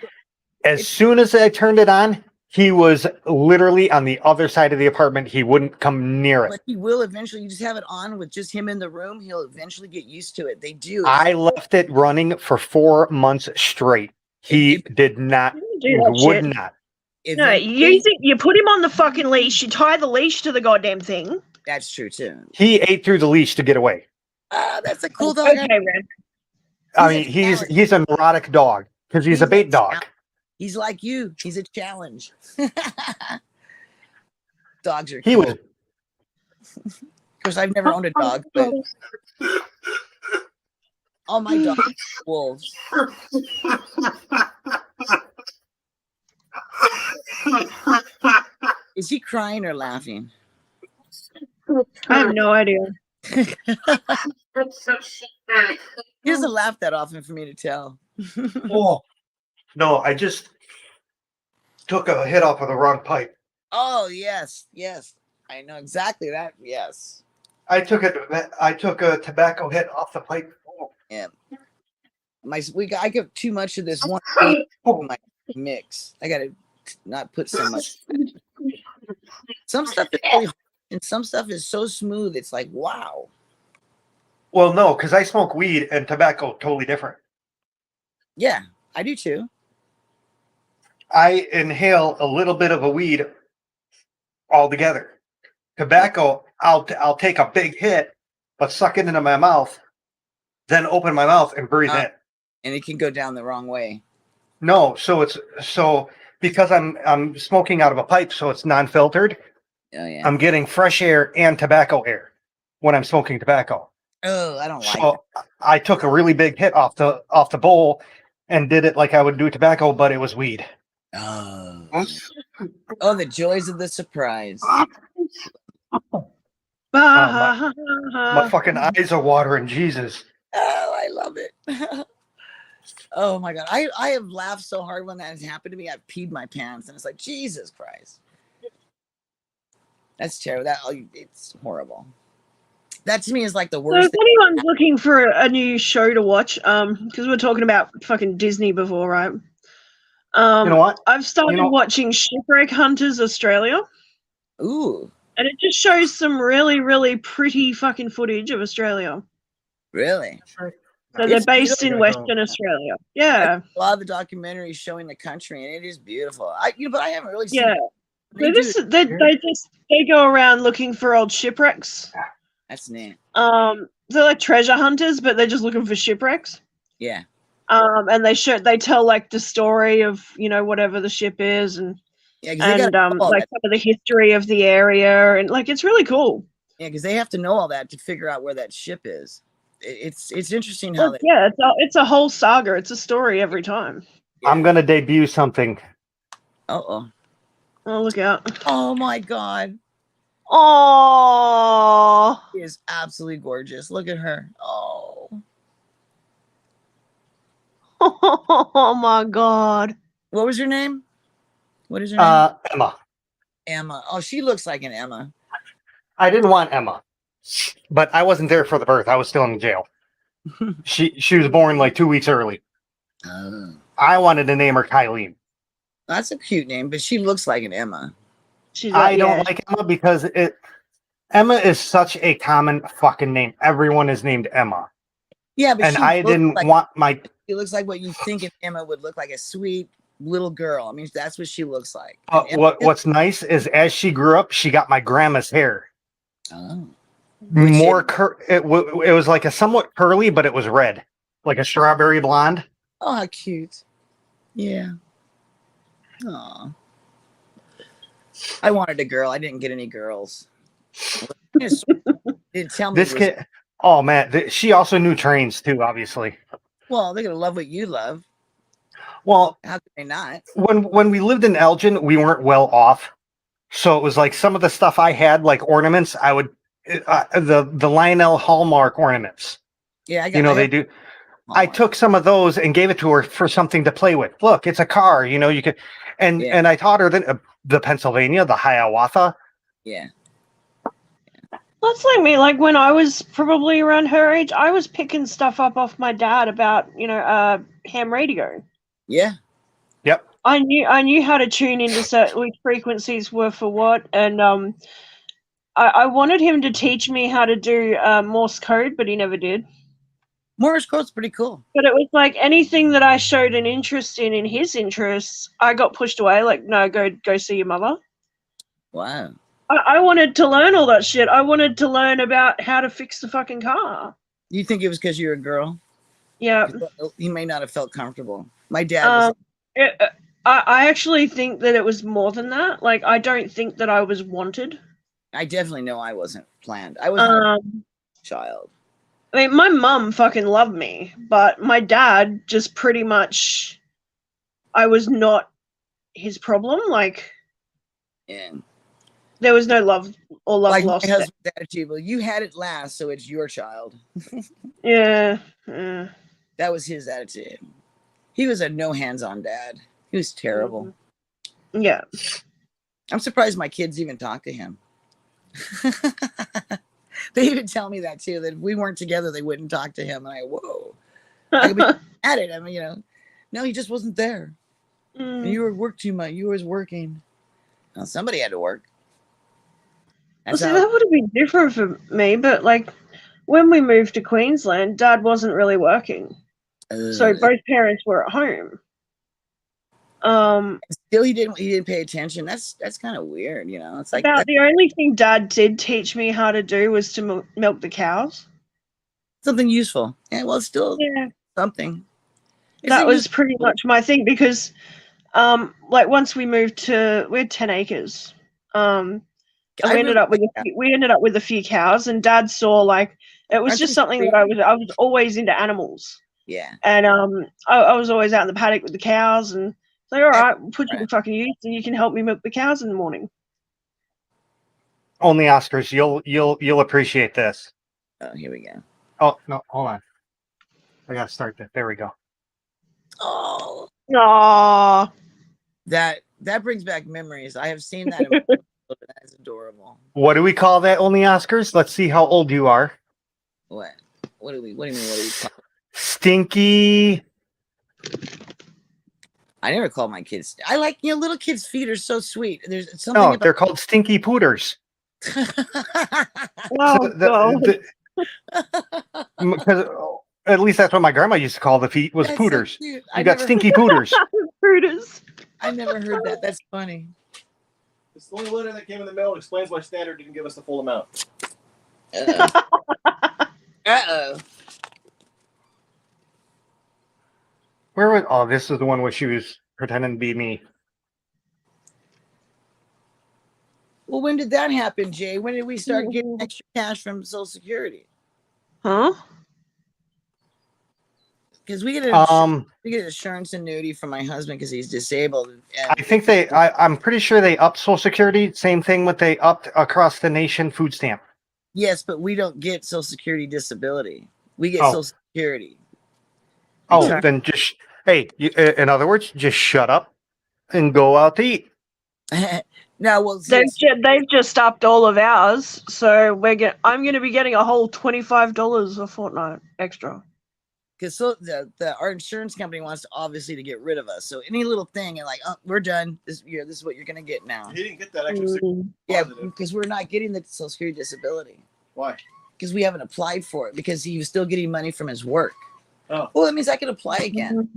As soon as I turned it on, he was literally on the other side of the apartment. He wouldn't come near it. But he will eventually. You just have it on with just him in the room. He'll eventually get used to it. They do. I left it running for 4 months straight. He did not. Would not. No, you put him on the fucking leash. You tie the leash to the goddamn thing. That's true too. He ate through the leash to get away. That's a cool dog. Okay, Ren. I He's mean, a challenge. he's a neurotic dog because he's a bait dog. He's like you. He's a challenge. Dogs are He cool. was. Of course, I've never owned a dog, but all my dogs are wolves. Is he crying or laughing? I have no idea. He doesn't laugh that often for me to tell. Oh no! I just took a hit off of the wrong pipe. Oh yes, yes. I know exactly that. Yes. I took a tobacco hit off the pipe. Oh. Yeah. I give too much of this one Oh. my mix. I gotta not put so much. Some stuff is really hard, and some stuff is so smooth. It's like wow. Well, no, because I smoke weed and tobacco totally different. Yeah, I do too. I inhale a little bit of a weed altogether. Tobacco, I'll take a big hit, but suck it into my mouth, then open my mouth and breathe in. And it can go down the wrong way. No, so because I'm smoking out of a pipe, so it's non-filtered. Oh yeah. I'm getting fresh air and tobacco air when I'm smoking tobacco. Oh, I don't like So I took a really big hit off the bowl and did it like I would do tobacco, but it was weed. Oh. Oh, the joys of the surprise. My fucking eyes are watering, Jesus. Oh, I love it. Oh my god. I have laughed so hard when that has happened to me. I've peed my pants and it's like Jesus Christ. That's terrible. It's horrible. That to me is like the So worst if anyone's looking for a new show to watch, because we're talking about fucking Disney before, right? You know what? I've started watching Shipwreck Hunters Australia, Ooh, and it just shows some really, really pretty fucking footage of Australia. really? So they're based in Western Australia. Yeah. A lot of the documentaries showing the country, and it is beautiful. But I haven't really seen. Yeah. They go around looking for old shipwrecks. That's neat. They're like treasure hunters, but they're just looking for shipwrecks. Yeah. And they tell like the story of whatever the ship is, and like some of the history of the area, and like it's really cool. Yeah, because they have to know all that to figure out where that ship is. It's interesting how it's a whole saga. It's a story every time. Yeah. I'm gonna debut something. Oh, look out! Oh my god! Oh, she is absolutely gorgeous. Look at her. Oh. Oh my god! What was your name? What is your name? Emma. Emma. Oh, she looks like an Emma. I didn't want Emma, but I wasn't there for the birth. I was still in jail. She was born like 2 weeks early. Oh. I wanted to name her Kylene. That's a cute name, but she looks like an Emma. I don't like Emma because Emma is such a common fucking name. Everyone is named Emma. Yeah, but I didn't want my. She looks like what you think an Emma would look like, a sweet little girl. I mean, that's what she looks like. What's nice is as she grew up, she got my grandma's hair. Oh. It was like a somewhat curly, but it was red, like a strawberry blonde. Oh, how cute! Yeah. Aw. I wanted a girl. I didn't get any girls. Didn't tell me This kid. Oh man, she also knew trains too. Obviously. Well, they're gonna love what you love. Well, how could they not? When we lived in Elgin, we weren't well off, so it was like some of the stuff I had, like ornaments. I would the Lionel Hallmark ornaments. Yeah, I got. They do. I took some of those and gave it to her for something to play with. Look, it's a car. You could, and I taught her the Pennsylvania, the Hiawatha. Yeah. That's like me. Like when I was probably around her age, I was picking stuff up off my dad about ham radio. Yeah. Yep. I knew how to tune into which frequencies were for what, and I wanted him to teach me how to do Morse code, but he never did. Morse code's pretty cool. But it was like anything that I showed an interest in his interests, I got pushed away. Like, no, go see your mother. Wow. I wanted to learn all that shit. I wanted to learn about how to fix the fucking car. You think it was because you're a girl? Yeah. He may not have felt comfortable. My dad was. I actually think that it was more than that. Like, I don't think that I was wanted. I definitely know I wasn't planned. I was not a child. I mean, my mum fucking loved me, but my dad just pretty much, I was not his problem. Like, And there was no love or love like lost. my husband's attitude, well, you had it last, so it's your child. Yeah. That was his attitude. He was a no hands-on dad. He was terrible. Yeah. I'm surprised my kids even talk to him. They even tell me that too, that if we weren't together, they wouldn't talk to him. And whoa. I could be at it. I mean, no, he just wasn't there. And you were work too much. You was working. Well, somebody had to work. Well, see, that would have been different for me, but like when we moved to Queensland, Dad wasn't really working. So both parents were at home. Still he didn't pay attention. That's kind of weird, It's like about the only thing Dad did teach me how to do was to milk the cows. Something useful. Yeah, well, still something. That was pretty much my thing because like once we moved to, we had 10 acres. And we ended up with a few cows, and Dad saw like it was just something that I was always into animals. Yeah. And I was always out in the paddock with the cows, and so all right, we'll put you to fucking use, and you can help me milk the cows in the morning. Only Oscars, you'll appreciate this. Oh, here we go. Oh no, hold on. I gotta start that. There we go. Oh. Aww. That brings back memories. I have seen that. That's adorable. What do we call that, Only Oscars? Let's see how old you are. What? What do you mean? What do we call it? Stinky. I never call my kids. I like, little kids' feet are so sweet. There's something. No, they're called stinky pooters. Because at least that's what my grandma used to call the feet was pooters. So you got stinky pooters. Pooters. I never heard that. That's funny. It's the only letter that came in the mail. It explains why Standard didn't give us the full amount. Uh-oh. Where was? Oh, this is the one where she was pretending to be me. Well, when did that happen, Jay? When did we start getting extra cash from Social Security? Huh? Because we get an insurance annuity from my husband because he's disabled. I think I'm pretty sure they upped Social Security. Same thing with they upped across the nation food stamp. Yes, but we don't get Social Security disability. We get Social Security. Oh, then just in other words, just shut up and go out to eat. No, well, they've just upped all of ours, so I'm going to be getting a whole $25 a fortnight extra. Because our insurance company wants obviously to get rid of us. So any little thing and like, oh, we're done this year. This is what you're going to get now. He didn't get that extra. Yeah, because we're not getting the Social Security disability. Why? Because we haven't applied for it. Because he was still getting money from his work. Oh, well, that means I can apply again.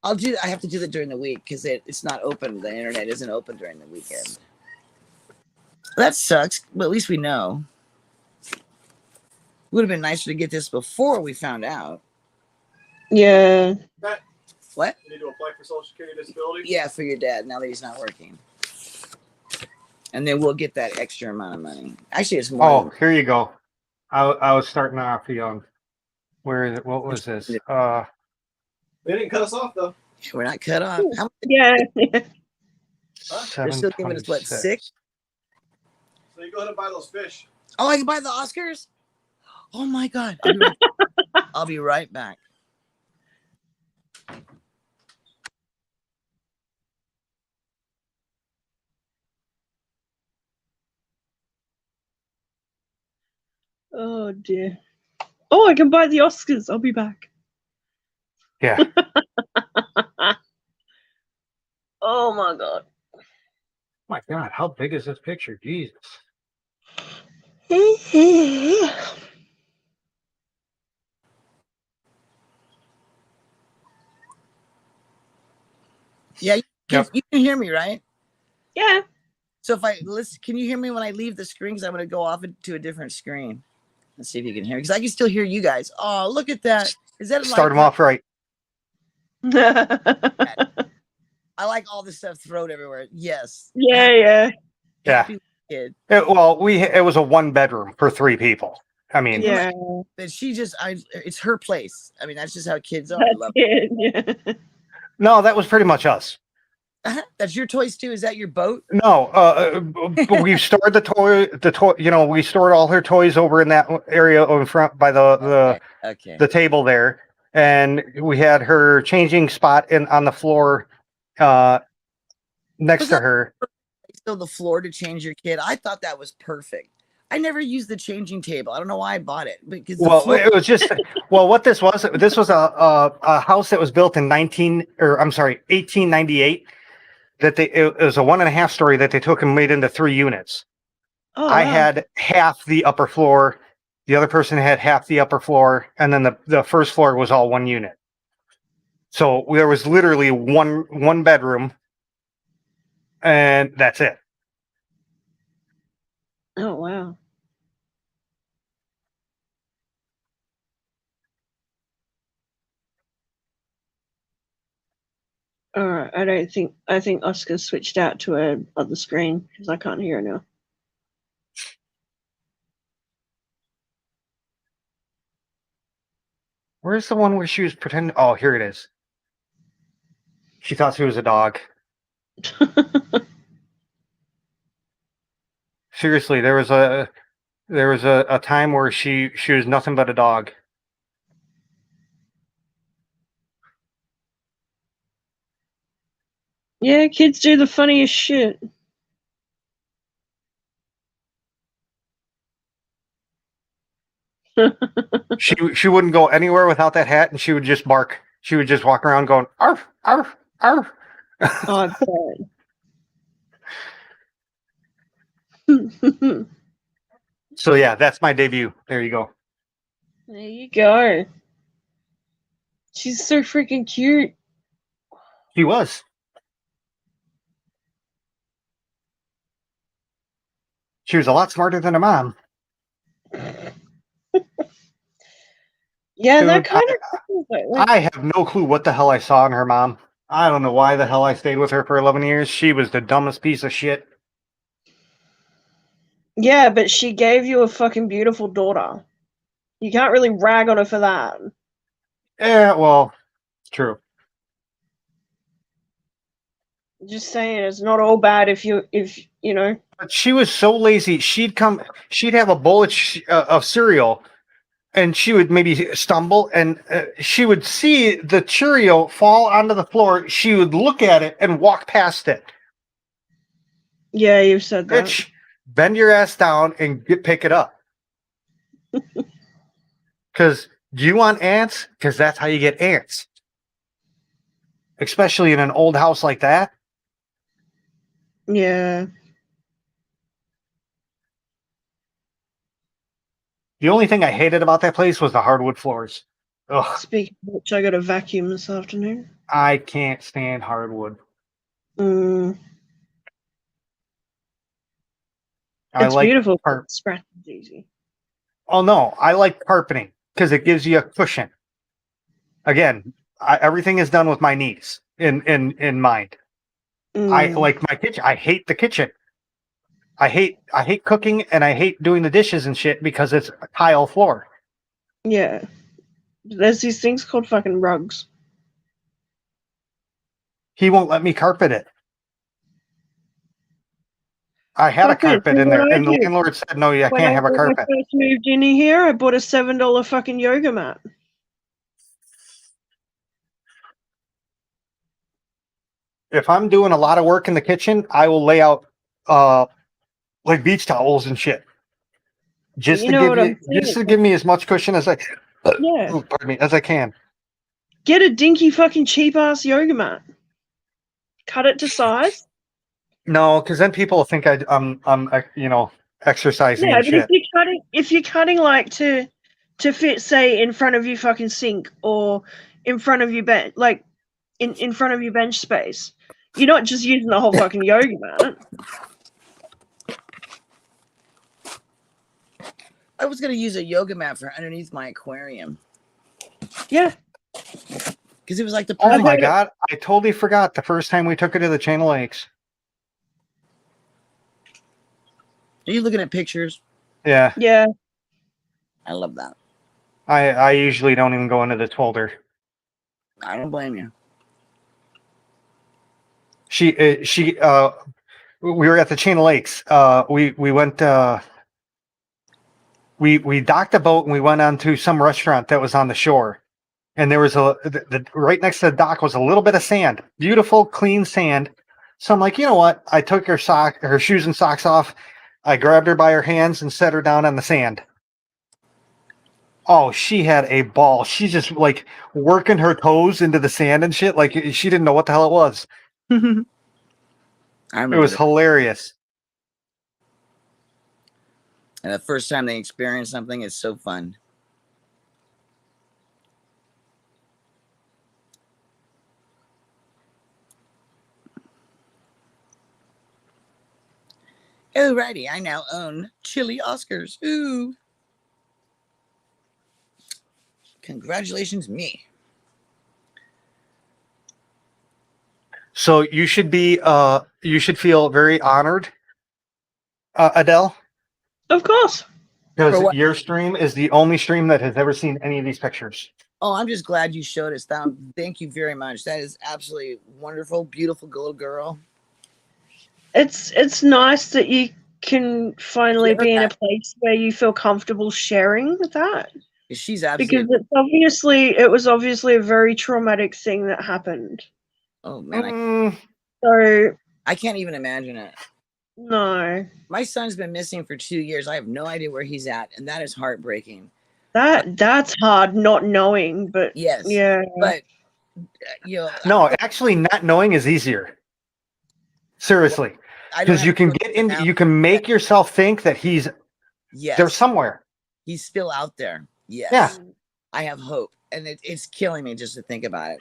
I have to do that during the week because it's not open. The internet isn't open during the weekend. That sucks, but at least we know. Would have been nicer to get this before we found out. Yeah. What? You need to apply for Social Security disability? Yeah, for your dad, now that he's not working. And then we'll get that extra amount of money. Actually, it's more. Oh, here you go. I was starting off young. Where is it? What was this? They didn't cut us off, though. We're not cut off. Yeah. They're still giving us, what, 6? So you go ahead and buy those fish. Oh, I can buy the Oscars? Oh, my God. I'll be right back. Oh, dear. Oh, I can buy the Oscars. I'll be back. Yeah. Oh, my God. My God, how big is this picture? Jesus. Yeah, you can hear me, right? Yeah. So if I listen, can you hear me when I leave the screen? Because I'm going to go off to a different screen. Let's see if you can hear me. Because I can still hear you guys. Oh, look at that. Is that a Start them off right. I like all this stuff thrown everywhere. Yes. Yeah, yeah. Happy kid. It was a 1 bedroom for 3 people. I mean, Yeah. But it's her place. I mean, that's just how kids are. I That's love it. Yeah. no, that was pretty much us. That's your toys too. Is that your boat? No, we stored the toy. You know, we stored all her toys over in that area in front by the table there, and we had her changing spot on the floor, next to her. Still the floor to change your kid. I thought that was perfect. I never used the changing table. I don't know why I bought it because it was just what this was. This was a house that was built in 1898. It was a 1.5 story that they took and made into 3 units. Oh, I wow. had half the upper floor, the other person had half the upper floor, and then the first floor was all 1 unit. So there was literally one bedroom, and that's it. Oh, wow. All right. I think Oscar switched out to a other screen because I can't hear her now. Where's the one where she was pretending? Oh, here it is. She thought she was a dog. Seriously, there was a time where she was nothing but a dog. Yeah, kids do the funniest shit. She wouldn't go anywhere without that hat, and she would just bark. She would just walk around going arf arf arf. Oh, bad. So yeah, that's my debut. There you go. There you go. She's so freaking cute. He was. She was a lot smarter than her mom. Yeah, Dude, that kind of. I have no clue what the hell I saw in her mom. I don't know why the hell I stayed with her for 11 years. She was the dumbest piece of shit. Yeah, but she gave you a fucking beautiful daughter. You can't really rag on her for that. Yeah, well, it's true. Just saying, it's not all bad if you know. But she was so lazy. She'd have a bowl of cereal, and she would maybe stumble, and she would see the Cheerio fall onto the floor. She would look at it and walk past it. Yeah, you've said that. Bitch, bend your ass down and pick it up. Because do you want ants? Because that's how you get ants. Especially in an old house like that. Yeah. The only thing I hated about that place was the hardwood floors. Ugh, Speaking of which, I got a vacuum this afternoon. I can't stand hardwood. It's I like beautiful. Scratch is easy. Oh no, I like carpeting because it gives you a cushion. Again, everything is done with my knees in mind. I like my kitchen. I hate the kitchen. I hate cooking, and I hate doing the dishes and shit because it's a tile floor. Yeah. There's these things called fucking rugs. He won't let me carpet it. I had a carpet in there, and the landlord said, "No, I can't have a carpet." When I first moved in here, I bought a $7 fucking yoga mat. If I'm doing a lot of work in the kitchen, I will lay out like beach towels and shit, just to give me as much cushion as I as I can. Get a dinky fucking cheap ass yoga mat. Cut it to size. No, because then people think I'm exercising. Yeah, and but shit. if you're cutting like to fit, say, in front of your fucking sink or in front of your bed, like in front of your bench space, you're not just using the whole fucking yoga mat. I was gonna use a yoga mat for underneath my aquarium Yeah. because it was like the Oh perfect. my God. I totally forgot the first time we took her to the Chain of Lakes. Are you looking at pictures? Yeah. Yeah. I love that. I usually don't even go into this folder. I don't blame you. We were at the Chain of Lakes. We went, we docked a boat and we went on to some restaurant that was on the shore. And there was right next to the dock was a little bit of sand, beautiful, clean sand. So I'm like, you know what? I took her shoes and socks off. I grabbed her by her hands and set her down on the sand. Oh, she had a ball. She's just like working her toes into the sand and shit. Like she didn't know what the hell it was. I It remember was that. hilarious. And the first time they experience something is so fun. Alrighty, I now own Chili Oscars. Ooh. Congratulations, me. So you should feel very honored, Adele, Of course. For because what? your stream is the only stream that has ever seen any of these pictures. Oh, I'm just glad you showed us that. Thank you very much. That is absolutely wonderful, beautiful little girl. It's nice that you can finally Share be in a that. place where you feel comfortable sharing with that. She's Because absolutely. it was obviously a very traumatic thing that happened. Oh man, So I can't even imagine it. no. My son's been missing for 2 years. I have no idea where he's at, and that is heartbreaking. That's hard not knowing, but Yes. yeah. But you know, No, actually, not knowing is easier. Seriously, I don't because have you to can look get at him in, now. you can make yourself think that he's Yes, there somewhere. he's still out there. Yes. Yeah. I have hope, and it's killing me just to think about it.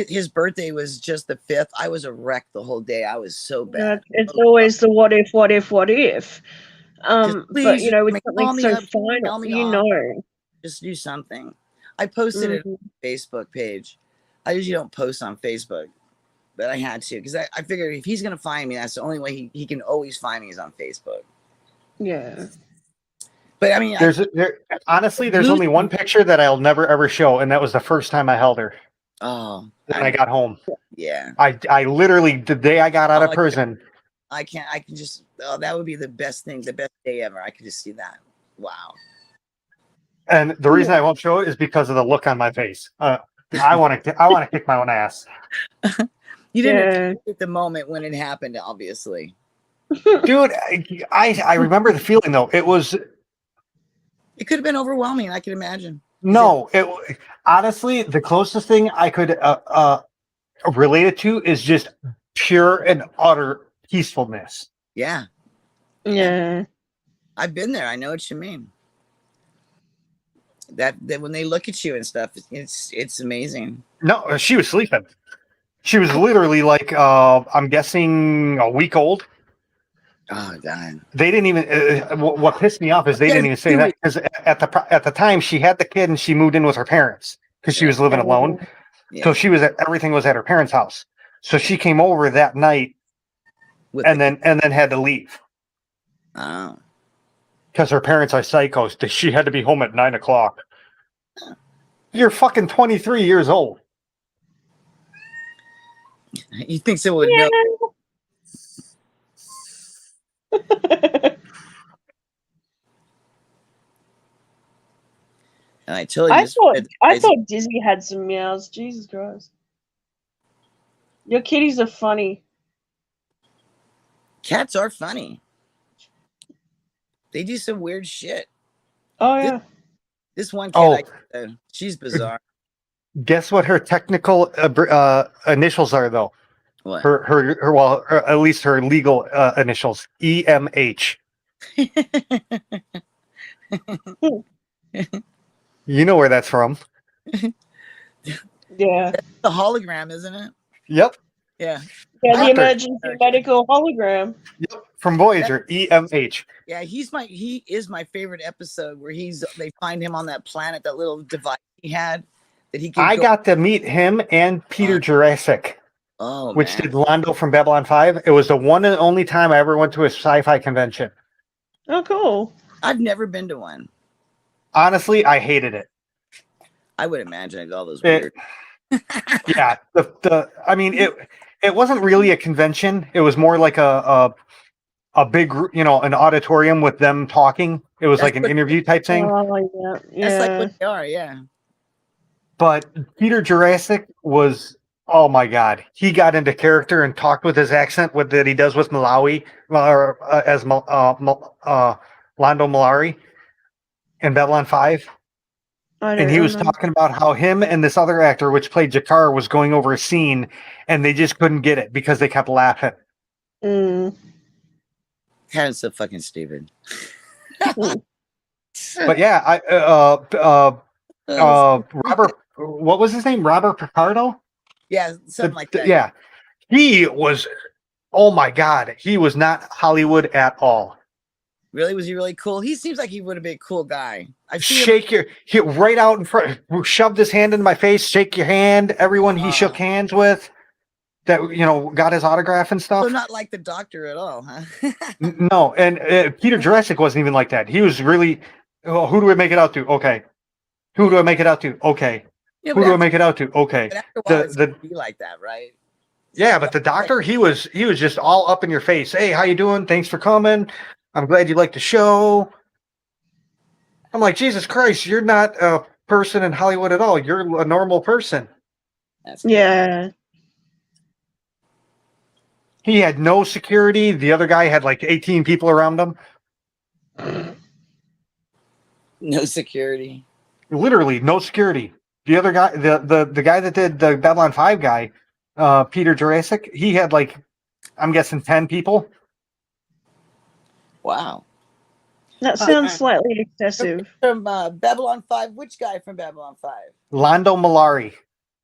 His birthday was just the 5th. I was a wreck the whole day. I was so bad. It's always the what if. Just please, But you know, with just something call me so up, final, tell me you off. know. Just do something. I posted it on the Facebook page. I usually don't post on Facebook, but I had to because I figured if he's gonna find me, that's the only way he can always find me is on Facebook. Yeah. But I mean, Honestly, there's only one picture that I'll never ever show, and that was the first time I held her when I got home. Yeah. I literally the day I got out of prison. I can just that would be the best thing, the best day ever. I could just see that. Wow. And the reason I won't show it is because of the look on my face. I want to kick my own ass. You didn't appreciate the moment when it happened, obviously. Dude, I remember the feeling though. It could have been overwhelming. I can imagine. No, honestly, the closest thing I could relate it to is just pure and utter peacefulness. Yeah. Yeah. I've been there. I know what you mean. That when they look at you and stuff, it's amazing. No, she was sleeping. She was literally like, I'm guessing a week old. Oh God! They didn't even. What pissed me off is they didn't even say that because at the time she had the kid and she moved in with her parents because she was living alone. Yeah. So everything was at her parents' house. So she came over that night and then had to leave. Oh. Because her parents are psychos. She had to be home at 9 o'clock. You're fucking 23 years old. You think someone would know? And I told you, I thought Dizzy had some meows. Jesus Christ. Your kitties are funny. Cats are funny. They do some weird shit. Oh yeah. This one cat, she's bizarre. Guess what her technical initials are, though? What? Her well, at least her legal initials, EMH. You know where that's from? Yeah. That's the hologram, isn't it? Yep. Yeah. Yeah, the emergency medical hologram. Yep. from Voyager, EMH. Yeah, he is my favorite episode where they find him on that planet, that little device he had that he could. I got to meet him and Peter Jurassic, which did Londo from Babylon 5. It was the one and only time I ever went to a sci-fi convention. Oh, cool. I've never been to one. Honestly, I hated it. I would imagine all those weird. Yeah, I mean, it wasn't really a convention. It was more like a big, an auditorium with them talking. It was like an interview type thing. Oh, yeah. That's like what they are, yeah. But Peter Jurassic was, oh my God, he got into character and talked with his accent that he does with Malawi, as Lando Malari in Babylon 5. And he was talking about how him and this other actor, which played Jakar, was going over a scene, and they just couldn't get it because they kept laughing. Mm. That's so fucking stupid. But yeah, Robert, what was his name? Robert Picardo? Yeah, something like that. Yeah, he was. Oh my God, he was not Hollywood at all. Really? Was he really cool? He seems like he would have been a cool guy. He right out in front, shoved his hand in my face, shake your hand. Everyone he shook hands with, that got his autograph and stuff. So not like the Doctor at all, huh? No, and Peter Jurassic wasn't even like that. He was really, who do I make it out to? Okay. Who do I make it out to? Okay. Yeah, who do I make it out to? Okay. But after a while, it's gonna be like that, right? Yeah, but the Doctor, he was just all up in your face. Hey, how you doing? Thanks for coming. I'm glad you liked the show. I'm like, Jesus Christ, you're not a person in Hollywood at all. You're a normal person. Yeah. He had no security. The other guy had like 18 people around him. No security. Literally, no security. The other guy, the guy that did the Babylon 5 guy, Peter Jurassic, he had like, I'm guessing 10 people. Wow. That sounds slightly excessive. From Babylon 5, which guy from Babylon 5? Lando Malari.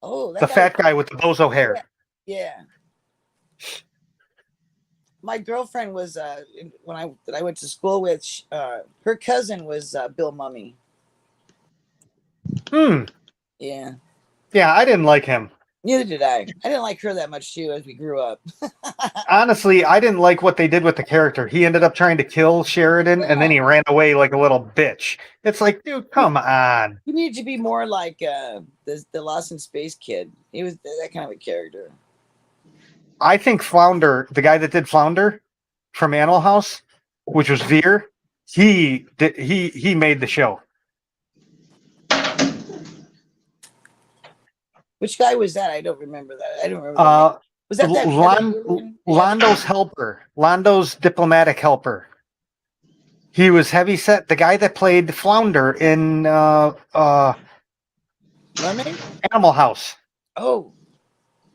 Oh, the fat guy with the bozo hair. Yeah. My girlfriend was when I went to school with. Her cousin was Bill Mummy. Yeah. Yeah, I didn't like him. Neither did I. I didn't like her that much too as we grew up. Honestly, I didn't like what they did with the character. He ended up trying to kill Sheridan, and then he ran away like a little bitch. It's like, dude, come on. He needed to be more like the Lost in Space kid. He was that kind of a character. I think Flounder, the guy that did Flounder from Animal House, which was Veer, he made the show. Which guy was that? I don't remember that. I don't remember. Was that Lando's helper? Lando's diplomatic helper. He was heavyset. The guy that played Flounder in Mermaid? Animal House. Oh,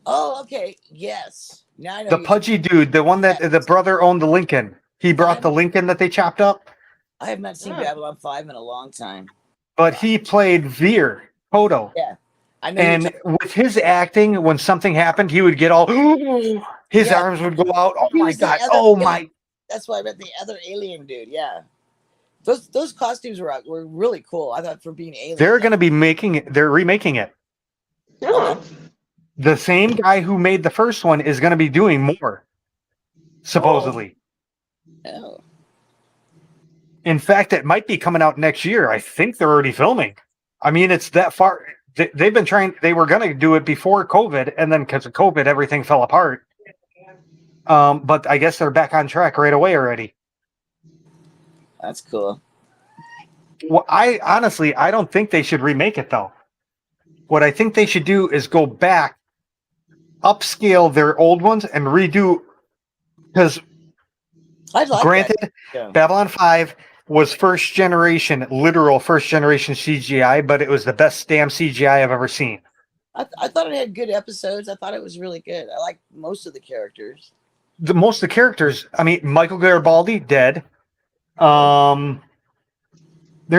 okay. Yes. Now I know the pudgy dude, the one that the brother owned the Lincoln. He brought the Lincoln that they chopped up. I have not seen Babylon 5 in a long time. But he played Veer, Kodo. Yeah. I know. And with his acting, when something happened, he would get all, his arms would go out. Oh my God. Oh my. That's why I met the other alien dude. Yeah. Those costumes were really cool. I thought for being alien. They're going to be they're remaking it. Oh. The same guy who made the first one is going to be doing more, supposedly. Oh. In fact, it might be coming out next year. I think they're already filming. I mean, it's that far. They've been trying. They were going to do it before COVID, and then because of COVID, everything fell apart. But I guess they're back on track right away already. That's cool. Well, I don't think they should remake it though. What I think they should do is go back, upscale their old ones, and redo. Because, granted, Babylon 5 was literal first generation CGI, but it was the best damn CGI I've ever seen. I thought it had good episodes. I thought it was really good. I liked most of the characters. Most of the characters, I mean, Michael Garibaldi, dead. There's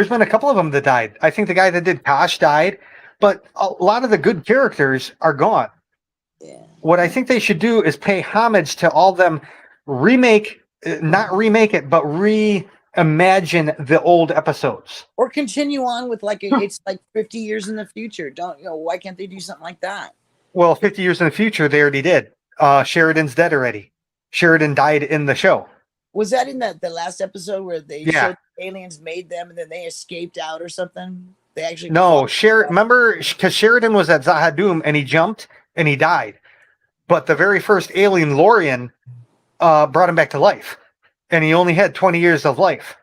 been a couple of them that died. I think the guy that did Kosh died, but a lot of the good characters are gone. Yeah. What I think they should do is pay homage to all them, remake not remake it, but reimagine the old episodes. Or continue on with it's like 50 years in the future. Why can't they do something like that? Well, 50 years in the future, they already did. Sheridan's dead already. Sheridan died in the show. Was that in the last episode where they Yeah. showed the aliens made them and then they escaped out or something? They actually No, remember, because Sheridan was at Zahadum and he jumped and he died. But the very first alien, Lorian, brought him back to life. And he only had 20 years of life.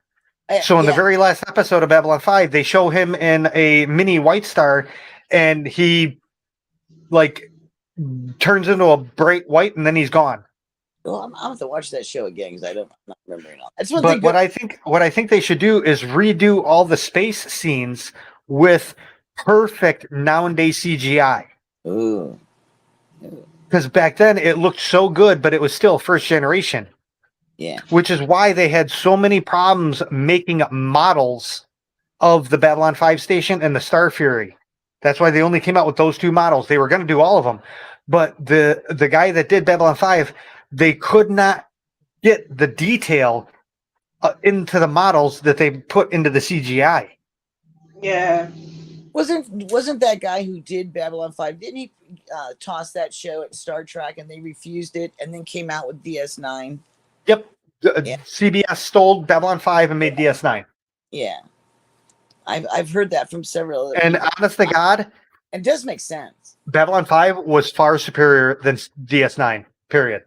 So in the very last episode of Babylon 5, they show him in a mini White Star and he turns into a bright white and then he's gone. Well, I'm have to watch that show again because I'm not remembering all. That's What I think they should do is redo all the space scenes with perfect nowadays CGI. Ooh. Because back then it looked so good, but it was still first generation. Yeah. Which is why they had so many problems making models of the Babylon 5 station and the Star Fury. That's why they only came out with those two models. They were going to do all of them. But the guy that did Babylon 5, they could not get the detail into the models that they put into the CGI. Yeah. Wasn't that guy who did Babylon 5, didn't he toss that show at Star Trek and they refused it and then came out with DS9? Yep. Yeah. CBS stole Babylon 5 and made DS9. Yeah. I've heard that from several other And people. honest to God, it does make sense. Babylon 5 was far superior than DS9, period.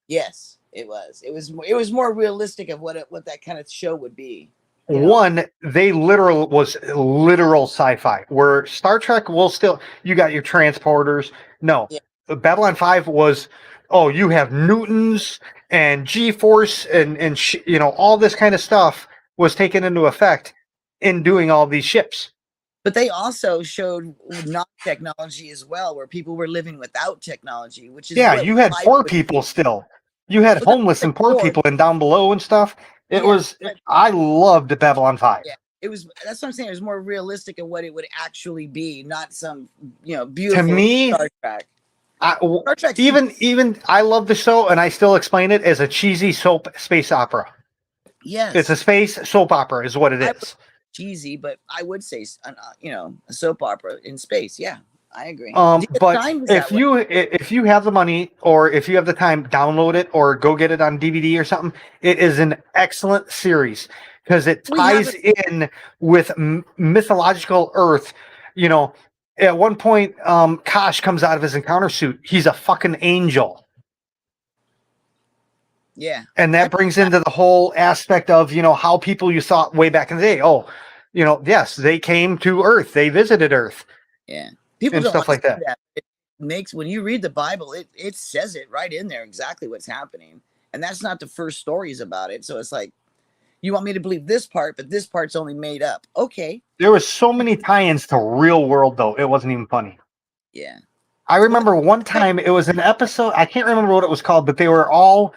Yes, it was. It was more realistic of what that kind of show would be. One, they was literal sci-fi, where Star Trek will still, you got your transporters. No, Babylon 5 was, you have Newtons and G-force and all this kind of stuff was taken into effect in doing all these ships. But they also showed non-technology as well, where people were living without technology, which is you had poor people still. You had homeless and poor people and down below and stuff. I loved Babylon 5. Yeah, that's what I'm saying. It was more realistic of what it would actually be, not some, beautiful to me, Star Trek. Star Trek even I love the show and I still explain it as a cheesy soap space opera. Yes. It's a space soap opera is what it is. Cheesy, but I would say, a soap opera in space. Yeah, I agree. But if you have the money or if you have the time, download it or go get it on DVD or something. It is an excellent series because it ties in with mythological Earth. At one point, Kosh comes out of his encounter suit. He's a fucking angel. Yeah. And that brings into the whole aspect of, how people you saw way back in the day. Yes, they came to Earth. They visited Earth. Yeah. People and don't stuff like that. It makes, when you read the Bible, it says it right in there exactly what's happening. And that's not the first stories about it. So it's like, you want me to believe this part, but this part's only made up. Okay. There was so many tie-ins to real world, though. It wasn't even funny. Yeah. I remember one time it was an episode. I can't remember what it was called, but they were all,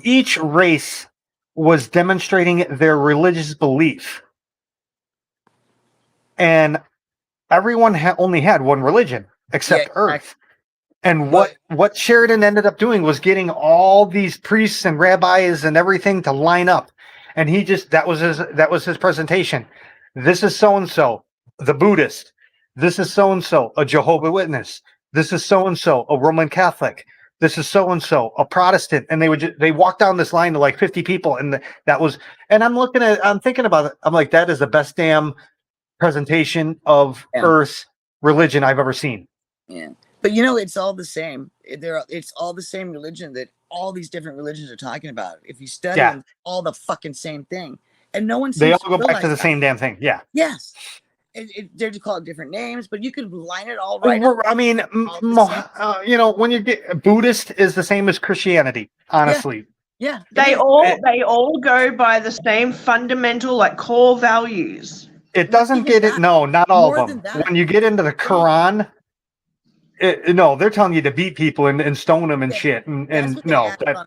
each race was demonstrating their religious belief. And everyone only had one religion except Earth. And what Sheridan ended up doing was getting all these priests and rabbis and everything to line up. And he that was his presentation. This is so-and-so, the Buddhist. This is so-and-so, a Jehovah's Witness. This is so-and-so, a Roman Catholic. This is so-and-so, a Protestant. And they walked down this line to like 50 people. And I'm thinking about it. I'm like, that is the best damn presentation of Earth religion I've ever seen. Yeah. But it's all the same. It's all the same religion that all these different religions are talking about. If you study them, all the fucking same thing. And no one seems they all go back to the same damn thing. Yeah. Yes. They're just called different names, but you could line it all right up. I mean, when you get Buddhist is the same as Christianity, honestly. Yeah. They all go by the same fundamental, core values. It doesn't get it. No, not all of them. When you get into the Quran, they're telling you to beat people and stone them and shit. And no, but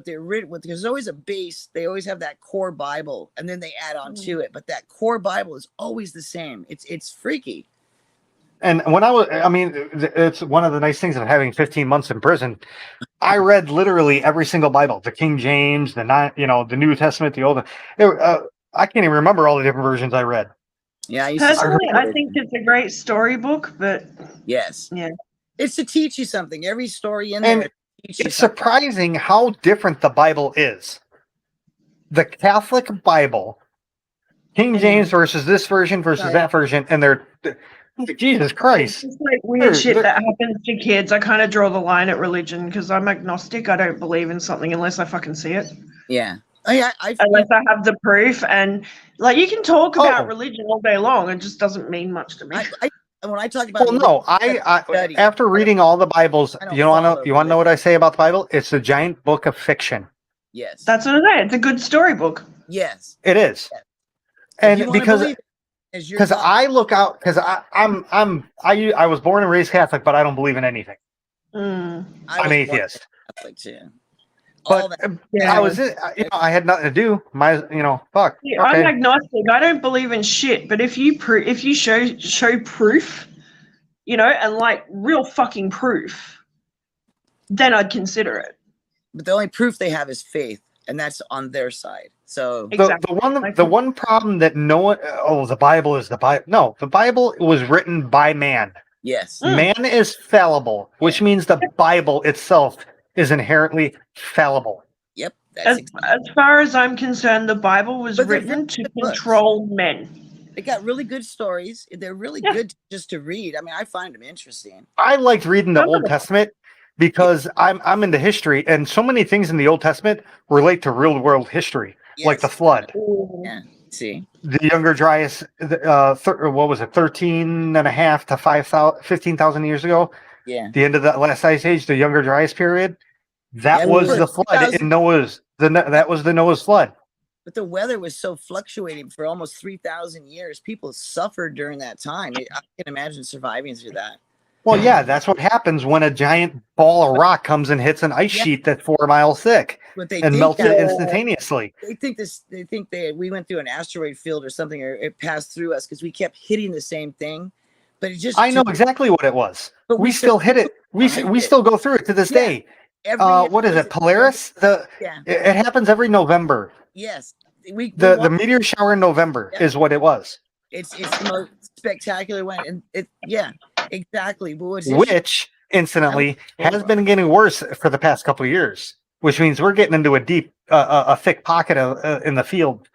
there's always a base. They always have that core Bible, and then they add on to it. But that core Bible is always the same. It's freaky. And when I mean, it's one of the nice things of having 15 months in prison. I read literally every single Bible, the King James, the New Testament, the Old. I can't even remember all the different versions I read. Yeah, I used to Personally, I remember. think it's a great storybook, but Yes. yeah. It's to teach you something. Every story in And there teaches you it's something. surprising how different the Bible is. The Catholic Bible, King James versus this version versus that version, and they're Jesus It's Christ. just like weird shit that happens to kids. I kind of draw the line at religion because I'm agnostic. I don't believe in something unless I fucking see it. Yeah. Oh yeah. Unless I have the proof. And like you can talk about Oh. religion all day long. It just doesn't mean much to me. When I talk about Well, no, religion, I study. after reading all the Bibles, I don't you want follow to know what I say about the Bible? It's a giant book of fiction. Yes. That's what I say. It's a good storybook. Yes. It is. Yes. And If you wanna because believe it as your because God. I look out because I was born and raised Catholic, but I don't believe in anything. Mm. I'm atheist. Catholic too. All But that. Yeah. I was, I had nothing to do. Fuck. Yeah, I'm Okay. agnostic. I don't believe in shit. But if you show proof, and like real fucking proof, then I'd consider it. But the only proof they have is faith, and that's on their side. So Exactly. The one problem that no one, the Bible is the Bible. No, the Bible was written by man. yes. Man is fallible, which means the Bible itself is inherently fallible. Yep. As far as I'm concerned, the Bible was But they're written very to good books. control men. They got really good stories. They're really good just to read. I mean, I find them interesting. I liked reading the Old Testament because I'm into history, and so many things in the Old Testament relate to real world history, like the flood. Yeah. See, The Younger Dryas, what was it, 13 and a half to 15,000 years ago? yeah. The end of that last ice age, the Younger Dryas period. That Yeah, was but the flood in Noah's. That was the Noah's flood. But the weather was so fluctuating for almost 3,000 years. People suffered during that time. I can imagine surviving through that. Well, yeah, that's what happens when a giant ball of rock comes and hits an ice sheet that's 4 miles thick and melts it instantaneously. They think we went through an asteroid field or something, or it passed through us because we kept hitting the same thing. But it just I know exactly what it was. But we still hit it. We still go through it to this day. What is it? Polaris? It happens every November. Yes. The meteor shower in November is what it was. It's the most spectacular one. And exactly. Which, incidentally, has been getting worse for the past couple of years, which means we're getting into a deep, a thick pocket in the field,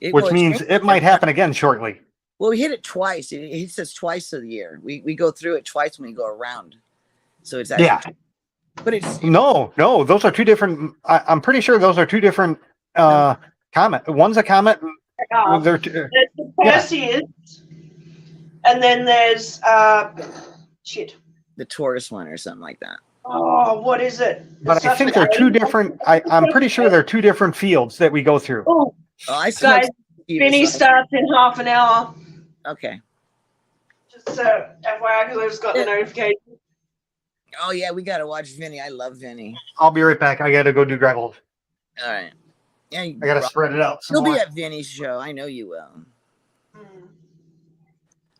which means it might happen again shortly. Well, we hit it twice. It hits us twice a year. We go through it twice when we go around. So it's actually but it's no, those are two different. I'm pretty sure those are two different comet. One's a comet. There's the Perseus, and then there's the Taurus one or something like that. Oh, what is it? But I think they're two different. I'm pretty sure they're two different fields that we go through. Oh, guys, Vinny starts in half an hour. Okay. Just FYI, because I just got the notification. Oh yeah, we gotta watch Vinny. I love Vinny. I'll be right back. I gotta go do gravel. All right. Yeah, I gotta spread it out. You'll be at Vinny's show. I know you will.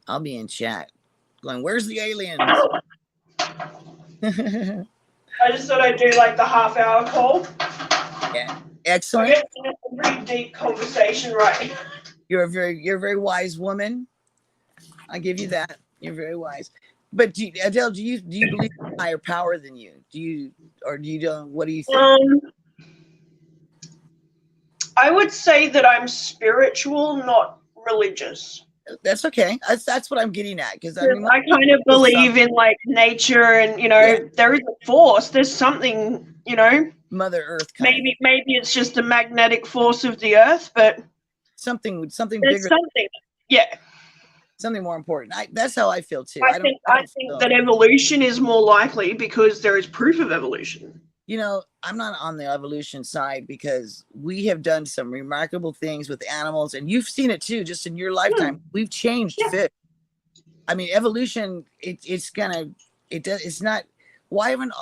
I'll be in chat, going, "Where's the aliens?" I just thought I'd do like the half-hour call. Yeah, excellent. So a pretty deep conversation, right? You're a very wise woman. I give you that. You're very wise. But Adele, do you believe in higher power than you? Do you don't? What do you think? I would say that I'm spiritual, not religious. That's okay. That's what I'm getting at, because I kind of believe in like nature, and there is a force. There's something, Mother Earth. Maybe it's just a magnetic force of the Earth, but something bigger. Something more important. That's how I feel too. I think that evolution is more likely because there is proof of evolution. I'm not on the evolution side because we have done some remarkable things with animals, and you've seen it too, just in your lifetime. We've changed fish. I mean, evolution. It's not. Why haven't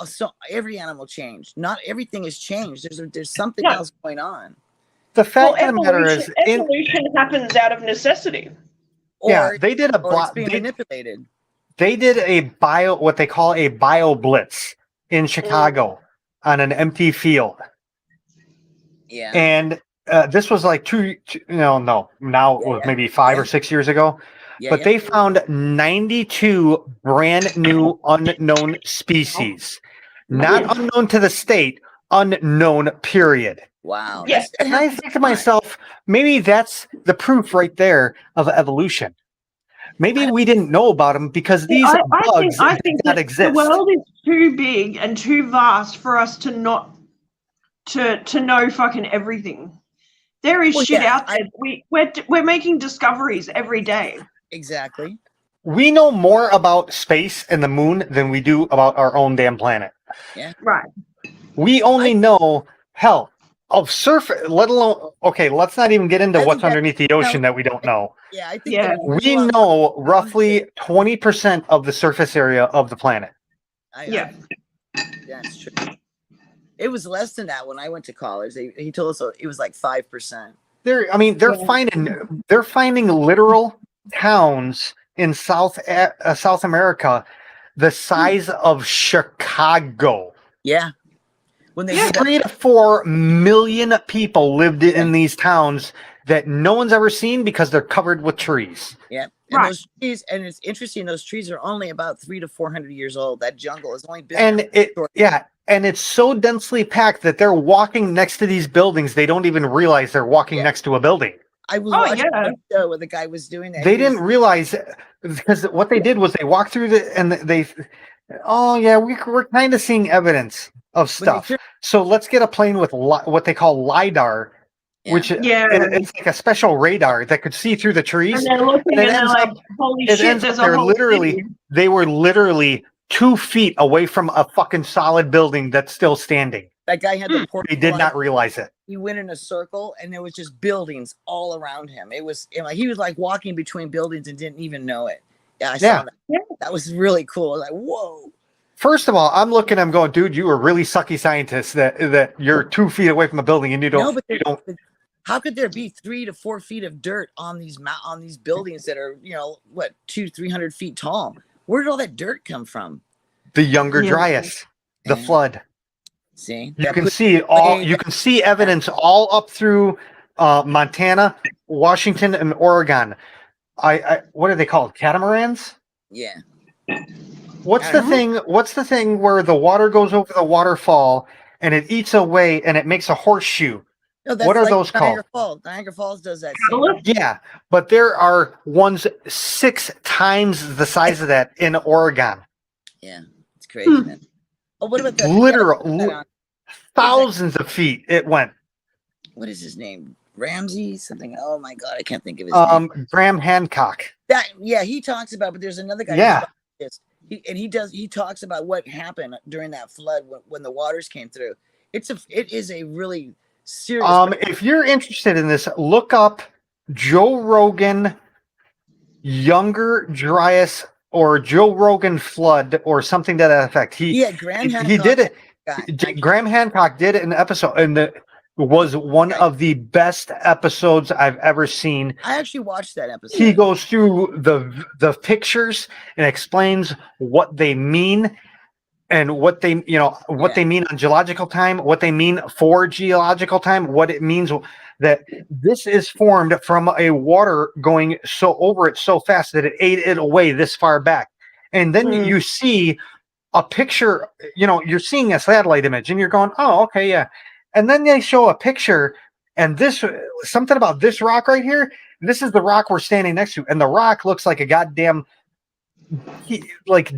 every animal changed? Not everything has changed. There's something else going on. The fact of the matter is, evolution happens out of necessity. or they did or it's being manipulated. They did what they call a bio blitz in Chicago on an empty field. Yeah. And this was like now it was maybe 5 or 6 years ago. But they found 92 brand new unknown species, not unknown to the state, unknown, period. Wow. Yeah. And I think to myself, maybe that's the proof right there of evolution. Maybe we didn't know about them because these bugs did not exist. The world is too big and too vast for us to not to know fucking everything. There is shit out there. We're making discoveries every day. Exactly. We know more about space and the moon than we do about our own damn planet. Yeah. Right. We only know of surface, let alone let's not even get into what's underneath the ocean that we don't know. Yeah, I think we know roughly 20% of the surface area of the planet. That's true. It was less than that when I went to college. He told us it was like 5%. They're finding literal towns in South America the size of Chicago. Yeah. When they 3 to 4 million people lived in these towns that no one's ever seen because they're covered with trees. Yeah. And those trees, and it's interesting, those trees are only about 300 to 400 years old. That jungle has only been and it's so densely packed that they're walking next to these buildings. They don't even realize they're walking next to a building. I was watching a show where the guy was doing that. They didn't realize, because what they did was they walked through we're kind of seeing evidence of stuff. So let's get a plane with what they call LiDAR, which it's like a special radar that could see through the trees. And they're looking and they're like, holy shit, there's a whole city. They were literally 2 feet away from a fucking solid building that's still standing. That guy had the portal. They did not realize it. He went in a circle and there was just buildings all around him. He was like walking between buildings and didn't even know it. Yeah, I saw that. Yeah. That was really cool. I was like, whoa. First of all, I'm looking, I'm going, dude, you are really sucky scientists that you're 2 feet away from a building and you don't. No, but how could there be 3 to 4 feet of dirt on these buildings that are 200-300 feet tall? Where did all that dirt come from? The Younger Dryas, the flood. See, you can see evidence all up through Montana, Washington, and Oregon. What are they called? Catamarans? Yeah. What's the thing where the water goes over the waterfall and it eats away and it makes a horseshoe? No, what are those Niagara called? Falls. Niagara Falls does that. Yeah, but there are ones 6 times the size of that in Oregon. Yeah, it's crazy. Man. Oh, what about the literal thousands of feet? It went. What is his name? Ramsey something. Oh my god, I can't think of his name. Graham Hancock. He talks about. But there's another guy. Yeah. He talks about what happened during that flood when the waters came through. It is a really serious. If you're interested in this, look up Joe Rogan Younger Dryas or Joe Rogan flood or something to that effect. Graham Hancock did an episode, and it was one of the best episodes I've ever seen. I actually watched that episode. He goes through the pictures and explains what they mean and what they mean on geological time, what they mean for geological time, what it means that this is formed from a water going over it so fast that it ate it away this far back. And then you see a picture, you're seeing a satellite image and you're going, oh, okay, yeah. And then they show a picture and something about this rock right here. This is the rock we're standing next to. And the rock looks like a goddamn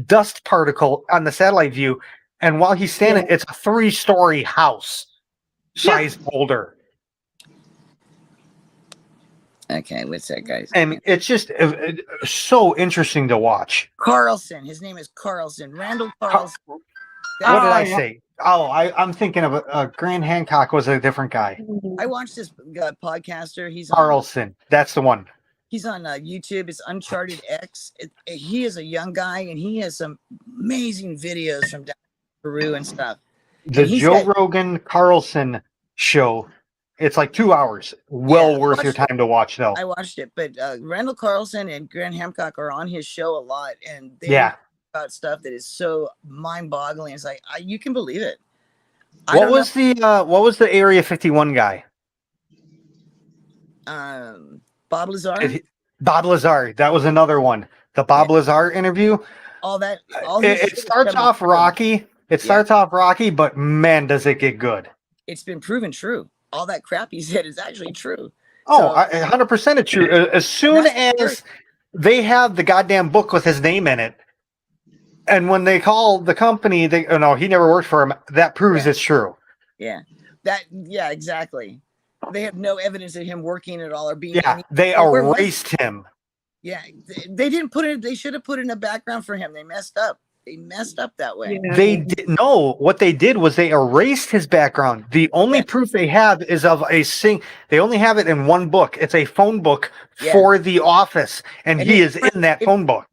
dust particle on the satellite view. And while he's standing, it's a 3-story house size boulder. Okay, what's that, guys? And it's just so interesting to watch. Carlson. His name is Carlson. Randall Carlson. What did I say? Oh, I'm thinking of Grant Hancock was a different guy. I watched this podcaster. He's Carlson. That's the one. He's on YouTube. It's Uncharted X. He is a young guy, and he has some amazing videos from down in Peru and stuff. The Joe Rogan Carlson show It's like 2 hours. Well Yeah, I worth your watched it. time to watch, though. I watched it, but Randall Carlson and Grant Hancock are on his show a lot, and they Yeah. talk about stuff that is so mind-boggling. It's like you can believe it. What was the Area 51 guy? Bob Lazar? Bob Lazar. That was another one. The Bob Lazar interview. All his It shit is starts coming off true. rocky. It starts off rocky, but man, does it get good. It's been proven true. All that crap he said is actually true. Oh, 100% it's true. As soon as they have the goddamn book with his name in it, and when they call the company, no, he never worked for him. That proves it's true. Yeah, exactly. They have no evidence of him working at all or being. They erased him. Yeah, they didn't put it. They should have put it in a background for him. They messed up. They messed up that way. Yeah. They did no. What they did was they erased his background. The only proof they have is of They only have it in one book. It's a phone book for the office, and he is in that phone book.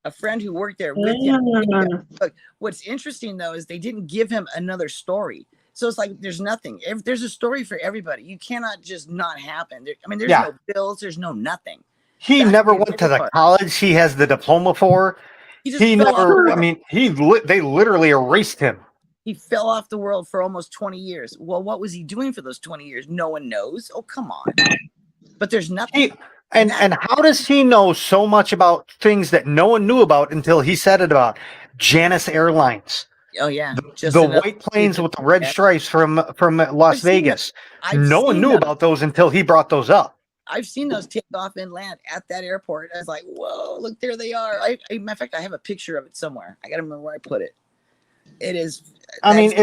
A friend who worked there with him. Look, what's interesting though is they didn't give him another story. So it's like there's nothing. There's a story for everybody. You cannot just not happen. There's no bills. There's no nothing. He never went to the college he has the diploma for. He never. I mean, they literally erased him. He fell off the world for almost 20 years. Well, what was he doing for those 20 years? No one knows. Oh, come on. But there's nothing. And how does he know so much about things that no one knew about until he said it about Janus Airlines? Oh yeah, the white planes with the red stripes from Las Vegas. No one knew about those until he brought those up. I've seen those take off and land at that airport. I was like, whoa, look, there they are. Matter of fact, I have a picture of it somewhere. I got to remember where I put it. It is. I mean,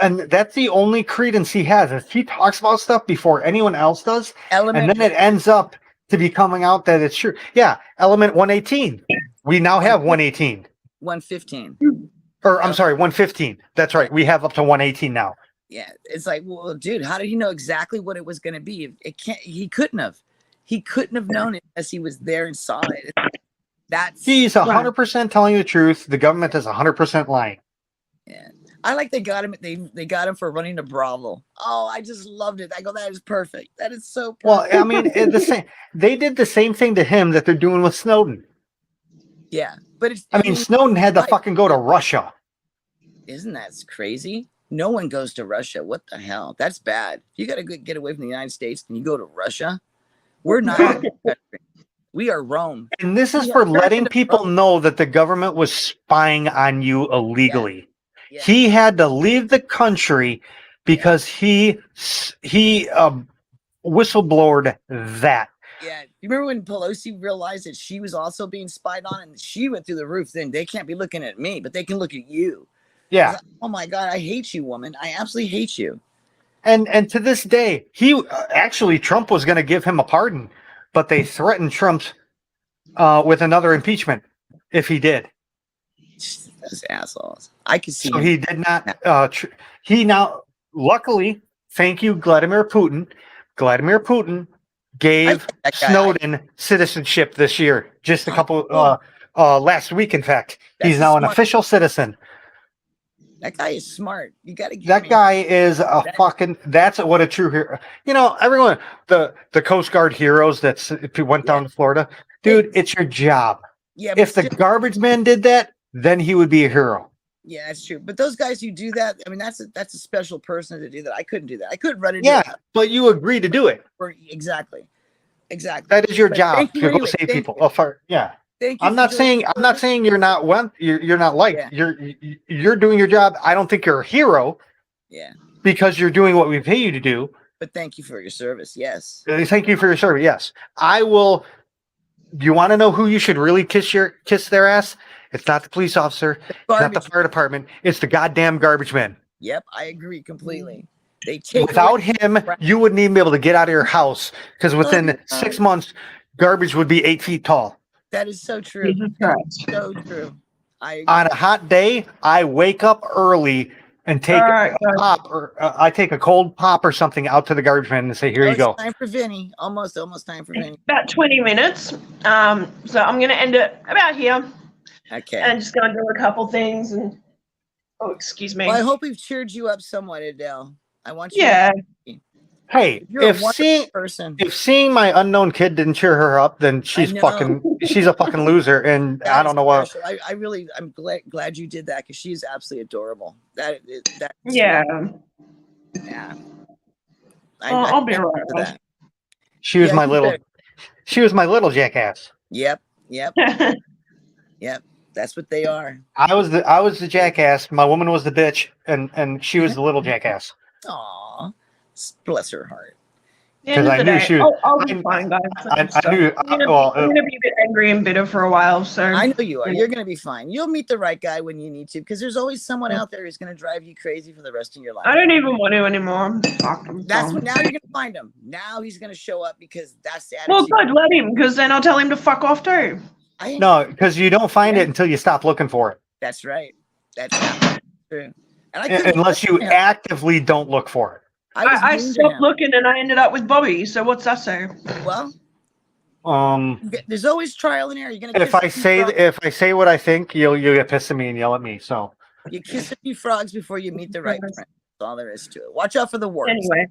and that's the only credence he has. Is he talks about stuff before anyone else does, and then it ends up to be coming out that it's true. Yeah, element 118. We now have 118. 115. Or I'm sorry, 115. That's right. We have up to 118 now. Yeah, it's like, well, dude, how did he know exactly what it was going to be? He couldn't have. He couldn't have known it unless he was there and saw it. He's 100% telling you the truth. The government is 100% lying. Yeah, I like they got him. They got him for running a brothel. Oh, I just loved it. I go, that is perfect. That is so perfect. Well, I mean, they did the same thing to him that they're doing with Snowden. Yeah, but I mean, Snowden had to fucking go to Russia. Isn't that crazy? No one goes to Russia. What the hell? That's bad. You got to get away from the United States and you go to Russia. We're not a country. We are Rome. And this is for letting people know that the government was spying on you illegally. Yeah. He had to leave the country because he whistleblowered that. Yeah. You remember when Pelosi realized that she was also being spied on and she went through the roof? Then they can't be looking at me, but they can look at you. Yeah. Like, oh my God, I hate you, woman. I absolutely hate you. And to this day, he actually Trump was going to give him a pardon, but they threatened Trump with another impeachment if he did. Those assholes. I could see. So he did not. He now, luckily, thank you, Vladimir Putin. Vladimir Putin gave Snowden citizenship this year. Just a couple last week, in fact. He's now an official citizen. That guy is smart. You got to get that guy is a fucking. That's what a true hero. You know, everyone, the Coast Guard heroes that went down to Florida, dude. It's your job. Yeah. If the garbage man did that, then he would be a hero. Yeah, that's true. But those guys who do that, I mean, that's a special person to do that. I couldn't do that. I couldn't run into. Yeah, but you agree to do it. Exactly. That is your job to go save people. Yeah. Thank you. I'm not saying you're not you're not liked. Yeah. You're doing your job. I don't think you're a hero. Yeah. Because you're doing what we pay you to do. But thank you for your service. Yes. Thank you for your service. Yes. I will. Do you want to know who you should really kiss their ass? It's not the police officer. It's not the fire department. It's the goddamn garbage man. Yep, I agree completely. Without him, you wouldn't even be able to get out of your house because within 6 months, garbage would be 8 feet tall. That is so true. So true. On a hot day, I wake up early and take a pop, or I take a cold pop or something out to the garbage man and say, "Here you go." Time for Vinny. Almost time for Vinny. About 20 minutes. So I'm going to end it about here. Okay. And just going to do a couple things and. Oh, excuse me. Well, I hope we've cheered you up somewhat, Adele. I want you. Yeah. Hey, You're a if wonderful person. seeing my unknown kid didn't cheer her up, then she's know. a fucking loser, and That I is don't know what. special. I'm glad you did that because she's absolutely adorable. That Yeah. yeah. I'll be thank you right for back. that. She was Yeah, my you little, better- she was my little jackass. Yep. That's what they are. I was the jackass. My woman was the bitch, and she was the little jackass. Aw, bless her heart. The end of I the knew day, she was. I'll be fine, guys. I knew. I'm gonna be a bit angry and bitter for a while. So I know you are. You're gonna be fine. You'll meet the right guy when you need to, because there's always someone out there who's gonna drive you crazy for the rest of your life. I don't even want to anymore. Fuck, That's when now you're gonna find him. Now he's gonna show up because that's the attitude. Well, good, let him, because then I'll tell him to fuck off too. No, because you don't find it until you stop looking for it. That's right. That's true. And unless you actively don't look for it. I stopped looking and I ended up with Bobby. So what's that say? Well, there's always trial and error. You're gonna. If I say what I think, you'll get pissed at me and yell at me. So you kiss a few frogs before you meet the right friend. That's all there is to it. Watch out for the warts. Anyway.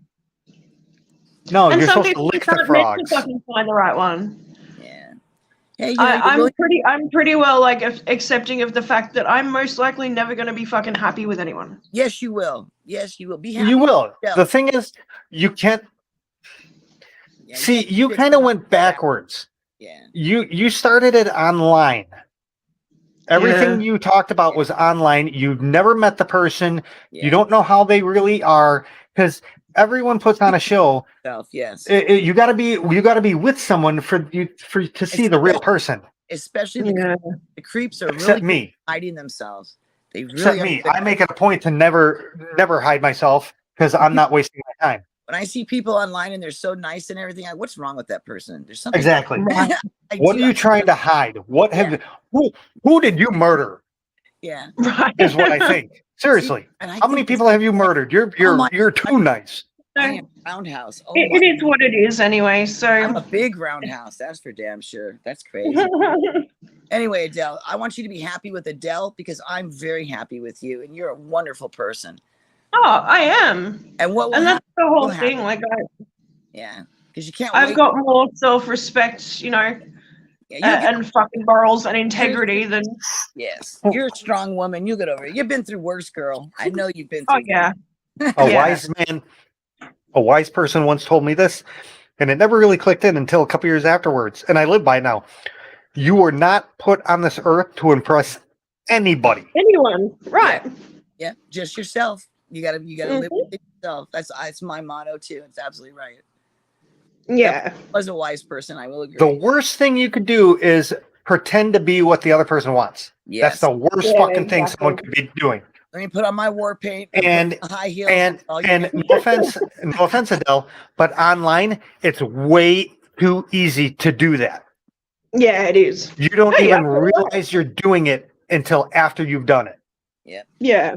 No, and you're some supposed to people lick can't the frogs. To fucking find the right one. Yeah. Hey, I'm pretty well like accepting of the fact that I'm most likely never going to be fucking happy with anyone. Yes, you will. Yes, you will be happy. You will. The thing is, you can't. Yeah, see, you kind of went backwards. Yeah. You started it online. Everything you talked about was online. You've never met the person. Yeah. You don't know how they really are, because everyone puts on a show. Yes. You got to be with someone to see the real person. Especially the creeps are Except really me. hiding themselves. They really Except me. I make it a point to never hide myself because I'm not wasting my time. When I see people online and they're so nice and everything, what's wrong with that person? There's something exactly. What are you trying to hide? What have who did you murder? Yeah, is what I think. Seriously, how many people have you murdered? You're too nice. I am roundhouse. It is what it is anyway. So I'm a big roundhouse. That's for damn sure. That's crazy. Anyway, Adele, I want you to be happy with Adele because I'm very happy with you, and you're a wonderful person. Oh, I am. And that's the whole thing. Like, yeah, because you can't. I've got more self-respect, and fucking morals and integrity than. Yes, you're a strong woman. You get over it. You've been through worse, girl. I know you've been through. Oh yeah. A wise person once told me this, and it never really clicked in until a couple years afterwards, and I live by it now. You were not put on this earth to impress anybody. Anyone, right? Yeah, just yourself. You gotta live with yourself. That's my motto too. It's absolutely right. Yeah. I was a wise person, I will agree. The worst thing you could do is pretend to be what the other person wants. Yes. That's the worst fucking thing someone could be doing. Let me put on my war paint and a high heel. And no offense, Adele, but online it's way too easy to do that. Yeah, it is. You don't even realize you're doing it until after you've done it. Yeah. Yeah.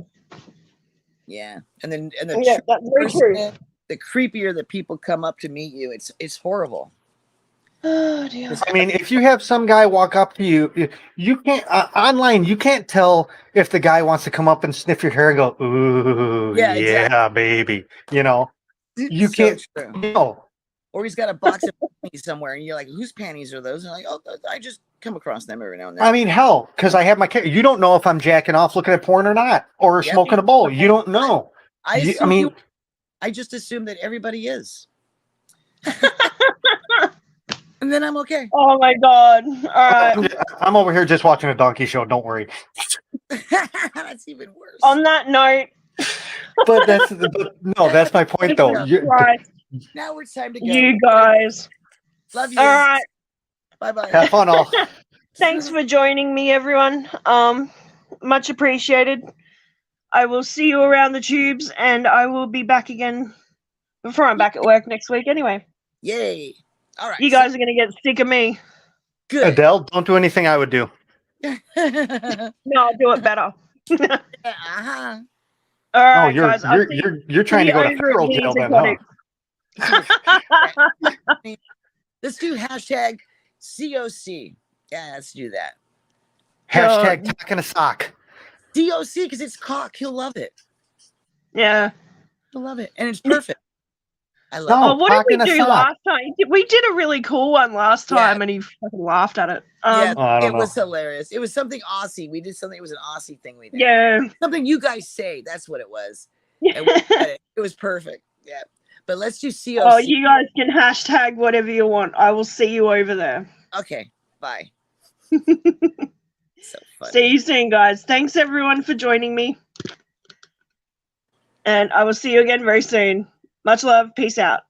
Yeah. And then that's very true. The creepier that people come up to meet you, it's horrible. Oh dear. I mean, if you have some guy walk up to you, you can't online. You can't tell if the guy wants to come up and sniff your hair and go, "Ooh, yeah, exactly. Baby." You can't. No. Or he's got a box of panties somewhere, and you're like, "Whose panties are those?" And I'm like, "Oh, I just come across them every now and then." I mean, hell, because I have my. You don't know if I'm jacking off, looking at porn or not, or smoking a bowl. You don't know. I just assume that everybody is. And then I'm okay. Oh my god. All right. I'm over here just watching a donkey show. Don't worry. That's even worse. On that note. But that's my point though. Now it's time to go. You guys. Love you. All right. Bye-bye. Have fun all. Thanks for joining me, everyone. Much appreciated. I will see you around the tubes, and I will be back again before I'm back at work next week anyway. Yay. All right. You guys are going to get sick of me. Good. Adele, don't do anything I would do. No, I'll do it better. Uh-huh. All right, guys. You're trying to go to federal jail then, huh? Let's do hashtag COC. Yeah, let's do that. Hashtag cock in a sock. DOC, because it's cock. He'll love it. Yeah. He'll love it. And it's perfect. I love. No. Oh, what did we cock in a do sock. last time? We did a really cool one last Yeah. time, and he fucking laughed at it. Yeah, Oh, I don't it know. was hilarious. It was something Aussie. We did something. It was an Aussie thing we did. Yeah. Something you guys say. That's what it was. And we said it. It was perfect. Yeah. But let's do COC. Oh, you guys can hashtag whatever you want. I will see you over there. Okay. Bye. So funny. See you soon, guys. Thanks everyone for joining me. And I will see you again very soon. Much love. Peace out.